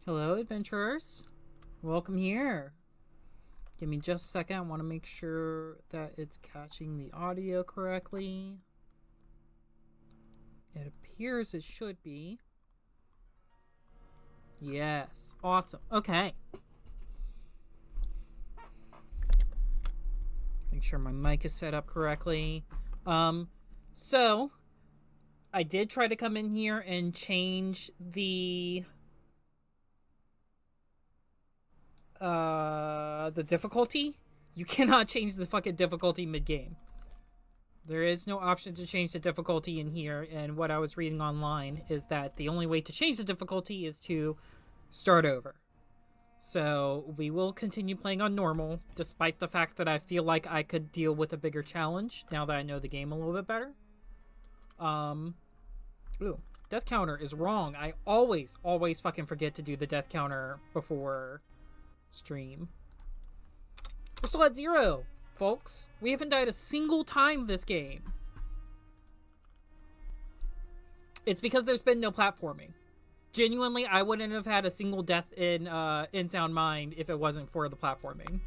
Hello, adventurers. Welcome here. Give me just a second. I want to make sure that it's catching the audio correctly. It appears it should be. Yes. Awesome. Okay. Make sure my mic is set up correctly. So I did try to come in here and change the difficulty. You cannot change the fucking difficulty mid-game. There is no option to change the difficulty in here, and what I was reading online is that the only way to change the difficulty is to start over. So we will continue playing on normal, despite the fact that I feel like I could deal with a bigger challenge now that I know the game a little bit better. Ooh, death counter is wrong. I always fucking forget to do the death counter before stream. We're still at 0, folks. We haven't died a single time this game. It's because there's been no platforming. Genuinely, I wouldn't have had a single death in Sound Mind if it wasn't for the platforming.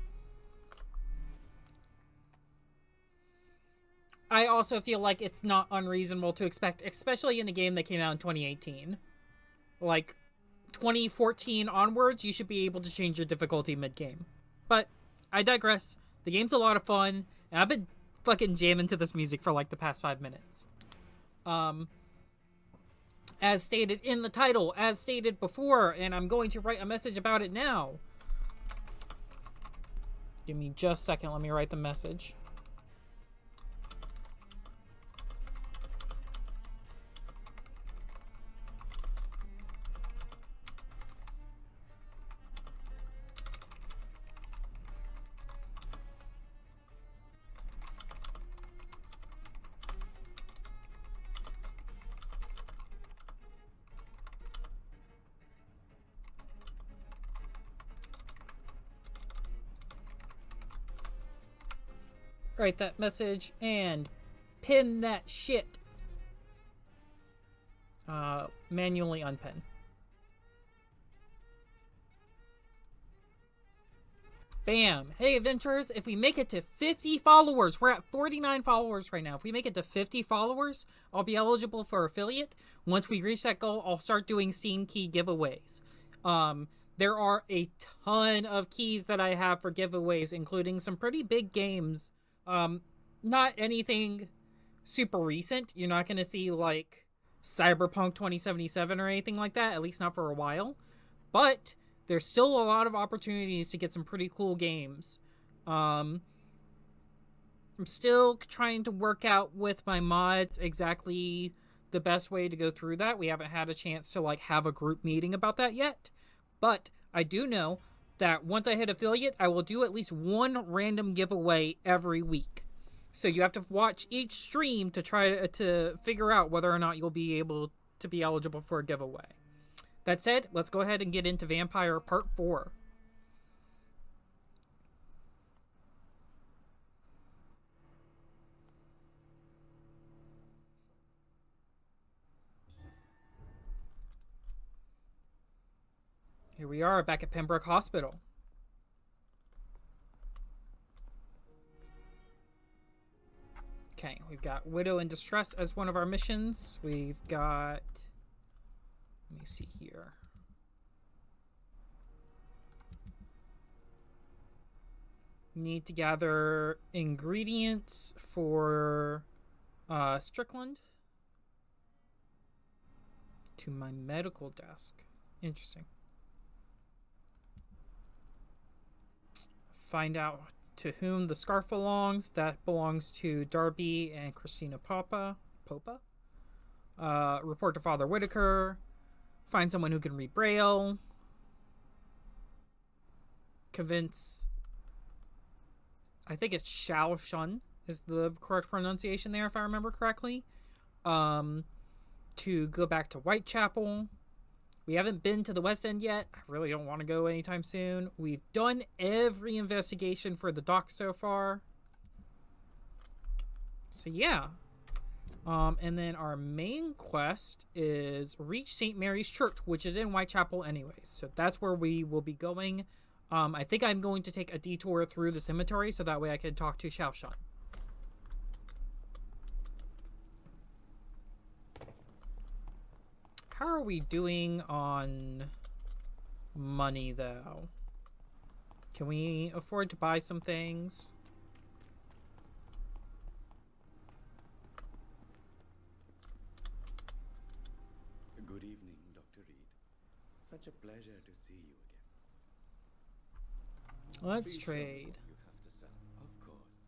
I also feel like it's not unreasonable to expect, especially in a game that came out in 2018. Like, 2014 onwards, you should be able to change your difficulty mid-game. But I digress. The game's a lot of fun, and I've been fucking jamming to this music for like the past 5 minutes. As stated in the title, as stated before, and I'm going to write a message about it now. Give me just a second, let me write the message. Write that message and pin that shit. Manually unpin. Bam. Hey, adventurers, if we make it to 50 followers, we're at 49 followers right now. If we make it to 50 followers, I'll be eligible for affiliate. Once we reach that goal, I'll start doing Steam key giveaways. There are a ton of keys that I have for giveaways, including some pretty big games. Not anything super recent. You're not going to see like Cyberpunk 2077 or anything like that, at least not for a while. But there's still a lot of opportunities to get some pretty cool games. I'm still trying to work out with my mods exactly the best way to go through that. We haven't had a chance to like have a group meeting about that yet. But I do know that once I hit affiliate, I will do at least one random giveaway every week. So you have to watch each stream to try to figure out whether or not you'll be able to be eligible for a giveaway. That said, let's go ahead and get into Vampyr Part 4. Here we are back at Pembroke Hospital. Okay, we've got Widow in Distress as one of our missions. We've got... Let me see here. Need to gather ingredients for Strickland to my medical desk. Interesting. Find out to whom the scarf belongs. That belongs to Darby and Christina Popa. Report to Father Whitaker. Find someone who can read Braille. Convince... I think it's Shao Shun is the correct pronunciation there, if I remember correctly. To go back to Whitechapel. We haven't been to the West End yet. I really don't want to go anytime soon. We've done every investigation for the doc so far. So yeah. And then our main quest is reach St. Mary's Church, which is in Whitechapel anyways. So that's where we will be going. I think I'm going to take a detour through the cemetery so that way I can talk to Xiaoshan. How are we doing on money, though? Can we afford to buy some things? Good evening, Dr. Reed. Such a pleasure to see you again. Let's Please show me trade. what you have to sell. Of course.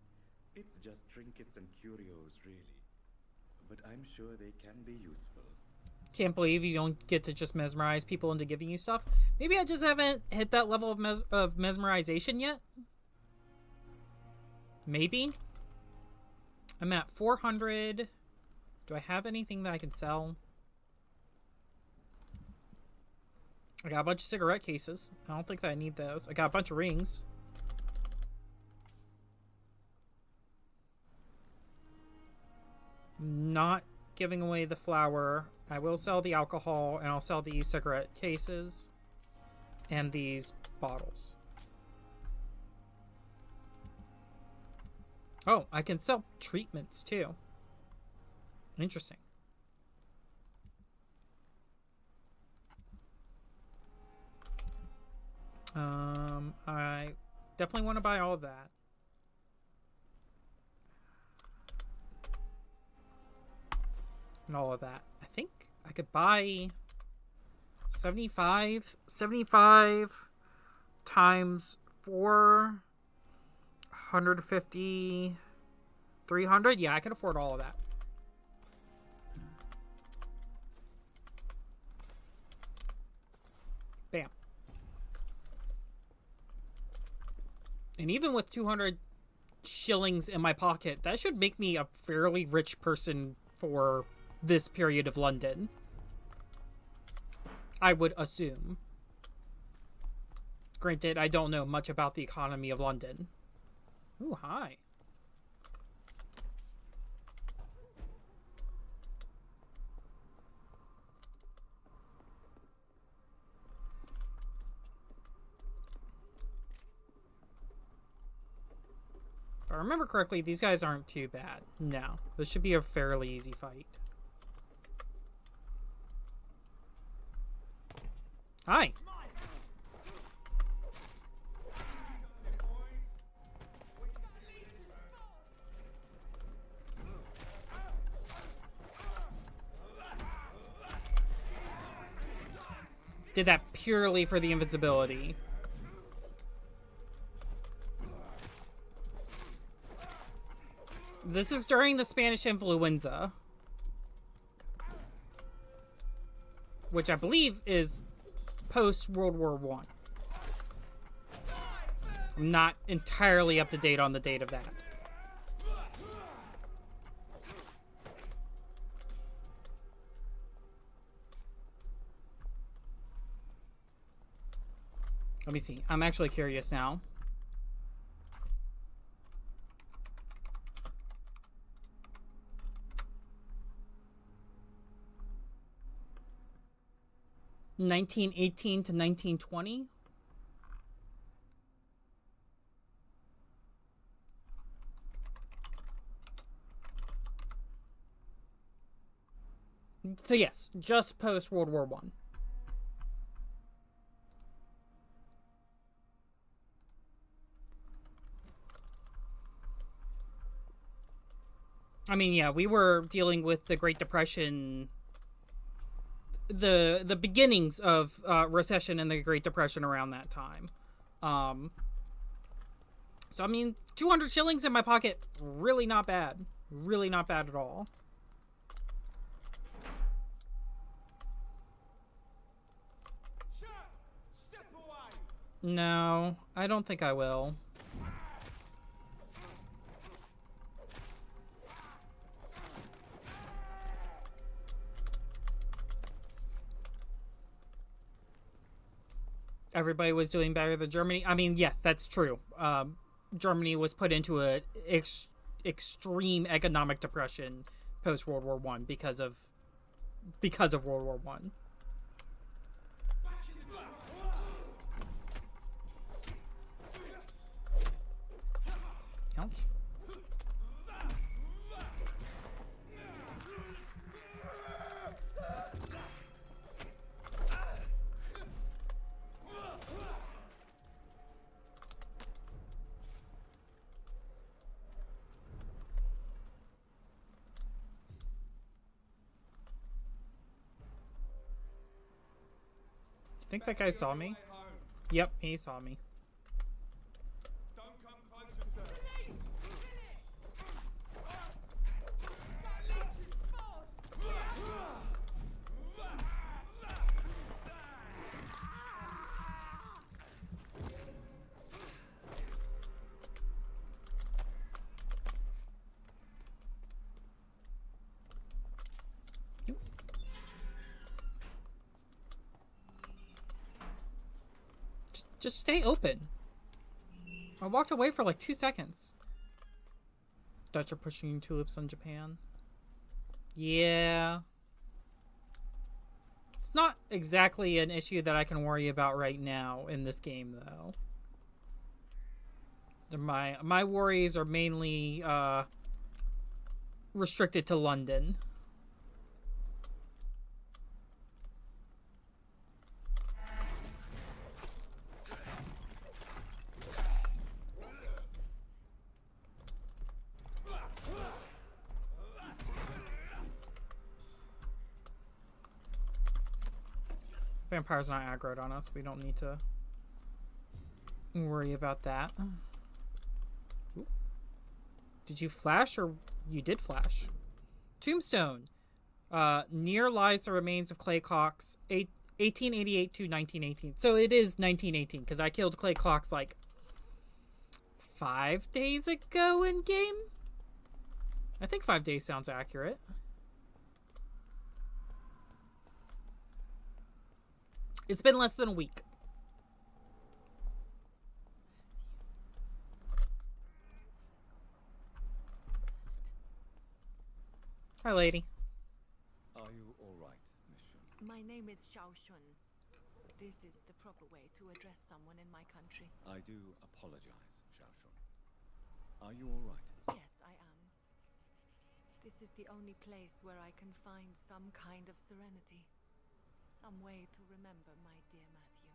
It's just trinkets and curios, really. But I'm sure they can be useful. Can't believe you don't get to just mesmerize people into giving you stuff. Maybe I just haven't hit that level of mesmerization yet. Maybe. I'm at 400. Do I have anything that I can sell? I got a bunch of cigarette cases. I don't think that I need those. I got a bunch of rings. Not giving away the flour. I will sell the alcohol, and I'll sell these cigarette cases and these bottles. Oh, I can sell treatments too. Interesting. I definitely want to buy all of that. And all of that. I think I could buy 75 times 450, 300. Yeah, I can afford all of that. Bam. And even with 200 shillings in my pocket, that should make me a fairly rich person for this period of London. I would assume. Granted, I don't know much about the economy of London. Ooh, hi. If I remember correctly, these guys aren't too bad. No, this should be a fairly easy fight. Hi. Did that purely for the invincibility. This is during the Spanish influenza, which I believe is post World War I. I'm not entirely up to date on the date of that. Let me see. I'm actually curious now. (1918 to 1920). So yes, just post World War I. I mean, yeah, we were dealing with the Great Depression, the beginnings of recession and the Great Depression around that time. So, I mean, 200 shillings in my pocket, really not bad. Really not bad at all. No, I don't think I will. Everybody was doing better than Germany. I mean, yes, that's true. Germany was put into a extreme economic depression post World War One because of World War One. Ouch. I think that guy saw me. Yep, he saw me. Don't come closer, sir. Just stay open. I walked away for like 2 seconds. Dutch are pushing tulips on Japan. Yeah. It's not exactly an issue that I can worry about right now in this game, though. My worries are mainly restricted to London. Vampyre's not aggroed on us. We don't need to worry about that. Ooh. Did you flash or you did flash? Tombstone. Near lies the remains of Clay Cox, 1888 to 1918. So it is 1918 because I killed Clay Cox like 5 days ago in game. I think 5 days sounds accurate. It's been less than a week. Hi, lady. Are you all right, Miss Shun? My name is Xiao Shun. This is the proper way to address someone in my country. I do apologize, Xiao Shun. Are you all right? Yes, I am. This is the only place where I can find some kind of serenity. Some way to remember my dear Matthew.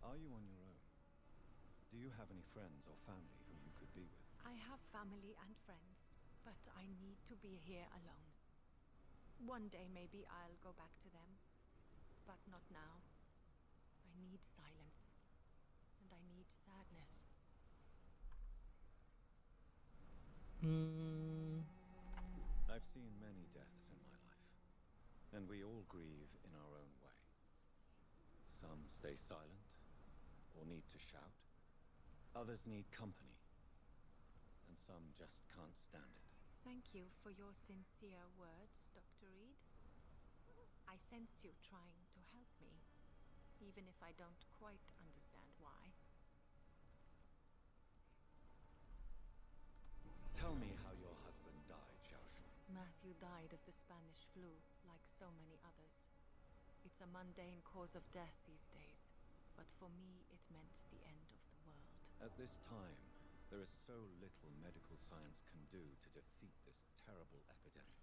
Are you on your own? Do you have any friends or family who you could be with? I have family and friends, but I need to be here alone. One day maybe I'll go back to them, but not now. I need silence, and I need sadness. I've seen many deaths in my life, and we all grieve in our own way. Some stay silent, or need to shout. Others need company, and some just can't stand it. Thank you for your sincere words, Dr. Reed. I sense you trying to help me, even if I don't quite understand why. Tell me how your husband died, Xiao Shun. Matthew died of the Spanish flu, like so many others. It's a mundane cause of death these days, but for me it meant the end of the world. At this time, there is so little medical science can do to defeat this terrible epidemic.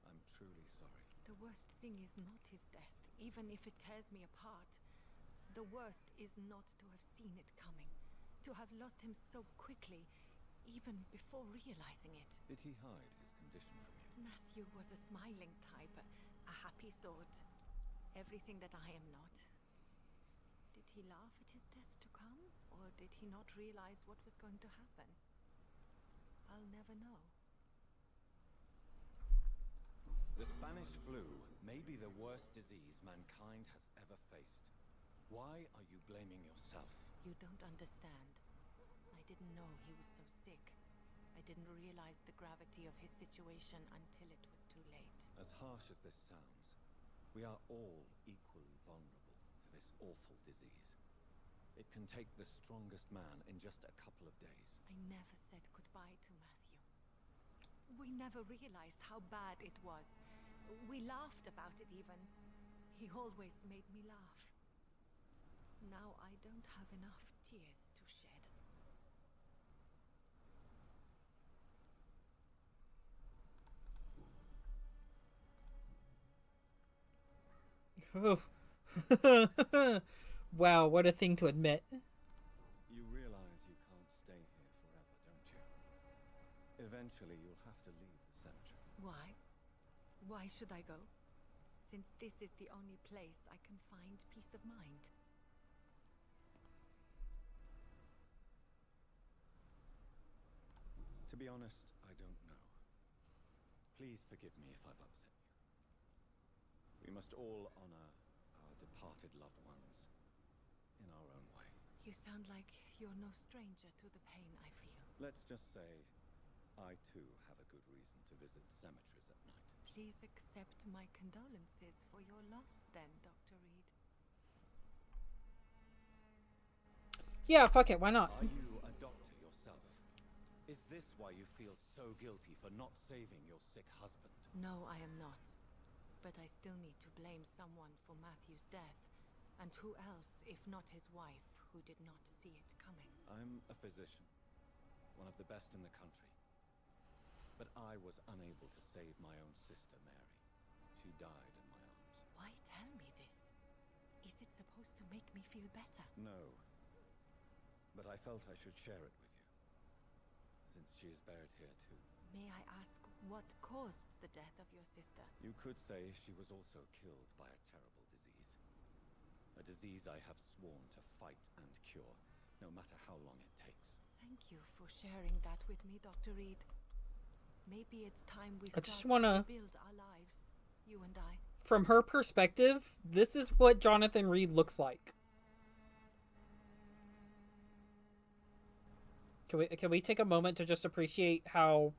I'm truly sorry. The worst thing is not his death, even if it tears me apart. The worst is not to have seen it coming, to have lost him so quickly, even before realizing it. Did he hide his condition from you? Matthew was a smiling type, a happy sort. Everything that I am not. Did he laugh at his death to come, or did he not realize what was going to happen? I'll never know. The Spanish flu may be the worst disease mankind has ever faced. Why are you blaming yourself? You don't understand. I didn't know he was so sick. I didn't realize the gravity of his situation until it was too late. As harsh as this sounds, we are all equally vulnerable to this awful disease. It can take the strongest man in just a couple of days. I never said goodbye to Matthew. We never realized how bad it was. We laughed about it even. He always made me laugh. Now I don't have enough tears to shed. Oh. Wow, what a thing to admit. You realize you can't stay here forever, don't you? Eventually you'll have to leave the cemetery. Why? Why should I go? Since this is the only place I can find peace of mind. To be honest, I don't know. Please forgive me if I've upset you. We must all honor our departed loved ones in our own way. You sound like you're no stranger to the pain I feel. Let's just say, I too have a good reason to visit cemeteries at night. Please accept my condolences for your loss then, Dr. Reed. Yeah, fuck it, why not? Are you a doctor yourself? Is this why you feel so guilty for not saving your sick husband? No, I am not. But I still need to blame someone for Matthew's death. And who else, if not his wife, who did not see it coming? I'm a physician, one of the best in the country. But I was unable to save my own sister, Mary. She died in my arms. Why tell me this? Is it supposed to make me feel better? No. But I felt I should share it with you, since she is buried here too. May I ask what caused the death of your sister? You could say she was also killed by a terrible disease. A disease I have sworn to fight and cure, no matter how long it takes. Thank you for sharing that with me, Dr. Reed. Maybe it's time we I just start wanna- to build our lives, you and I. From her perspective, this is what Jonathan Reed looks like. Can we take a moment to just appreciate how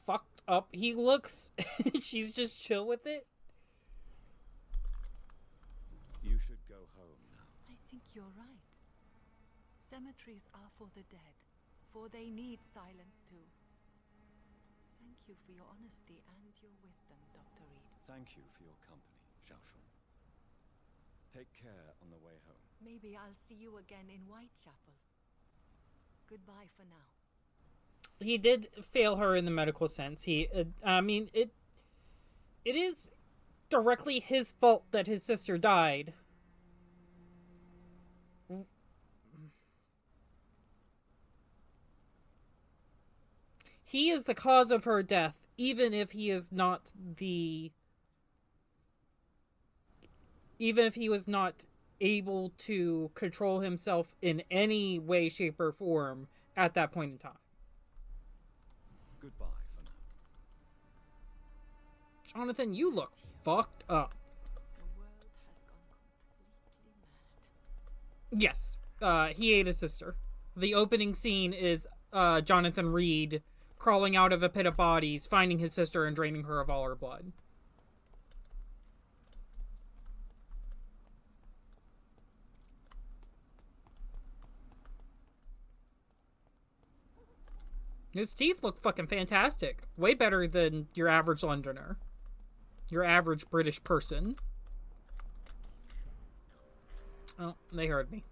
fucked up he looks? She's just chill with it. You should go home now. I think you're right. Cemeteries are for the dead, for they need silence too. Thank you for your honesty and your wisdom, Dr. Reed. Thank you for your company, Xiaoshun. Take care on the way home. Maybe I'll see you again in Whitechapel. Goodbye for now. He did fail her in the medical sense. I mean, it is directly his fault that his sister died. He is the cause of her death, even if he is not even if he was not able to control himself in any way, shape, or form at that point in time. Goodbye for now. Jonathan, you look fucked up. The world has gone completely mad. Yes, he ate his sister. The opening scene is Jonathan Reed crawling out of a pit of bodies, finding his sister and draining her of all her blood. His teeth look fucking fantastic. Way better than your average Londoner. Your average British person. Oh, they heard me.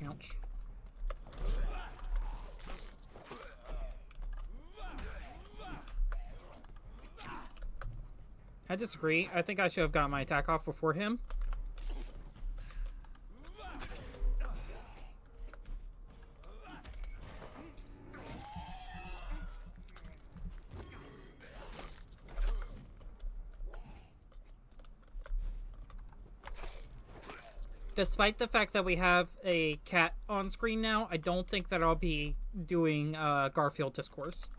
Ouch. I disagree. I think I should have gotten my attack off before him. Despite the fact that we have a cat on screen now, I don't think that I'll be doing Garfield Discourse.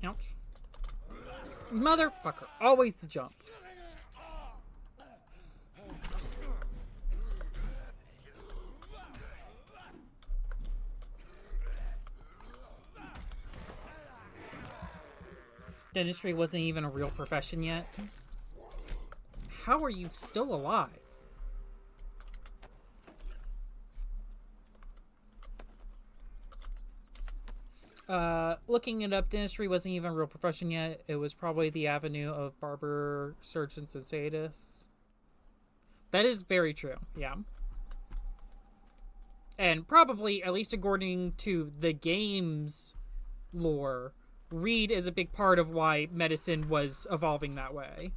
Ouch. Motherfucker. Always the jump. Dentistry wasn't even a real profession yet. How are you still alive? Looking it up, dentistry wasn't even a real profession yet. It was probably the avenue of barber, surgeons, and sadists. That is very true, yeah. And probably, at least according to the game's lore, Reed is a big part of why medicine was evolving that way.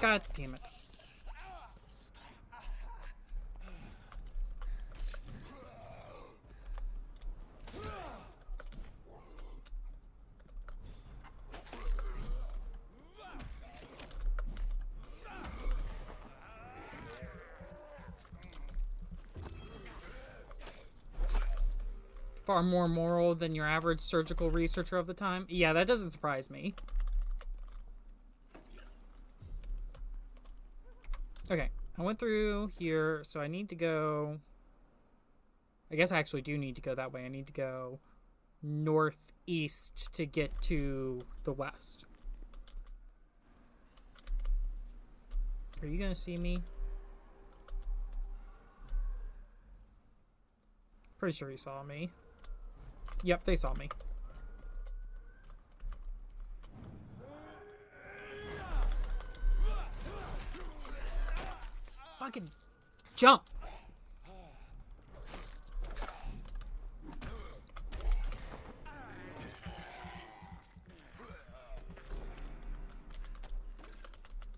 God damn it. Far more moral than your average surgical researcher of the time. Yeah, that doesn't surprise me. Okay, I went through here, so I need to go... I guess I actually do need to go that way. I need to go northeast to get to the west. Are you gonna see me? Pretty sure he saw me. Yep, they saw me. Fucking jump.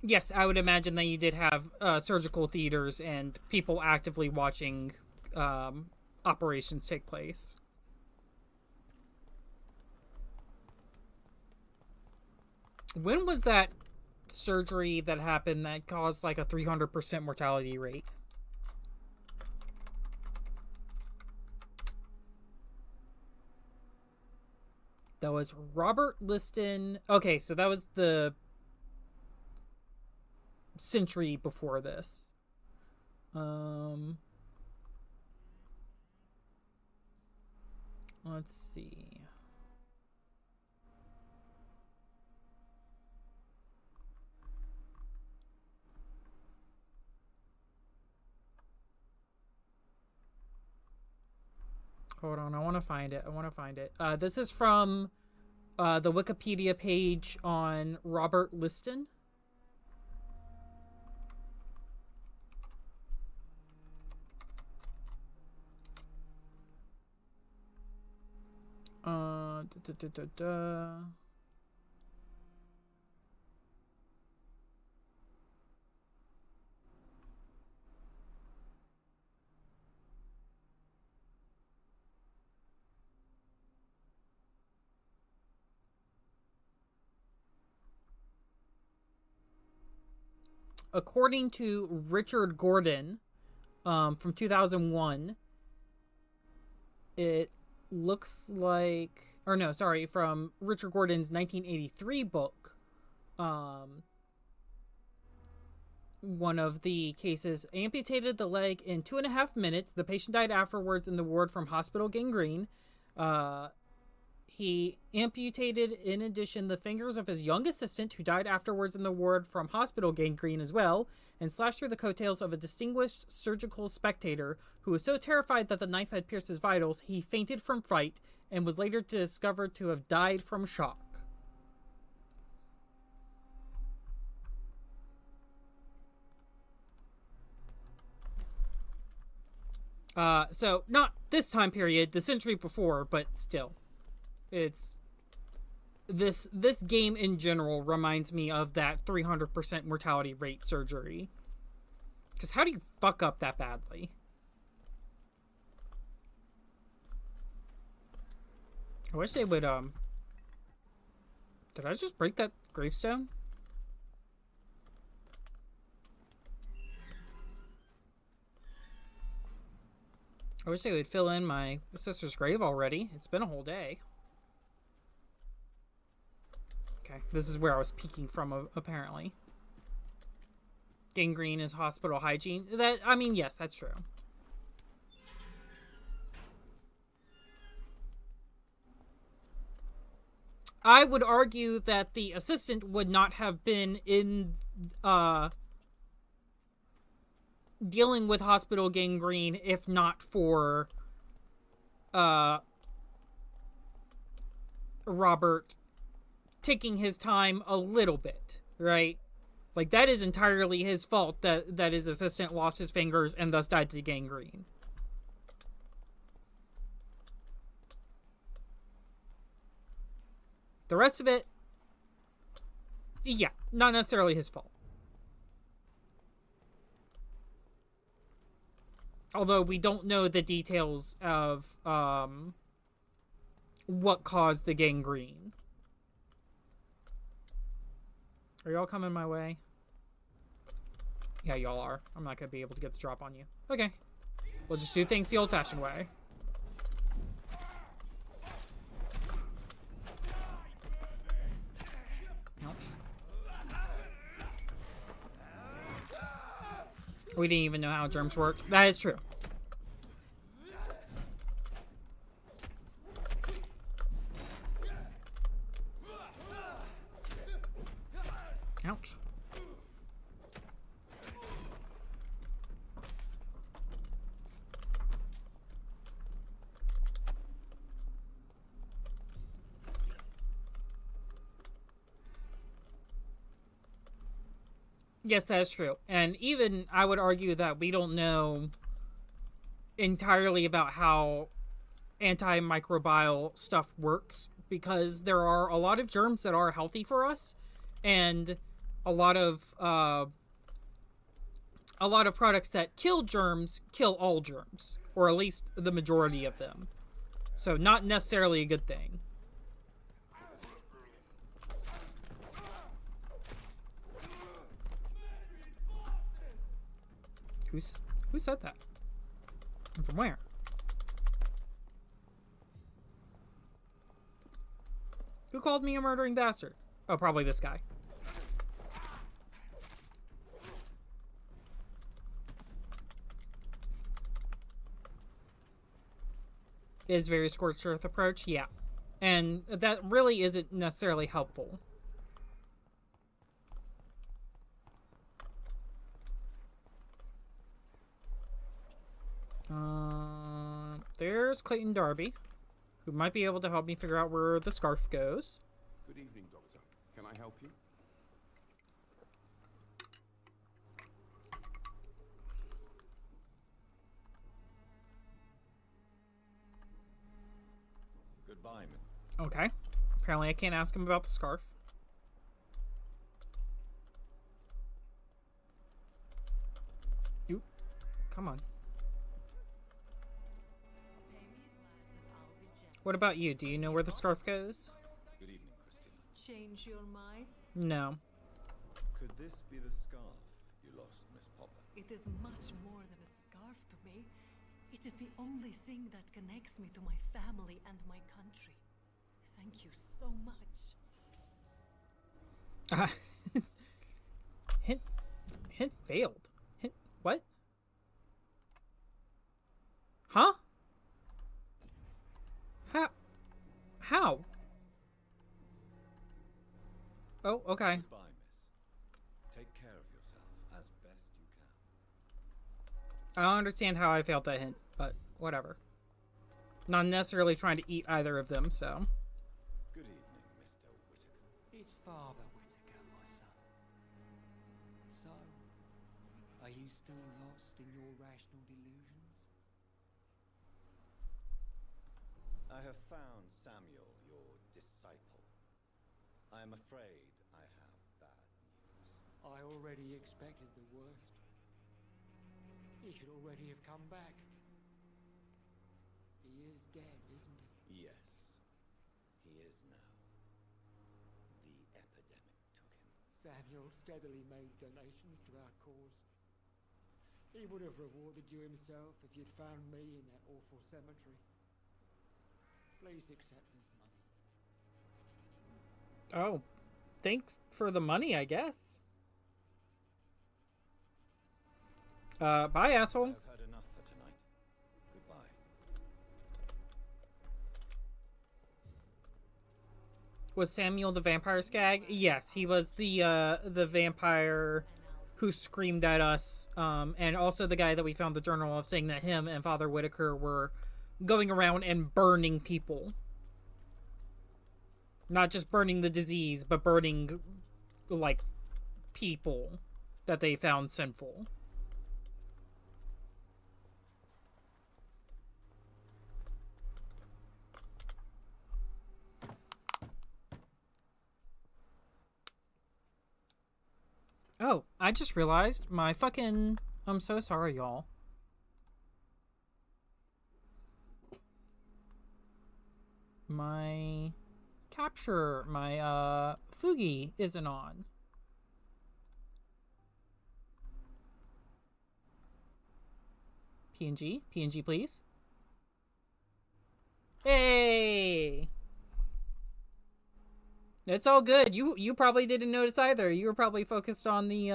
Yes, I would imagine that you did have surgical theaters and people actively watching operations take place. When was that surgery that happened that caused like a 300% mortality rate? That was Robert Liston. Okay, so that was the century before this. Let's see. Hold on, I want to find it. This is from the Wikipedia page on Robert Liston. According to Richard Gordon, from 2001, it looks like, or no, sorry, from Richard Gordon's 1983 book, one of the cases amputated the leg in 2.5 minutes. The patient died afterwards in the ward from hospital gangrene. He amputated, in addition, the fingers of his young assistant, who died afterwards in the ward from hospital gangrene as well, and slashed through the coattails of a distinguished surgical spectator who was so terrified that the knife had pierced his vitals, he fainted from fright and was later discovered to have died from shock. So not this time period, the century before, but still. It's this game in general reminds me of that 300% mortality rate surgery. Because how do you fuck up that badly? I wish they would Did I just break that gravestone? I wish they would fill in my sister's grave already. It's been a whole day. Okay, this is where I was peeking from, apparently. Gangrene is hospital hygiene. I mean, yes, that's true. I would argue that the assistant would not have been in, dealing with hospital gangrene if not for, Robert taking his time a little bit, right? Like, that is entirely his fault that his assistant lost his fingers and thus died to gangrene. The rest of it, yeah, not necessarily his fault. Although we don't know the details of what caused the gangrene. Are y'all coming my way? Yeah, y'all are. I'm not going to be able to get the drop on you. Okay. We'll just do things the old-fashioned way. Ouch. We didn't even know how germs worked. That is true. Ouch. Yes, that is true. And even I would argue that we don't know entirely about how antimicrobial stuff works, because there are a lot of germs that are healthy for us, and a lot of products that kill germs kill all germs, or at least the majority of them. So not necessarily a good thing. Who said that? And from where? Who called me a murdering bastard? Oh, probably this guy. Is very scorched earth approach? Yeah. And that really isn't necessarily helpful. There's Clayton Darby, who might be able to help me figure out where the scarf goes. Good evening, Doctor. Can I help you? Goodbye, man. Okay. Apparently I can't ask him about the scarf. Oop. Come on. What about you? Do you know where the scarf goes? Good evening, Christina. Change your mind? No. Could this be the scarf you lost, Miss Popper? It is much more than a scarf to me. It is the only thing that connects me to my family and my country. Thank you so much. Hint failed. Hint what? Huh? How? Oh, okay. Goodbye, miss. Take care of yourself as best you can. I don't understand how I failed that hint, but whatever. Not necessarily trying to eat either of them, so. Good evening, Mr. Whittaker. It's Father Whittaker, my son. So, are you still lost in your rational delusions? I have found Samuel, your disciple. I am afraid I have bad news. I already expected the worst. He should already have come back. He is dead, isn't he? Yes, he is now. The Samuel steadily made donations to our cause. He would have rewarded you himself if you'd found me in that awful cemetery. Please accept his money. Oh, thanks for the money, I guess. Bye, asshole. I've had enough for tonight. Goodbye. Was Samuel the vampire skag? Yes, he was the vampire who screamed at us, and also the guy that we found the journal of saying that him and Father Whitaker were going around and burning people. Not just burning the disease, but burning, like, people that they found sinful. Oh, I just realized my fucking... I'm so sorry, y'all. My capture, my Fugi isn't on. PNG? PNG, please. Hey! It's all good. You probably didn't notice either. You were probably focused on the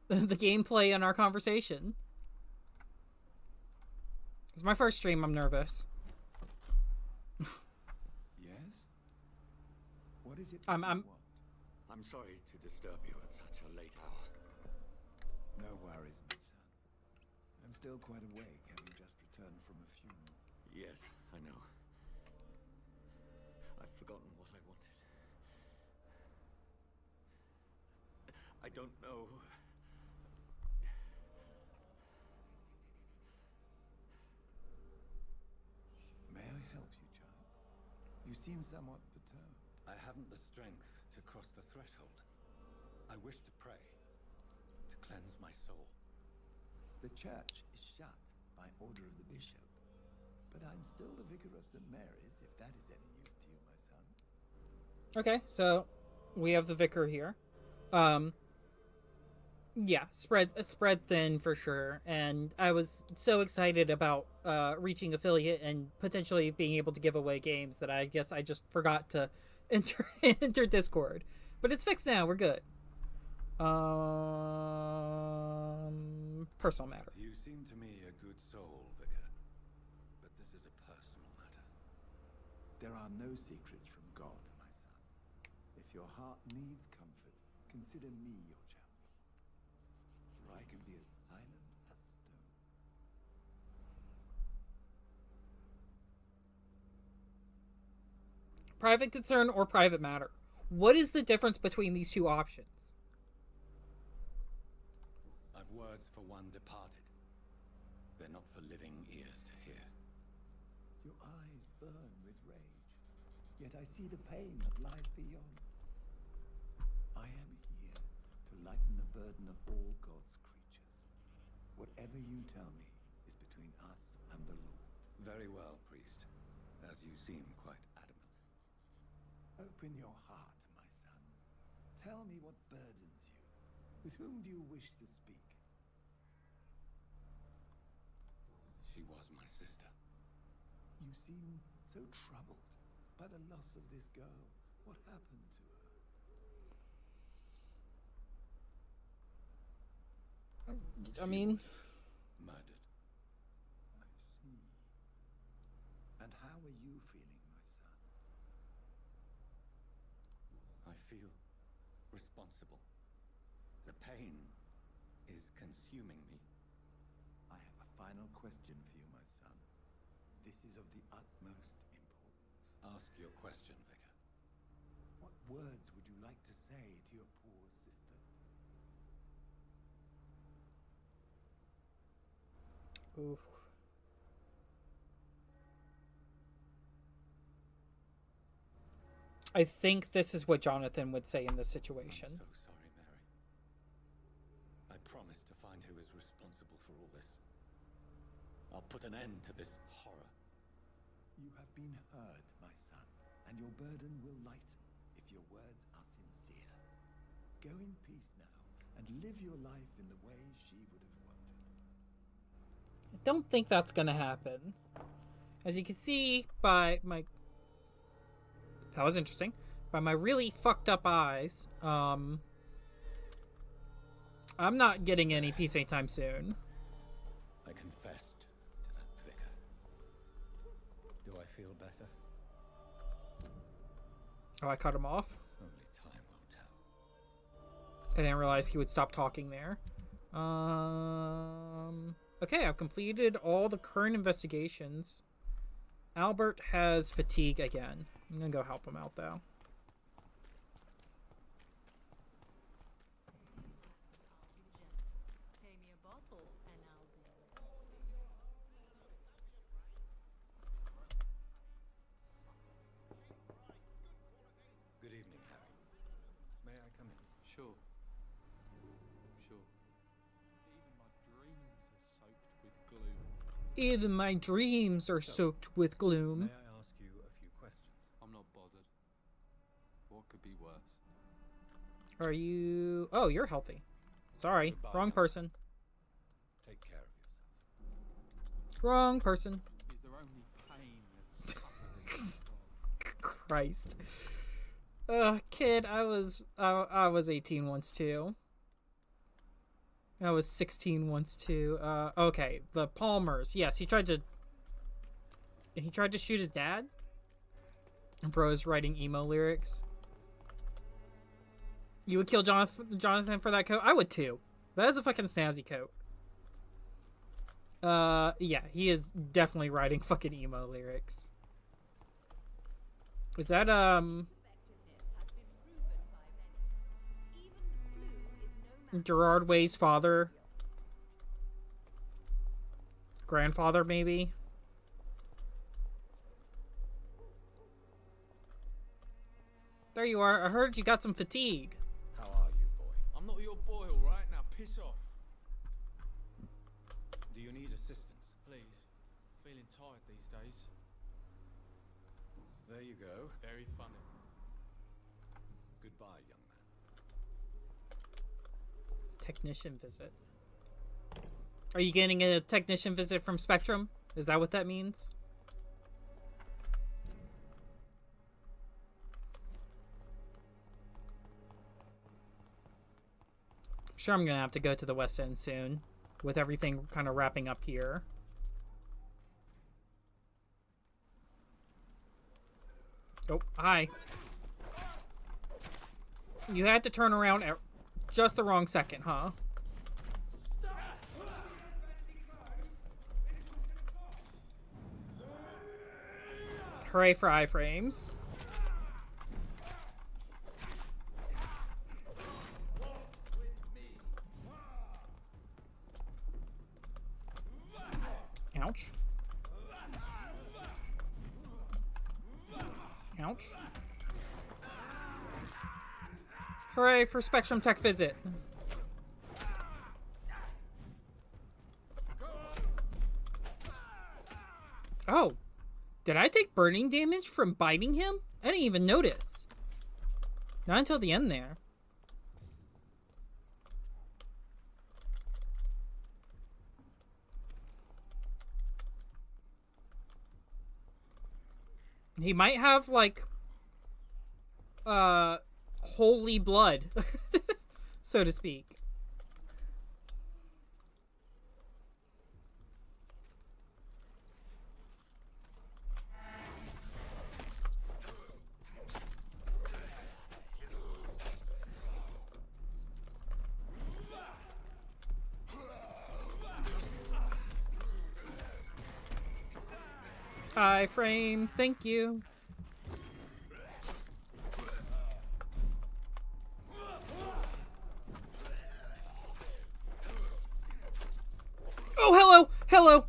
the gameplay and our conversation. It's my first stream. I'm nervous. Yes? What is it I'm sorry to disturb you at such a late hour. No worries, my son. I'm still quite awake, having just returned from a funeral. Yes, I know. I've forgotten what I wanted. I don't know. May I help you, child? You seem somewhat perturbed. I haven't the strength to cross the threshold. I wish to pray, to cleanse my soul. The church is shut by order of the bishop, but I'm still the vicar of St. Mary's, if that is any use to you, my son. okay. So we have the vicar here. Yeah, spread thin for sure. And I was so excited about reaching affiliate and potentially being able to give away games that I guess I just forgot to enter Discord. But it's fixed now. We're good. Personal matter. You seem to me a good soul, vicar, but this is a personal matter. There are no secrets from God, my son. If your heart needs comfort, consider me your channel. For I can be as silent as stone. Private concern or private matter? What is the difference between these two options? I've words for one departed. They're not for living ears to hear. Your eyes burn with rage, yet I see the pain that lies beyond. I am here to lighten the burden of all God's creatures. Whatever you tell me is between us and the Lord. Very well, priest, as you seem quite adamant. Open your heart, my son. Tell me what burdens you. With whom do you wish to speak? She was my sister. You seem so troubled by the loss of this girl. What happened to her? I mean, Murdered. I see. And how are you feeling, my son? I feel responsible. The pain is consuming me. I have a final question for you, my son. This is of the utmost importance. Ask your question, Vicar. What words would you like to say to your poor sister? oof. I think this is what Jonathan would say in this situation. I'm so sorry, Mary. I promise to find who is responsible for all this. I'll put an end to this horror. You have been heard, my son, and your burden will lighten if your words are sincere. Go in peace now, and live your life in the way she would have wanted. I don't think that's gonna happen. As you can see by my... That was interesting. By my really fucked up eyes, I'm not getting any peace anytime soon. I confessed to that vicar. Do I feel better? Oh, I cut him off? Only time will tell. I didn't realize he would stop talking there. Okay, I've completed all the current investigations. Albert has fatigue again. I'm gonna go help him out, though. Pay me a bottle and I'll be Good evening, Harry. May I come in? Sure. Sure. Even my dreams are soaked with gloom. Even my dreams are soaked with gloom. May I ask you a few questions? I'm not bothered. What could be worse? Are you... Oh, you're healthy. Sorry, Goodbye, wrong young person. Take care of yourself. Wrong person. Is there only pain that's Christ. Kid, I was 18 once too. I was 16 once too. Okay, the Palmers. Yes, he tried to shoot his dad. Bro's writing emo lyrics. You would kill Jonathan for that coat? I would too. That is a fucking snazzy coat. Yeah, he is definitely writing fucking emo lyrics. Is that, Gerard Way's father? Grandfather, maybe? There you are. I heard you got some fatigue. How are you, boy? I'm not your boy, alright? Now piss off. Do you need assistance? Please. Feeling tired these days. There you go. Very funny. Goodbye, young man. Technician visit. Are you getting a technician visit from Spectrum? Is that what that means? I'm sure I'm gonna have to go to the West End soon, with everything kind of wrapping up here. Oh, hi. You had to turn around at just the wrong second, huh? Hooray for iframes. Ouch. Ouch. Hooray for Spectrum Tech Visit. Oh. Did I take burning damage from biting him? I didn't even notice. Not until the end there. He might have, like, holy blood, so to speak. Iframes, thank you. Oh, hello! Hello!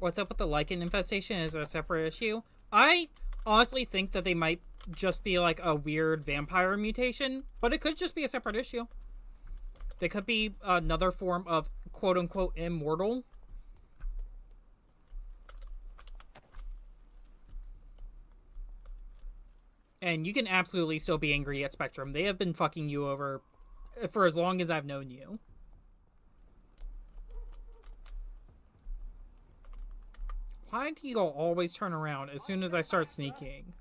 What's up with the lichen infestation is a separate issue. I honestly think that they might just be like a weird vampire mutation, but it could just be a separate issue. They could be another form of quote-unquote immortal. And you can absolutely still be angry at Spectrum. They have been fucking you over for as long as I've known you. Why do you always turn around as soon as I start sneaking?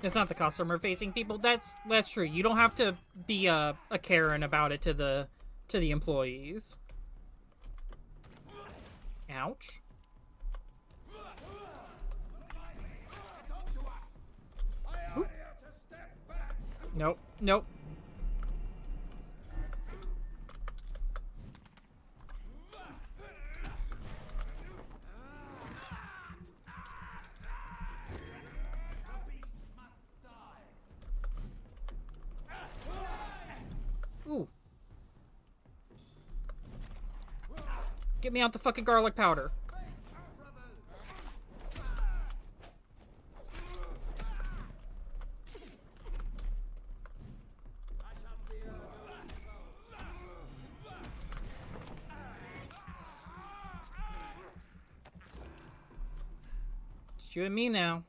It's not the customer-facing people. That's true. You don't have to be a Karen about it to the employees. Ouch. Oop. Nope. Nope. Ooh. Get me out the fucking garlic powder. It's you and me now.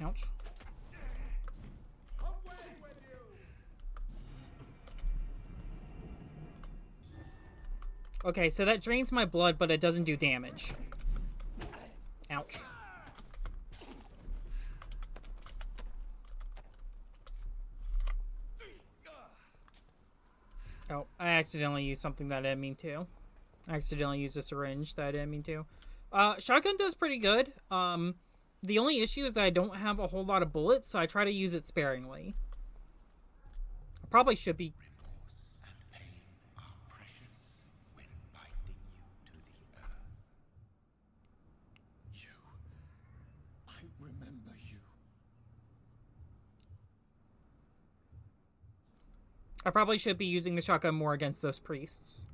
Ouch. Okay, so that drains my blood, but it doesn't do damage. Ouch. Oh, I accidentally used something that I didn't mean to. I accidentally used a syringe that I didn't mean to. Shotgun does pretty good. The only issue is that I don't have a whole lot of bullets, so I try to use it sparingly. I probably should be... Remorse and pain are precious when binding you to the earth. You. I remember you. I probably should be using the shotgun more against those priests.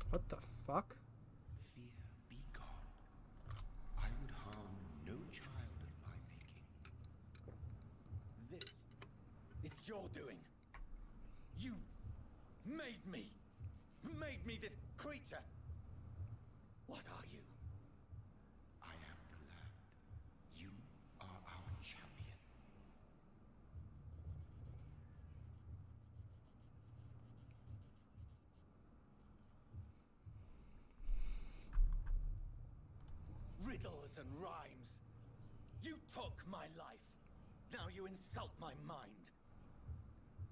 What the fuck? Fear be gone. I would harm no child of my making. This is your doing. You made me. Made me this creature. What are you? I am the land. You are our champion. Riddles and rhymes. You took my life. Now you insult my mind.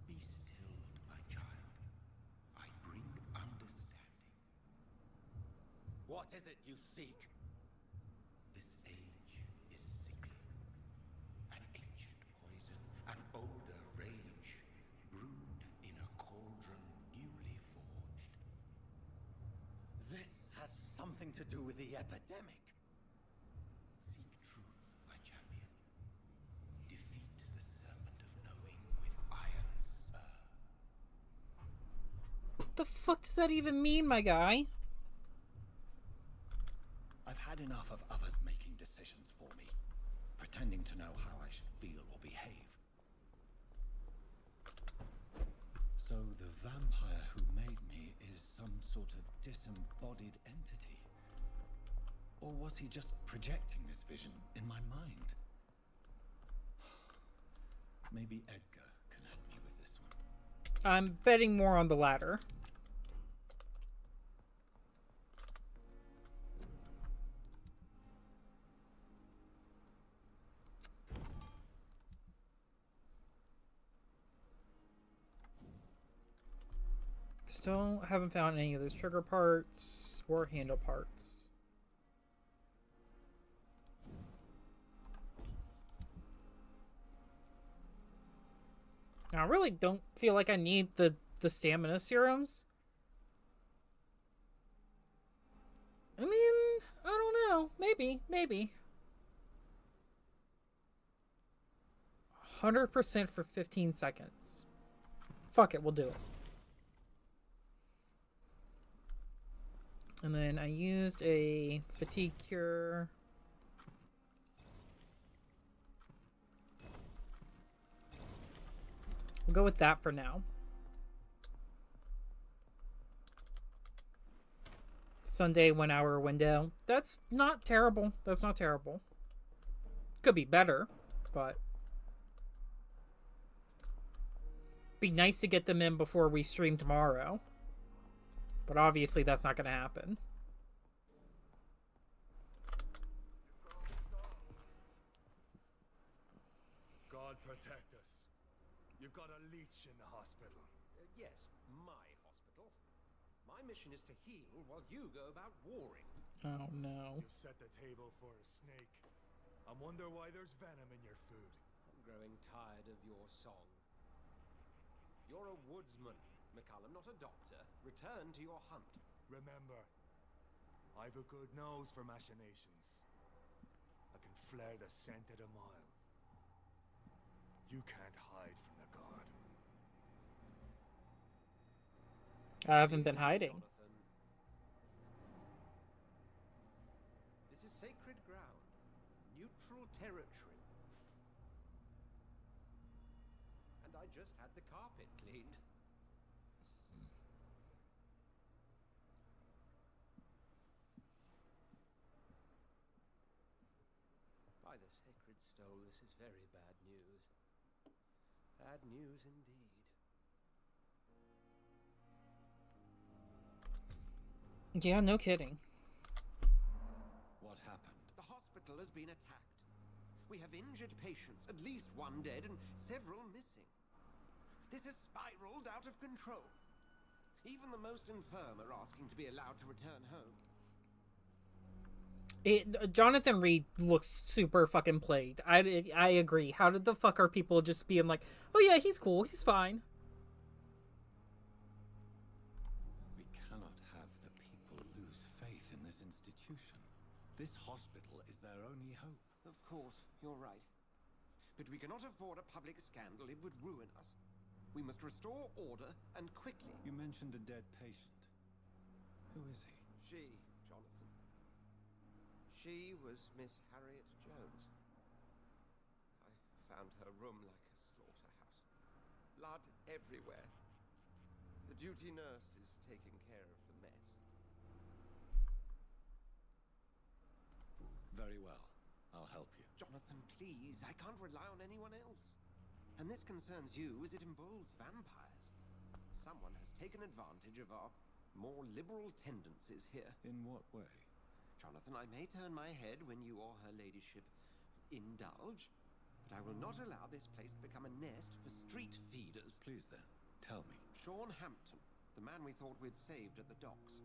Be stilled, my child. I bring understanding. What is it you seek? This age is sickly. An ancient poison, an older rage, brewed in a cauldron newly forged. This has something to do with the epidemic. Seek truth, my champion. Defeat the serpent of knowing with iron spur. What the fuck does that even mean, my guy? I've had enough of others making decisions for me, pretending to know how I should feel or behave. So the vampire who made me is some sort of disembodied entity? Or was he just projecting this vision in my mind? Maybe Edgar can help me with this one. I'm betting more on the latter. Still haven't found any of those trigger parts or handle parts. I really don't feel like I need the stamina serums. I mean, I don't know. Maybe. 100% for 15 seconds. Fuck it, we'll do it. And then I used a fatigue cure. We'll go with that for now. Sunday 1 hour window. That's not terrible. That's not terrible. Could be better, but be nice to get them in before we stream tomorrow. But obviously that's not going to happen. God protect us. You've got a leech in the hospital. Yes, my hospital. My mission is to heal while you go about warring. Oh no. You've set the table for a snake. I wonder why there's venom in your food. I'm growing tired of your song. You're a woodsman, McCallum, not a doctor. Return to your hunt. Remember, I've a good nose for machinations. I can flare the scent at a mile. You can't hide from the god. I haven't been hiding. Jonathan. This is sacred ground. Neutral territory. And I just had the carpet cleaned. By the sacred stole, this is very bad news. Bad news indeed. Yeah, no kidding. What happened? The hospital has been attacked. We have injured patients, at least one dead and several missing. This has spiraled out of control. Even the most infirm are asking to be allowed to return home. Jonathan Reed looks super fucking plagued. I agree. How did the fuck are people just being like, oh yeah, he's cool, he's fine. We cannot have the people lose faith in this institution. This hospital is their only hope. Of course, you're right. But we cannot afford a public scandal. It would ruin us. We must restore order, and quickly. You mentioned a dead patient. Who is he? She, Jonathan. She was Miss Harriet Jones. I found her room like a slaughterhouse. Blood everywhere. The duty nurse is taking care of the mess. Very well. I'll help you. Jonathan, please. I can't rely on anyone else. And this concerns you as it involves vampires. Someone has taken advantage of our more liberal tendencies here. In what way? Jonathan, I may turn my head when you or her ladyship indulge, but I will not allow this place to become a nest for street feeders. Please then, tell me. Sean Hampton, the man we thought we'd saved at the docks.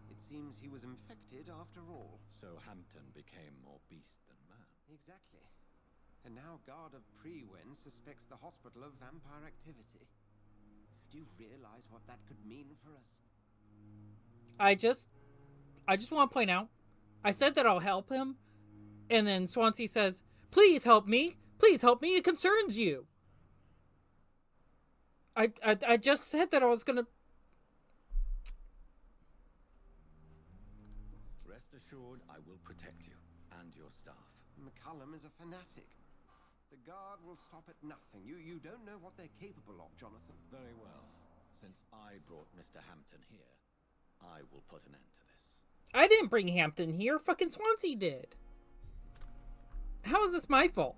It seems he was infected after all. So Hampton became more beast than man. Exactly. And now Guard of Prewen suspects the hospital of vampire activity. Do you realize what that could mean for us? I just want to point out, I said that I'll help him, and then Swansea says, please help me, it concerns you. I just said that I was gonna... Rest assured, I will protect you and your staff. McCallum is a fanatic. The guard will stop at nothing. You don't know what they're capable of, Jonathan. Very well. Since I brought Mr. Hampton here, I will put an end to this. I didn't bring Hampton here. Fucking Swansea did. How is this my fault?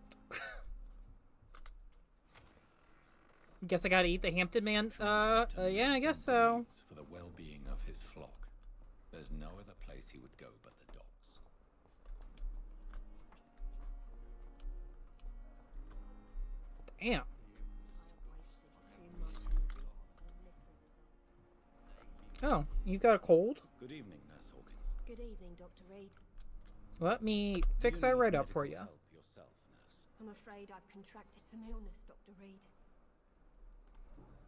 Guess I gotta eat the Hampton man. Yeah, I guess so. For the well-being of his flock. There's no other place he would go but the docks. Damn. Oh, you got a cold? Good evening, Nurse Hawkins. Good evening, Dr. Reed. Let me fix You that need right up for medical you. help yourself, nurse. I'm afraid I've contracted some illness, Dr. Reed.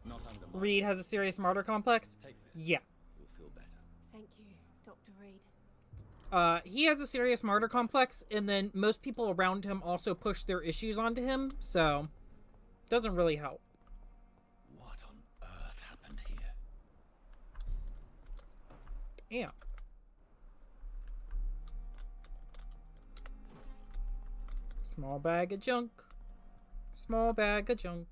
Not under my Reed has a serious martyr complex? Take this. Yeah. You'll feel better. Thank you, Dr. Reed. He has a serious martyr complex, and then most people around him also push their issues onto him, so doesn't really help. What on earth happened here? Yeah. Small bag of junk. Small bag of junk.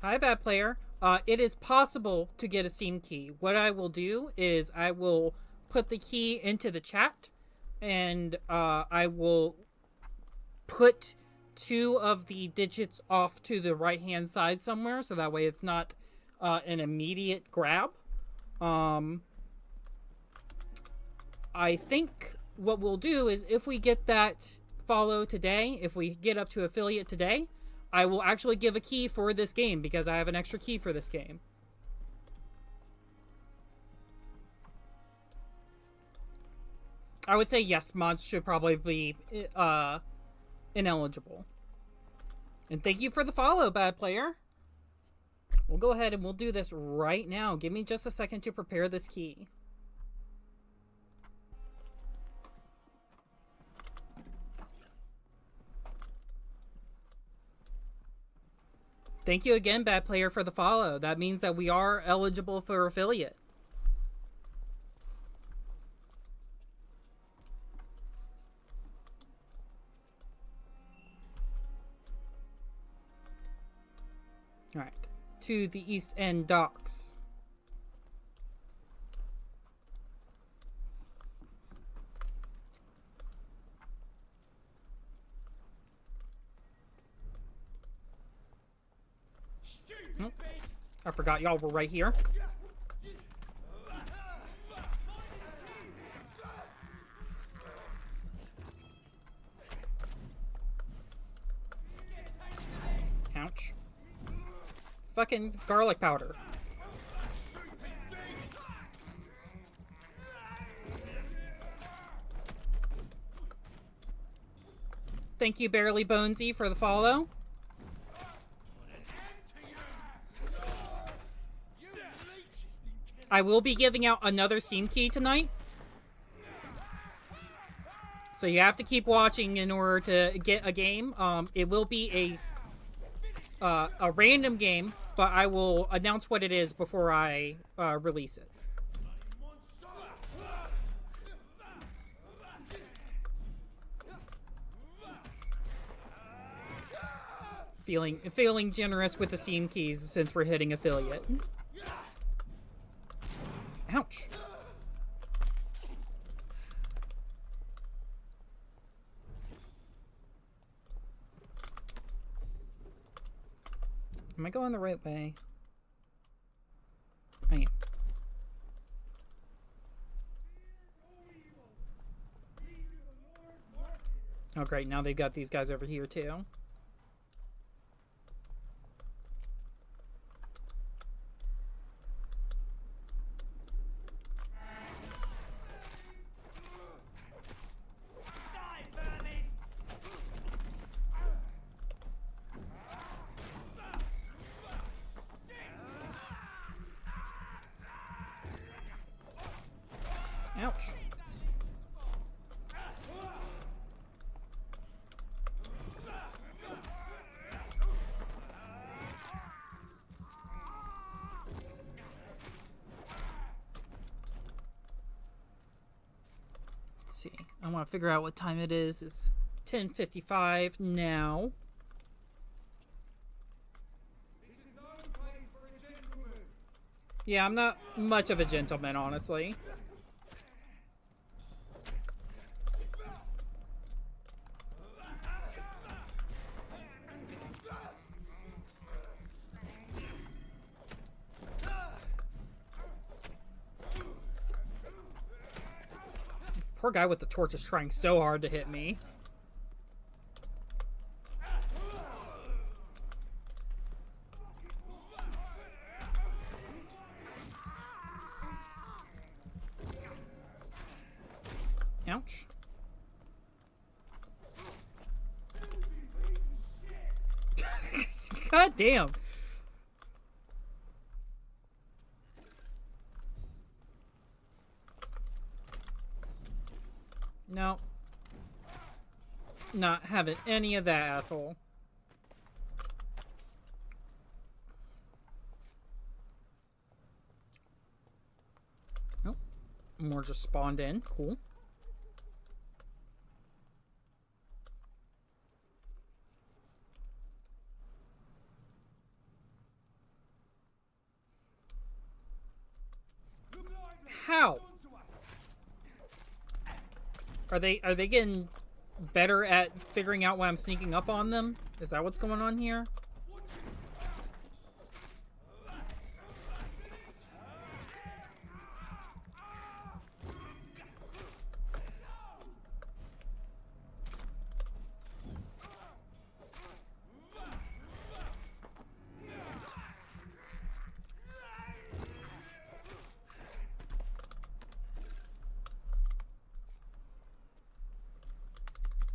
Hi, bad player. It is possible to get a Steam key. What I will do is I will put the key into the chat, and I will put 2 of the digits off to the right-hand side somewhere, so that way it's not an immediate grab. I think what we'll do is if we get that follow today, if we get up to affiliate today, I will actually give a key for this game because I have an extra key for this game. I would say yes, mods should probably be ineligible. And thank you for the follow, bad player. We'll go ahead and we'll do this right now. Give me just a second to prepare this key. Thank you again, bad player, for the follow. That means that we are eligible for affiliate. Alright, to the East End docks. Oh, I forgot y'all were right here. Ouch. Fucking garlic powder. Thank you, Barely Bonesy, for the follow. I will be giving out another Steam key tonight. So you have to keep watching in order to get a game. It will be a random game, but I will announce what it is before I release it. Feeling generous with the Steam keys since we're hitting affiliate. Ouch. Am I going the right way? I am. Oh great, now they've got these guys over here too. Ouch. Let's see. I want to figure out what time it is. It's 10:55 now. Yeah, I'm not much of a gentleman, honestly. Poor guy with the torch is trying so hard to hit me. Ouch. God damn. No. Not having any of that, asshole. Nope. More just spawned in. Cool. How? Are they getting better at figuring out why I'm sneaking up on them? Is that what's going on here?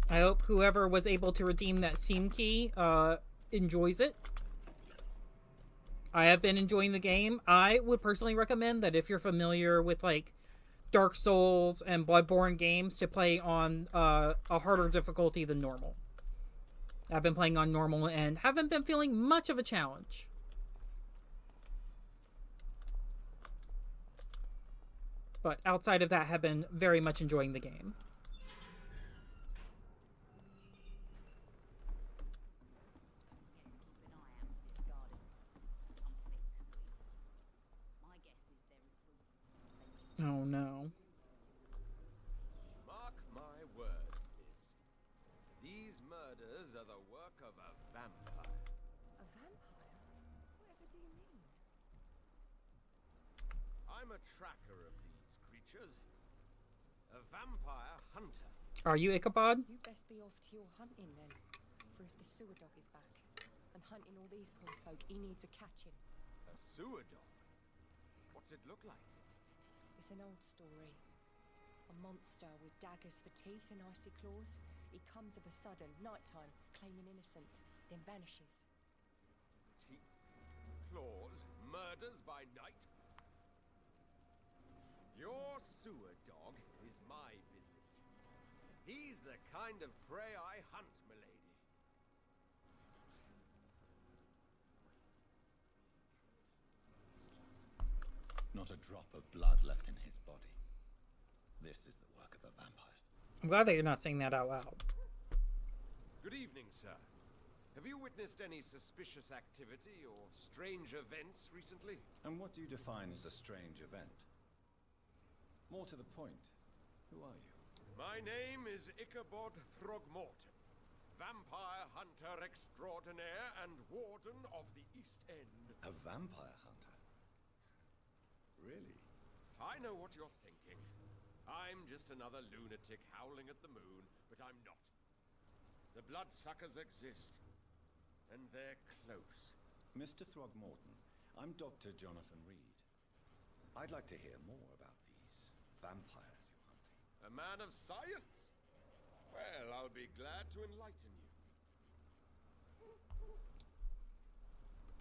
I hope whoever was able to redeem that Steam key enjoys it. I have been enjoying the game. I would personally recommend that if you're familiar with like Dark Souls and Bloodborne games to play on a harder difficulty than normal. I've been playing on normal and haven't been feeling much of a challenge. But outside of that, have been very much enjoying the game. Oh no. Mark my words, miss. These murders are the work of a vampire. A vampire? Whatever do you mean? I'm a tracker of these creatures. A vampire hunter. Are you Ichabod? You best be off to your hunting then. For if the sewer dog is back and hunting all these poor folk, he needs a catching. A sewer dog? What's it look like? It's an old story. A monster with daggers for teeth and icy claws. He comes of a sudden, nighttime, claiming innocence, then vanishes. Teeth, claws, murders by night? Your sewer dog is my business. He's the kind of prey I hunt, milady. Not a drop of blood left in his body. This is the work of a vampire. I'm glad that you're not saying that out loud. Good evening, sir. Have you witnessed any suspicious activity or strange events recently? And what do you define as a strange event? More to the point, who are you? My name is Ichabod Throgmorton, vampire hunter extraordinaire and warden of the East End. A vampire hunter? Really? I know what you're thinking. I'm just another lunatic howling at the moon, but I'm not. The bloodsuckers exist, and they're close. Mr. Throgmorton, I'm Dr. Jonathan Reed. I'd like to hear more about these vampires you're hunting. A man of science? Well, I'll be glad to enlighten you.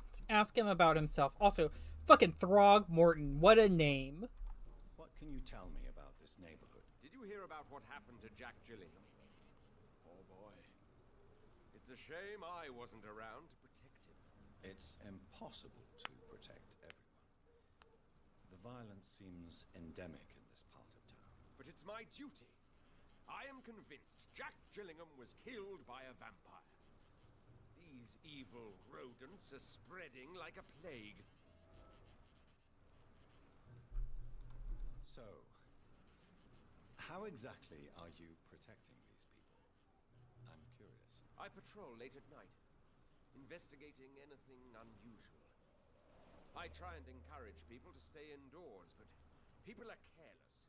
Let's ask him about himself. Also, fucking Throgmorton, what a name. What can you tell me about this neighborhood? Did you hear about what happened to Jack Gillingham? Oh boy. It's a shame I wasn't around to protect him. It's impossible to protect everyone. The violence seems endemic in this part of town. But it's my duty. I am convinced Jack Gillingham was killed by a vampire. These evil rodents are spreading like a plague. So, how exactly are you protecting these people? I'm curious. I patrol late at night, investigating anything unusual. I try and encourage people to stay indoors, but people are careless.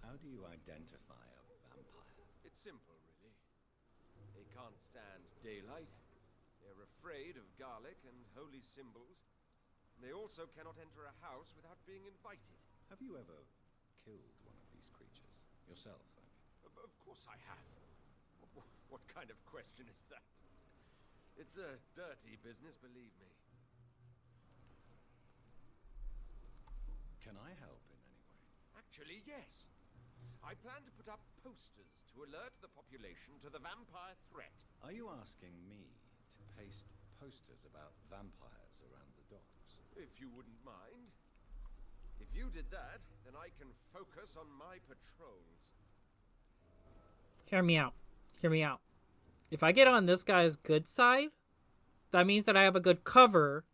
How do you identify a vampire? It's simple, really. They can't stand daylight. They're afraid of garlic and holy symbols. They also cannot enter a house without being invited. Have you ever killed one of these creatures? Yourself, I mean. Of course I have. What kind of question is that? It's a dirty business, believe me. Can I help in any way? Actually, yes. I plan to put up posters to alert the population to the vampire threat. Are you asking me to paste posters about vampires around the docks? If you wouldn't mind. If you did that, then I can focus on my patrols. Hear me out. Hear me out. If I get on this guy's good side, that means that I have a good cover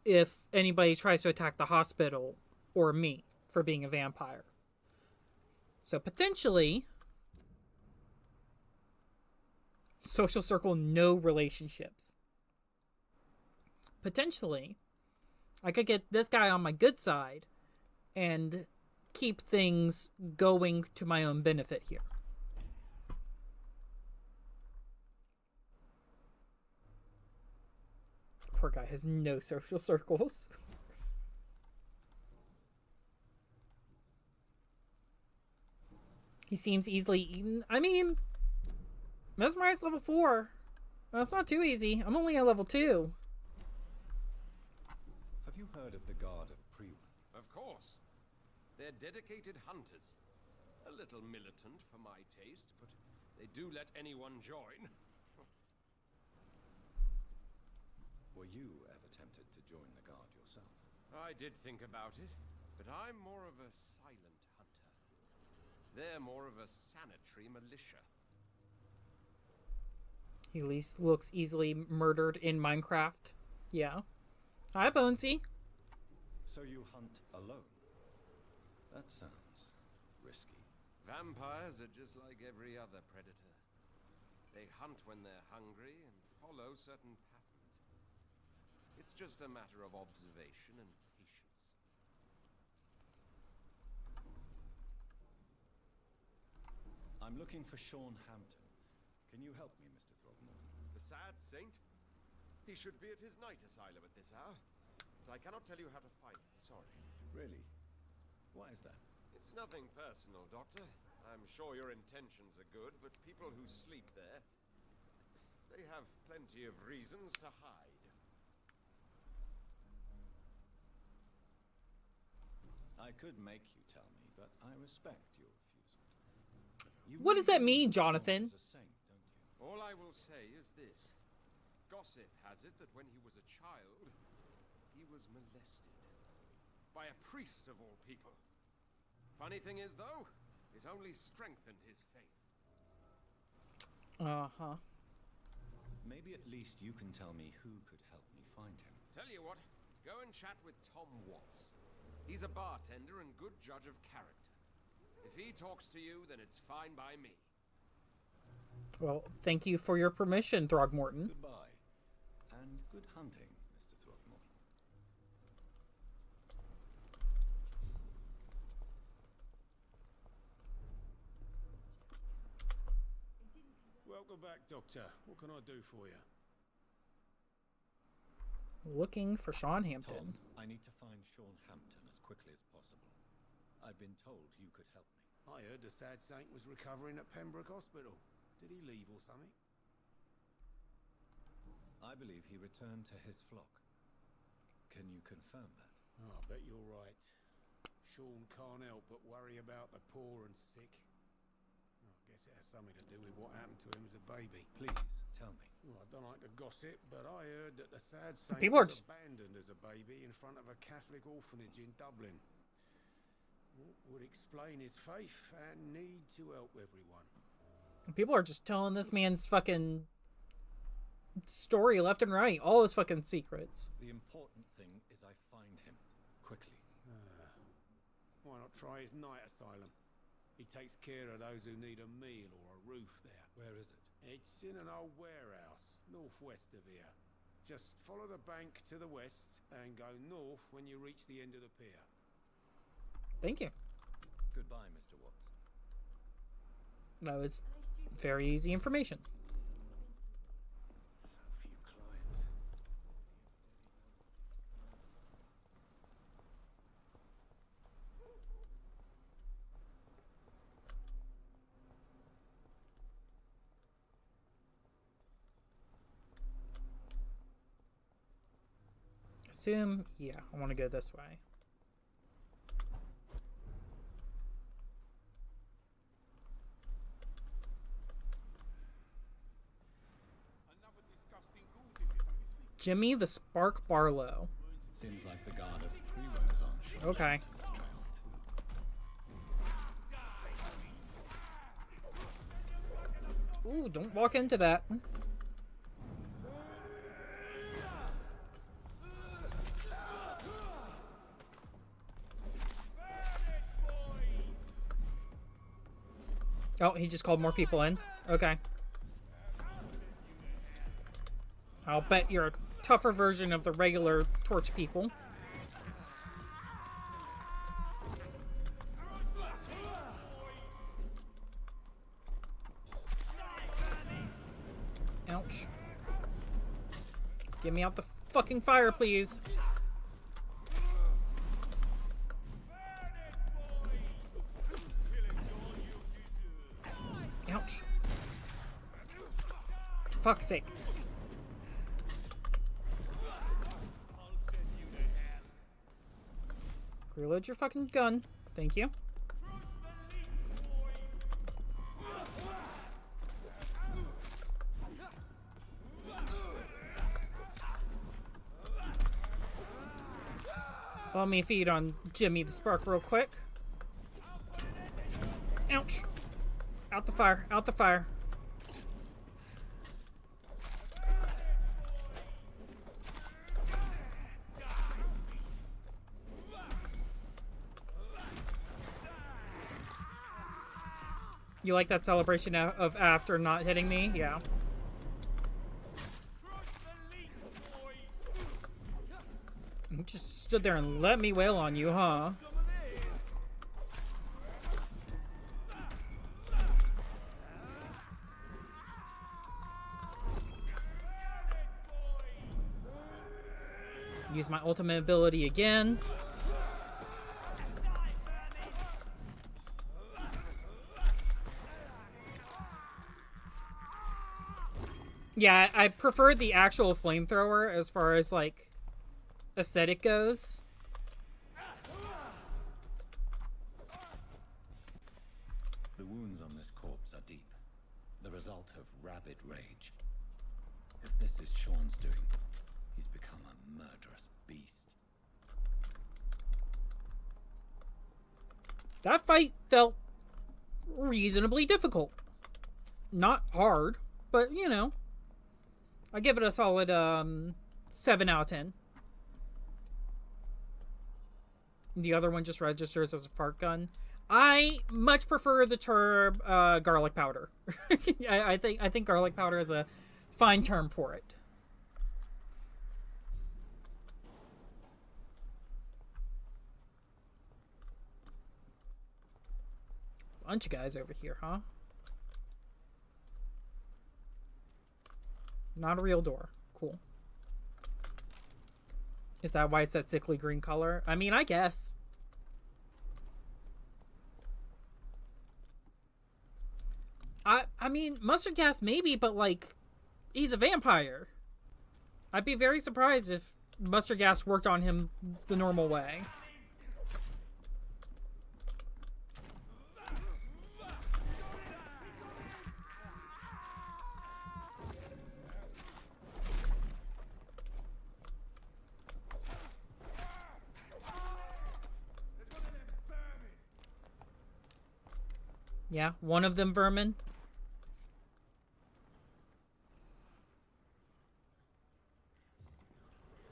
if anybody tries to attack the hospital or me for being a vampire. So potentially, social circle, no relationships. Potentially, I could get this guy on my good side and keep things going to my own benefit here. Poor guy has no social circles. He seems easily eaten. I mean, mesmerized level 4. That's not too easy. I'm only at level 2. Have you heard of the Guard of Priwen? Of course. They're dedicated hunters. A little militant for my taste, but they do let anyone join. Were you ever tempted to join the Guard yourself? I did think about it, but I'm more of a silent hunter. They're more of a sanitary militia. He at least looks easily murdered in Minecraft. Yeah. Hi, Bonesy. So you hunt alone? That sounds risky. Vampires are just like every other predator. They hunt when they're hungry and follow certain patterns. It's just a matter of observation and patience. I'm looking for Sean Hampton. Can you help me, Mr. Throgmorton? The sad saint? He should be at his night asylum at this hour. But I cannot tell you how to find it, sorry. Really? Why is that? It's nothing personal, Doctor. I'm sure your intentions are good, but people who sleep there, they have plenty of reasons to hide. I could make you tell me, but I respect your refusal. What does that mean, Jonathan? As a saint, don't you? All I will say is this. Gossip has it that when he was a child, he was molested. By a priest of all people. Funny thing is, though, it only strengthened his faith. Uh-huh. Maybe at least you can tell me who could help me find him. Tell you what, go and chat with Tom Watts. He's a bartender and good judge of character. If he talks to you, then it's fine by me. Well, thank you for your permission, Throgmorton. Goodbye. And good hunting, Mr. Throgmorton. Welcome back, Doctor. What can I do for you? Looking for Sean Hampton. Tom, I need to find Sean Hampton as quickly as possible. I've been told you could help me. I heard the sad saint was recovering at Pembroke Hospital. Did he leave or something? I believe he returned to his flock. Can you confirm that? Oh, I bet you're right. Sean can't help but worry about the poor and sick. I guess it has something to do with what happened to him as a baby. Please, tell me. Well, I don't like to gossip, but I heard that the sad saint People are was just abandoned as a baby in front of a Catholic orphanage in Dublin. Would explain his faith and need to help everyone. People are just telling this man's fucking story left and right. All his fucking secrets. The important thing is I find him quickly. Why not try his night asylum? He takes care of those who need a meal or a roof there. Where is it? It's in an old warehouse, northwest of here. Just follow the bank to the west and go north when you reach the end of the pier. Thank you. Goodbye, Mr. Watts. That was very easy information. So few clients. assume, yeah, I want to go this way. Jimmy the Spark Barlow. Seems like the god of pre-Renaissance. Okay. Ooh, don't walk into that. Oh, he just called more people in. Okay. I'll bet you're a tougher version of the regular torch people. Ouch. Get me out the fucking fire, please. Ouch. Fuck's sake. Reload your fucking gun. Thank you. Let me feed on Jimmy the Spark real quick. Ouch. Out the fire. Out the fire. You like that celebration of after not hitting me? Yeah. You just stood there and let me wail on you, huh? Use my ultimate ability again. Yeah, I prefer the actual flamethrower as far as, like, aesthetic goes. The wounds on this corpse are deep, the result of rabid rage. If this is Sean's doing, he's become a murderous beast. That fight felt reasonably difficult. Not hard, but, you know. I give it a solid 7 out of 10. The other one just registers as a fart gun. I much prefer the term garlic powder. I think garlic powder is a fine term for it. Bunch of guys over here, huh? Not a real door. Cool. Is that why it's that sickly green color? I mean, I guess. I mean, mustard gas maybe, but like, he's a vampire. I'd be very surprised if mustard gas worked on him the normal way. Yeah, one of them vermin.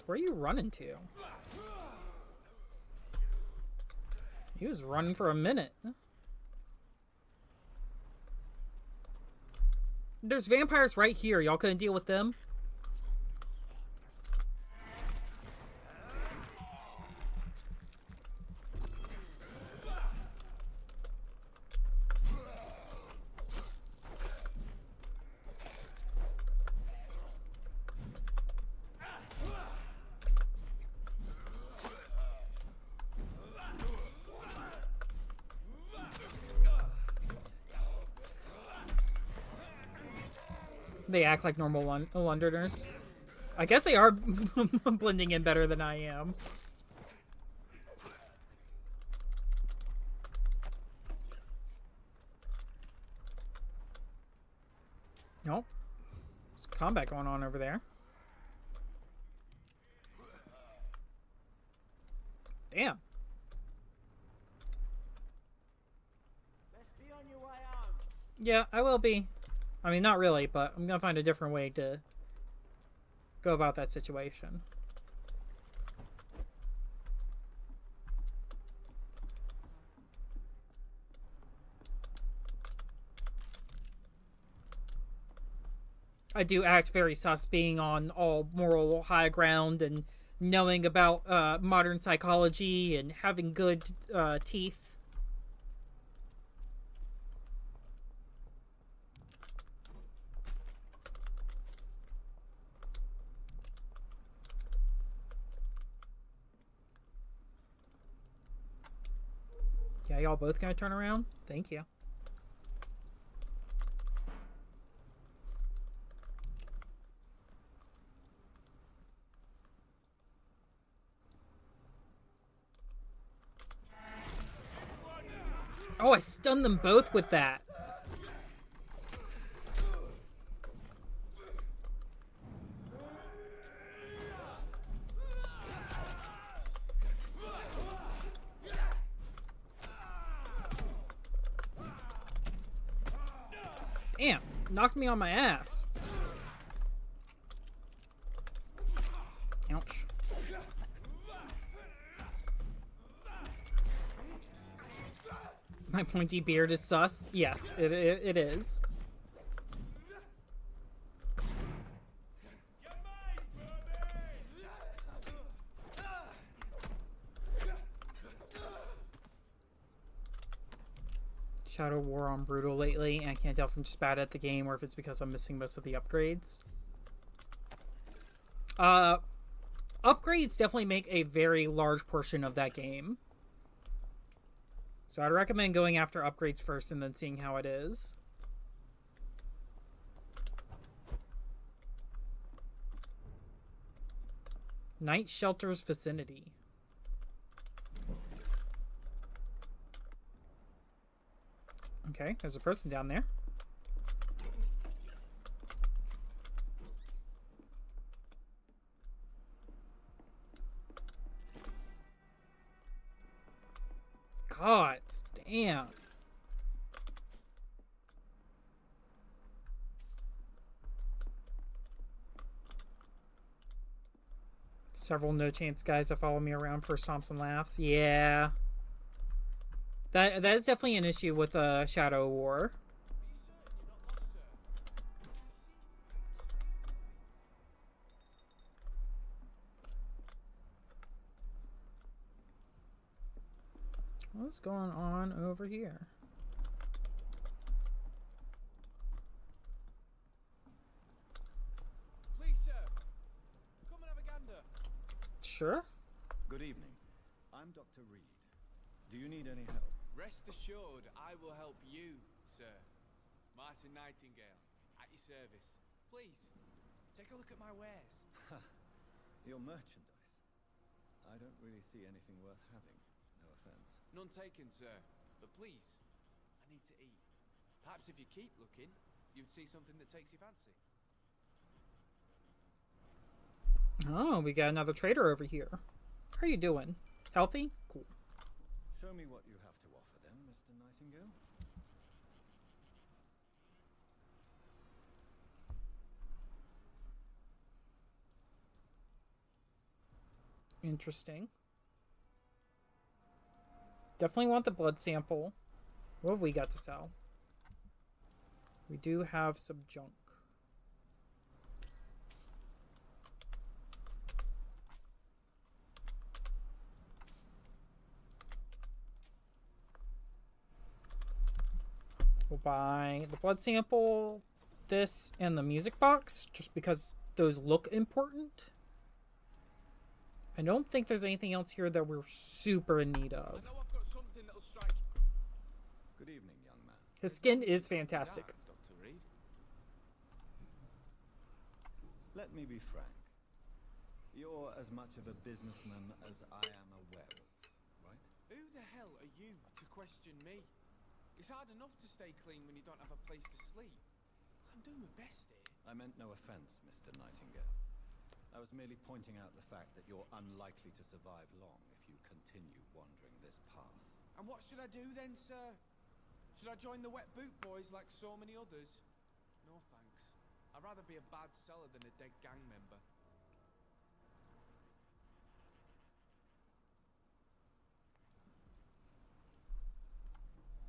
Where are you running to? He was running for a minute. There's vampires right here. Y'all couldn't deal with them? They act like normal Londoners. I guess they are blending in better than I am. Nope. There's combat going on over there. Damn. Best be on your way home. Yeah, I will be. I mean, not really, but I'm gonna find a different way to go about that situation. I do act very sus being on all moral high ground and knowing about modern psychology and having good teeth. Yeah, y'all both gonna turn around? Thank you. Oh, I stunned them both with that. Damn, knocked me on my ass. Ouch. My pointy beard is sus. Yes, it is. Shadow War on brutal lately, and I can't tell if I'm just bad at the game or if it's because I'm missing most of the upgrades. Upgrades definitely make a very large portion of that game. So I'd recommend going after upgrades first and then seeing how it is. Night Shelter's vicinity. Okay, there's a person down there. God damn. Several no chance guys that follow me around for stomps and laughs. Yeah. That is definitely an issue with Shadow War. What's going on over here? Please, sir. Come and have a gander. Sure. Good evening. I'm Dr. Reed. Do you need any help? Rest assured, I will help you, sir. Martin Nightingale, at your service. Please, take a look at my wares. Your merchandise. I don't really see anything worth having. No offense. None taken, sir. But please, I need to eat. Perhaps if you keep looking, you'd see something that takes your fancy. Oh, we got another trader over here. How are you doing? Healthy? Cool. Show me what you have to offer then, Mr. Nightingale. Interesting. Definitely want the blood sample. What have we got to sell? We do have some junk. We'll buy the blood sample, this, and the music box, just because those look important. I don't think there's anything else here that we're super in need of. I know I've got something that'll strike. Good evening, young man. His skin is fantastic. Dr. Reed. Let me be frank. You're as much of a businessman as I am a werewolf, right? Who the hell are you to question me? It's hard enough to stay clean when you don't have a place to sleep. I'm doing my best here. I meant no offense, Mr. Nightingale. I was merely pointing out the fact that you're unlikely to survive long if you continue wandering this path. And what should I do then, sir? Should I join the Wet Boot Boys like so many others? No thanks. I'd rather be a bad seller than a dead gang member.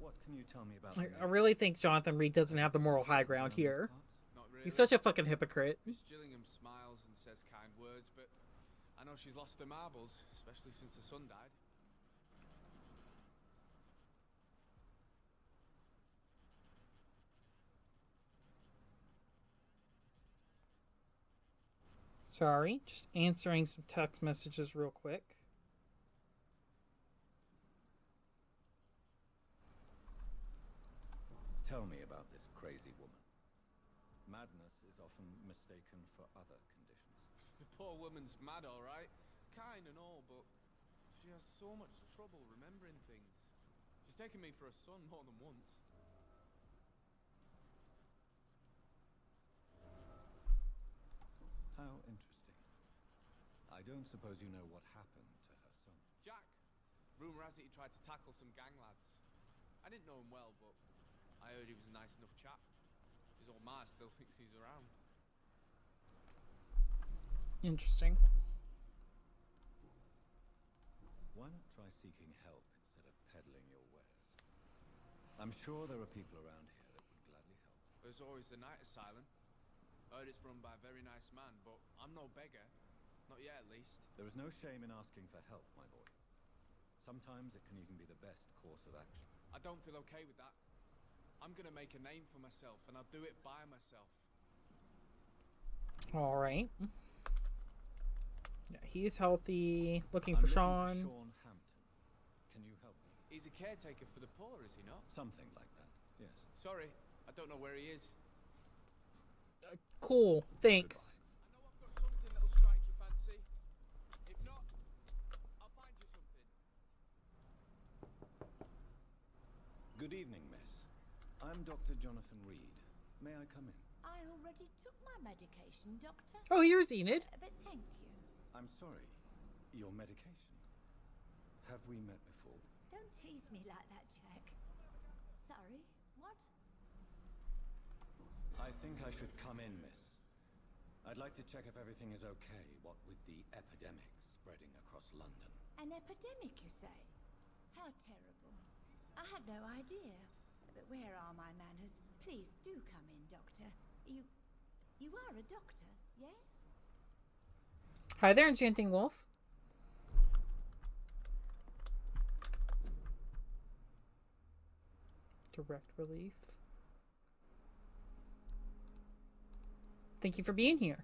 What can you tell me about I really think Jonathan Reed doesn't have the moral high ground here. Not really. He's such a fucking hypocrite. Miss Gillingham smiles and says kind words, but I know she's lost her marbles, especially since her son died. Sorry, just answering some text messages real quick. Tell me about this crazy woman. Madness is often mistaken for other conditions. The poor woman's mad, all right. Kind and all, but she has so much trouble remembering things. She's taken me for a son more than once. How interesting. I don't suppose you know what happened to her son. Jack. Rumour has it he tried to tackle some gang lads. I didn't know him well, but I heard he was a nice enough chap. His old ma still thinks he's around. Interesting. Why not try seeking help instead of peddling your wares? I'm sure there are people around here that would gladly help. There's always the night asylum. Heard it's run by a very nice man, but I'm no beggar. Not yet, at least. There is no shame in asking for help, my boy. Sometimes it can even be the best course of action. I don't feel okay with that. I'm gonna make a name for myself, and I'll do it by myself. All right. Yeah, he's healthy. Looking I'm for looking Sean. for Sean Hampton. Can you help me? He's a caretaker for the poor, is he not? Something like that, yes. Sorry, I don't know where he is. Cool. Thanks. I know I've got something that'll strike your fancy. If not, I'll find you something. Good evening, miss. I'm Dr. Jonathan Reed. May I come in? I already took my medication, Doctor. Oh, here's Enid. But thank you. I'm sorry. Your medication. Have we met before? Don't tease me like that, Jack. Sorry, what? I think I should come in, miss. I'd like to check if everything is okay, what with the epidemic spreading across London. An epidemic, you say? How terrible. I had no idea. But where are my manners? Please do come in, Doctor. You are a doctor, yes? Hi there, Enchanting Wolf. Direct relief. Thank you for being here.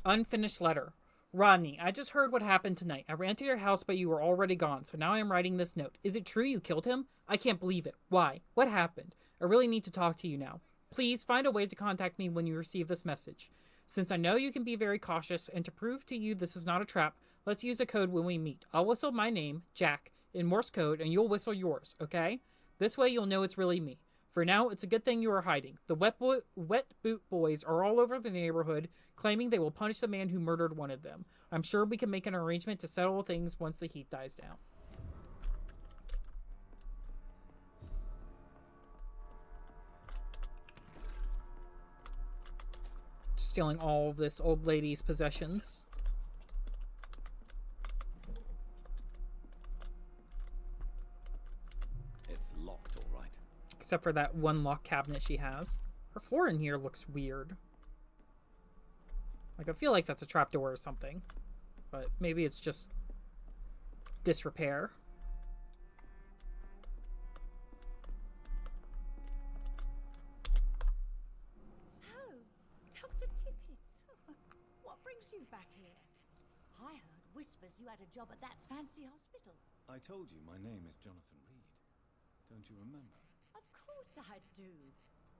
Unfinished letter. Rodney, I just heard what happened tonight. I ran to your house, but you were already gone, so now I am writing this note. Is it true you killed him? I can't believe it. Why? What happened? I really need to talk to you now. Please find a way to contact me when you receive this message. Since I know you can be very cautious, and to prove to you this is not a trap, let's use a code when we meet. I'll whistle my name, Jack, in Morse code, and you'll whistle yours, okay? This way you'll know it's really me. For now, it's a good thing you are hiding. The wet boot boys are all over the neighborhood, claiming they will punish the man who murdered one of them. I'm sure we can make an arrangement to settle things once the heat dies down. Stealing all of this old lady's possessions. It's locked, all right. Except for that one lock cabinet she has. Her floor in here looks weird. Like, I feel like that's a trapdoor or something. But maybe it's just disrepair. So, Dr. Tippett, what you back here? I heard whispers you had a job at that fancy hospital. I told you my name is Jonathan Reed. Don't you remember? Of course I do.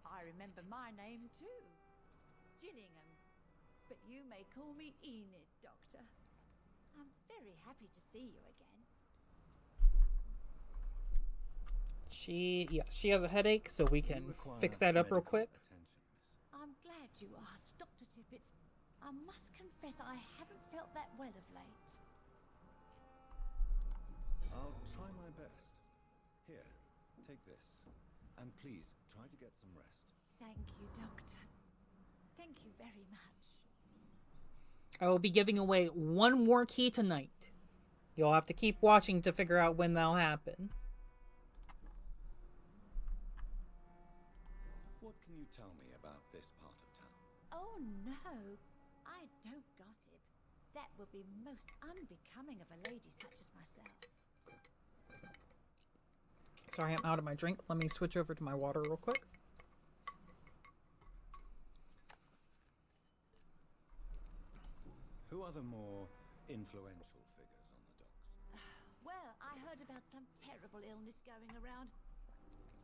I remember my name too. Gillingham. But you may call me Enid, Doctor. I'm very happy to see you again. She has a headache, so we can fix that up real quick. I'm glad you asked, Dr. Tippett. I must confess I haven't felt that well of late. I'll try my best. Here, take this. And please, try to get some rest. Thank you, Doctor. Thank you very much. I will be giving away one more key tonight. You'll have to keep watching to figure out when that'll happen. What can you tell me about this part of town? Oh no, I don't gossip. That would be most unbecoming of a lady such as myself. Sorry, I'm out of my drink. Let me switch over to my water real quick. Who are the more influential figures on the docks? Well, I heard about some terrible illness going around.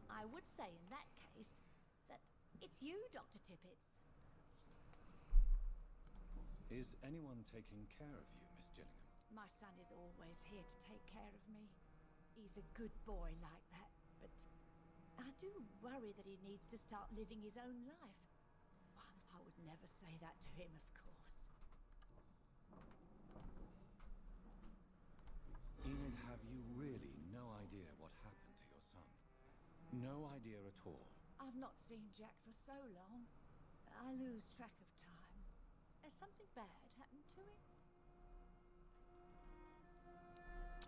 I would say in that case that it's you, Dr. Tippett. Is anyone taking care of you, Miss Gillingham? My son is always here to take care of me. He's a good boy like that, but I do worry that he needs to start living his own life. I would never say that to him, of course. Enid, have you really no idea what happened to your son? No idea at all? I've not seen Jack for so long. I lose track of time. Has something bad happened to him?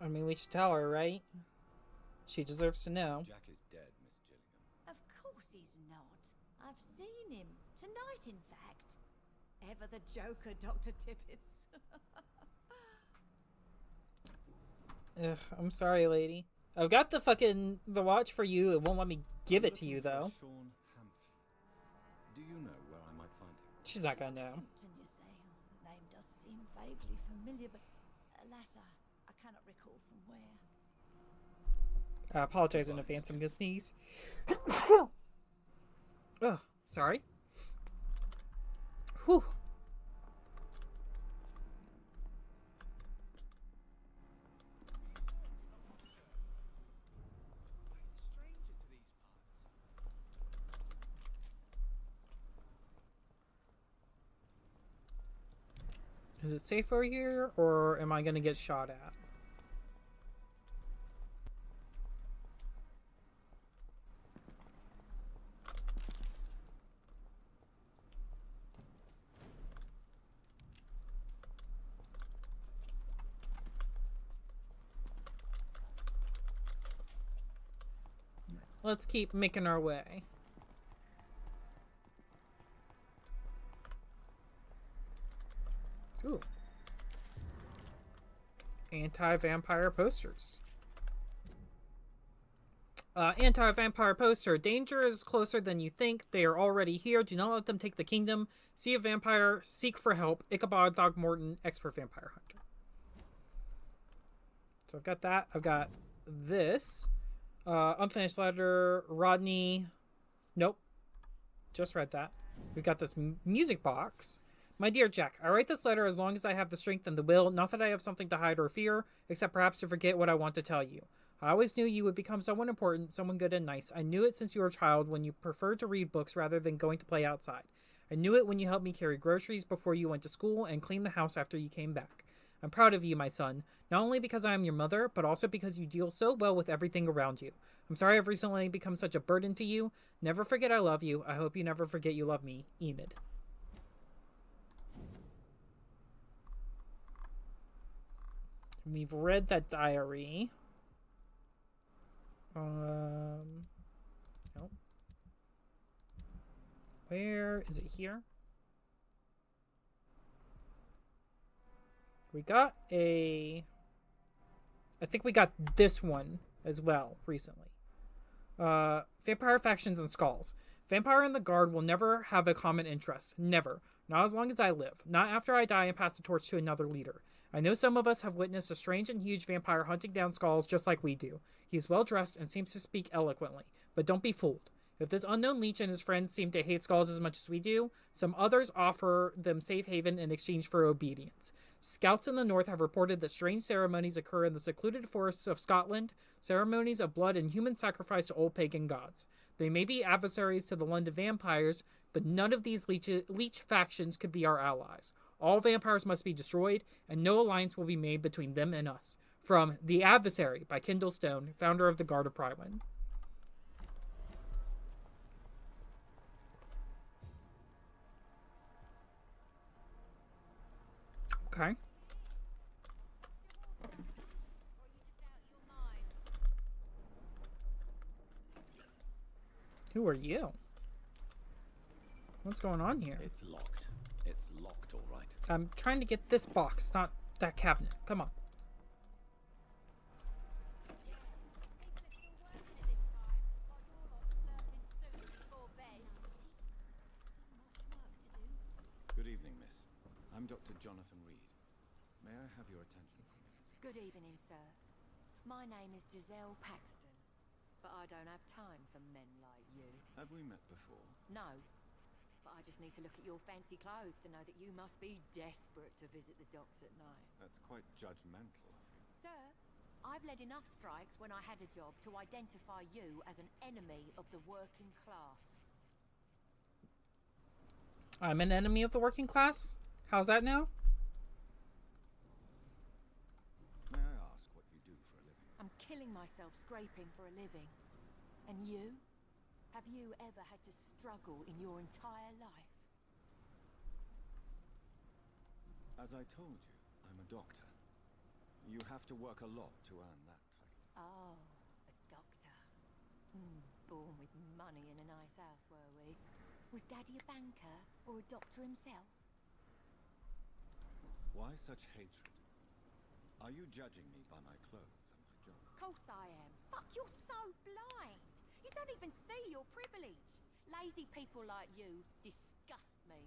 I mean, we should tell her, right? She deserves to know. Jack is dead, Miss Gillingham. Of course he's not. I've seen him. Tonight, in fact. Ever the joker, Dr. Tippett. Ugh, I'm sorry, lady. I've got the watch for you. It won't let me give it to you, though. Sean Hampton. Do you know where I might find him? She's not gonna know. Hampton, you say? The name does seem vaguely familiar, but alas, I cannot recall from where. I apologize in advance. I'm gonna sneeze. Oh, sorry. Whew. Is it safe over here, or am I gonna get shot at? Let's keep making our way. Ooh. Anti-vampire posters. Anti-vampire poster. Danger is closer than you think. They are already here. Do not let them take the kingdom. See a vampire. Seek for help. Ichabod Throckmorton, expert vampire hunter. So I've got that. I've got this. Unfinished letter. Rodney. Nope. Just read that. We've got this music box. My dear Jack, I write this letter as long as I have the strength and the will, not that I have something to hide or fear, except perhaps to forget what I want to tell you. I always knew you would become someone important, someone good and nice. I knew it since you were a child when you preferred to read books rather than going to play outside. I knew it when you helped me carry groceries before you went to school and clean the house after you came back. I'm proud of you, my son, not only because I am your mother, but also because you deal so well with everything around you. I'm sorry I've recently become such a burden to you. Never forget I love you. I hope you never forget you love me. Enid. We've read that diary. Nope. Where is it here? We got I think we got this one as well recently. Vampire factions and skulls. Vampire and the Guard will never have a common interest. Never. Not as long as I live. Not after I die and pass the torch to another leader. I know some of us have witnessed a strange and huge vampire hunting down skulls just like we do. He is well dressed and seems to speak eloquently. But don't be fooled. If this unknown leech and his friends seem to hate skulls as much as we do, some others offer them safe haven in exchange for obedience. Scouts in the north have reported that strange ceremonies occur in the secluded forests of Scotland, ceremonies of blood and human sacrifice to old pagan gods. They may be adversaries to the London vampires, but none of these leech factions could be our allies. All vampires must be destroyed, and no alliance will be made between them and us. From The Adversary by Kendall Stone, founder of the Guard of Prywin. Okay. Who are you? What's going on here? It's locked. It's locked, all right. I'm trying to get this box, not that cabinet. Come on. Good evening, miss. I'm Dr. Jonathan Reed. May I have your attention for a minute? Good evening, sir. My name is Giselle Paxton, but I don't have time for men like you. Have we met before? No, but I just need to look at your fancy clothes to know that you must be desperate to visit the docks at night. That's quite judgmental of you. Sir, I've led enough strikes when I had a job to identify you as an enemy of the working class. I'm an enemy of the working class? How's that now? May I ask what you do for a living? I'm killing myself scraping for a living. And you? Have you ever had to struggle in your entire life? As I told you, I'm a doctor. You have to work a lot to earn that title. Oh, a doctor. Born with money in a nice house, were we? Was Daddy a banker or a doctor himself? Why such hatred? Are you judging me by my clothes and my job? Course I am. Fuck, you're so blind. You don't even see your privilege. Lazy people like you disgust me.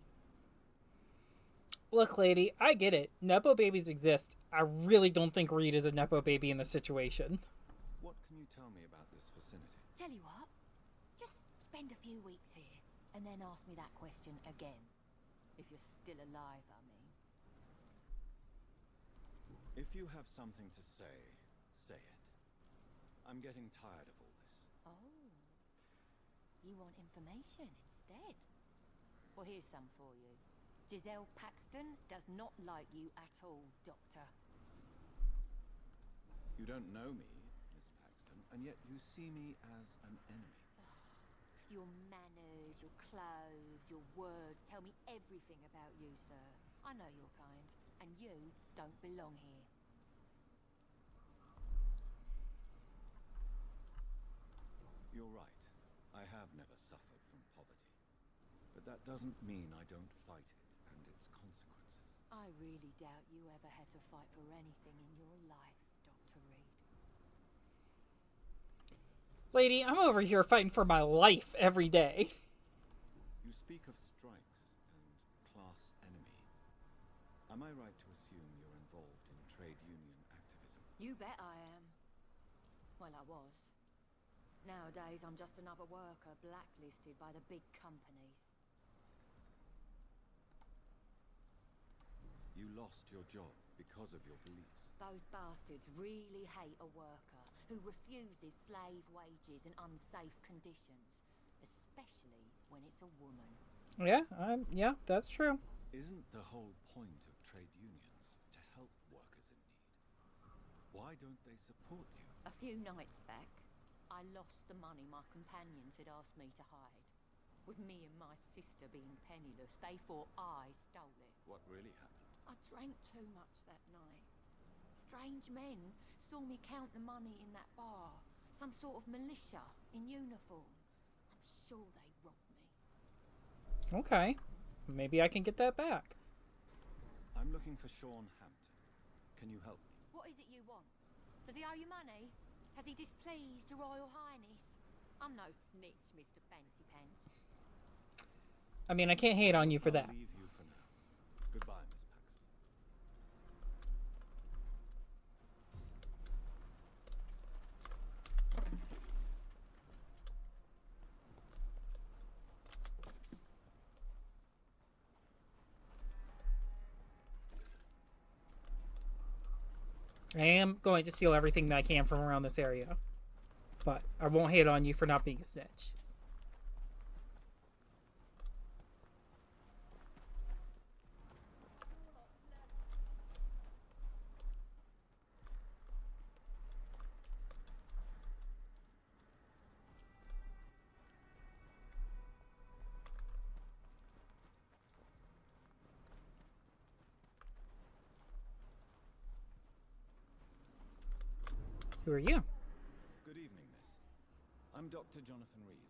Look, lady, I get it. Nepo babies exist. I really don't think Reed is a Nepo baby in this situation. What can you tell me about this vicinity? Tell you what, just spend a few weeks here, and then ask me that question again. If you're still alive, I mean. If you have something to say, say it. I'm getting tired of all this. Oh, you want information instead? Well, here's some for you. Giselle Paxton does not like you at all, Doctor. You don't know me, Miss Paxton, and yet you see me as an enemy. Your manners, your clothes, your words tell me everything about you, sir. I know your kind, and you don't belong here. You're right. I have never suffered from poverty. But that doesn't mean I don't fight it and its consequences. I really doubt you ever had to fight for anything in your life, Dr. Reed. Lady, I'm over here fighting for my life every day. You speak of strikes and class enemy. Am I right to assume you're involved in trade union activism? You bet I am. Well, I was. Nowadays, I'm just another worker blacklisted by the big companies. You lost your job because of your beliefs. Those bastards really hate a worker who refuses slave wages and unsafe conditions, especially when it's a woman. Yeah, that's true. Isn't the whole point of trade unions to help workers in need? Why don't they support you? A few nights back, I lost the money my companions had asked me to hide. With me and my sister being penniless, they thought I stole it. What really happened? I drank too much that night. Strange men saw me count the money in that bar. Some sort of militia in uniform. I'm sure they robbed me. Okay. Maybe I can get that back. I'm looking for Sean Hampton. Can you help me? What is it you want? Does he owe you money? Has he displeased your Royal Highness? I'm no snitch, Mr. Fancy Pants. I mean, I can't hate on you for that. I'll leave you for now. Goodbye, Miss Paxton. I am going to steal everything that I can from around this area. But I won't hate on you for not being a snitch. Who are you? Good evening, miss. I'm Dr. Jonathan Reed.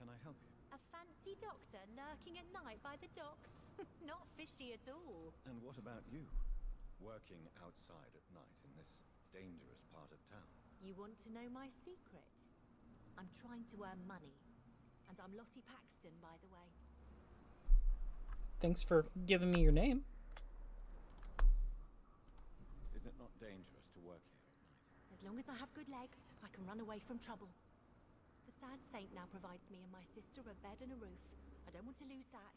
Can I help you? A fancy doctor lurking at night by the docks? Not fishy at all. And what about you? Working outside at night in this dangerous part of town. You want to know my secret? I'm trying to earn money. And I'm Lottie Paxton, by the way. Thanks for giving me your name. Is it not dangerous to work here at night? As long as I have good legs, I can run away from trouble. The sad saint now provides me and my sister a bed and a roof. I don't want to lose that.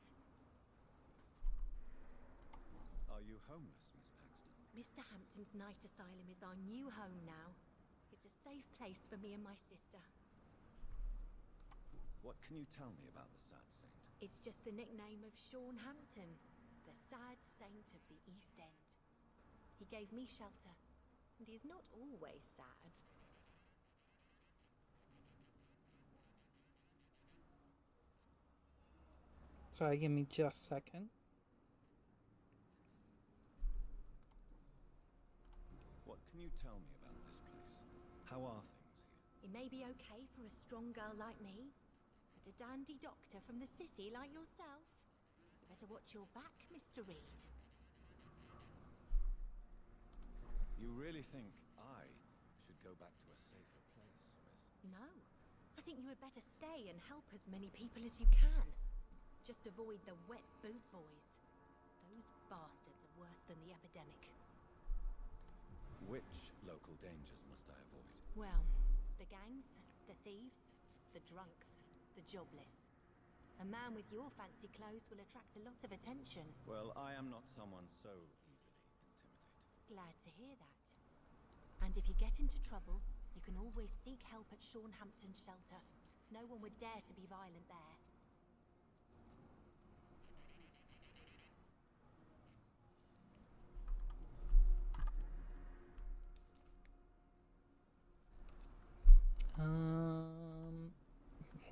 Are you homeless, Miss Paxton? Mr. Hampton's night asylum is our new home now. It's a safe place for me and my sister. What can you tell me about the sad saint? It's just the nickname of Sean Hampton, the sad saint of the East End. He gave me shelter, and he's not always sad. Sorry, give me just a second. What can you tell me about this place? How are things here? It may be okay for a strong girl like me, but a dandy doctor from the city like yourself, you better watch your back, Mr. Reed. You really think I should go back to a safer place, miss? No, I think you had better stay and help as many people as you can. Just avoid the wet boot boys. Those bastards are worse than the epidemic. Which local dangers must I avoid? Well, the gangs, the thieves, the drunks, the jobless. A man with your fancy clothes will attract a lot of attention. Well, I am not someone so easily intimidated. Glad to hear that. And if you get into trouble, you can always seek help at Sean Hampton's shelter. No one would dare to be violent there.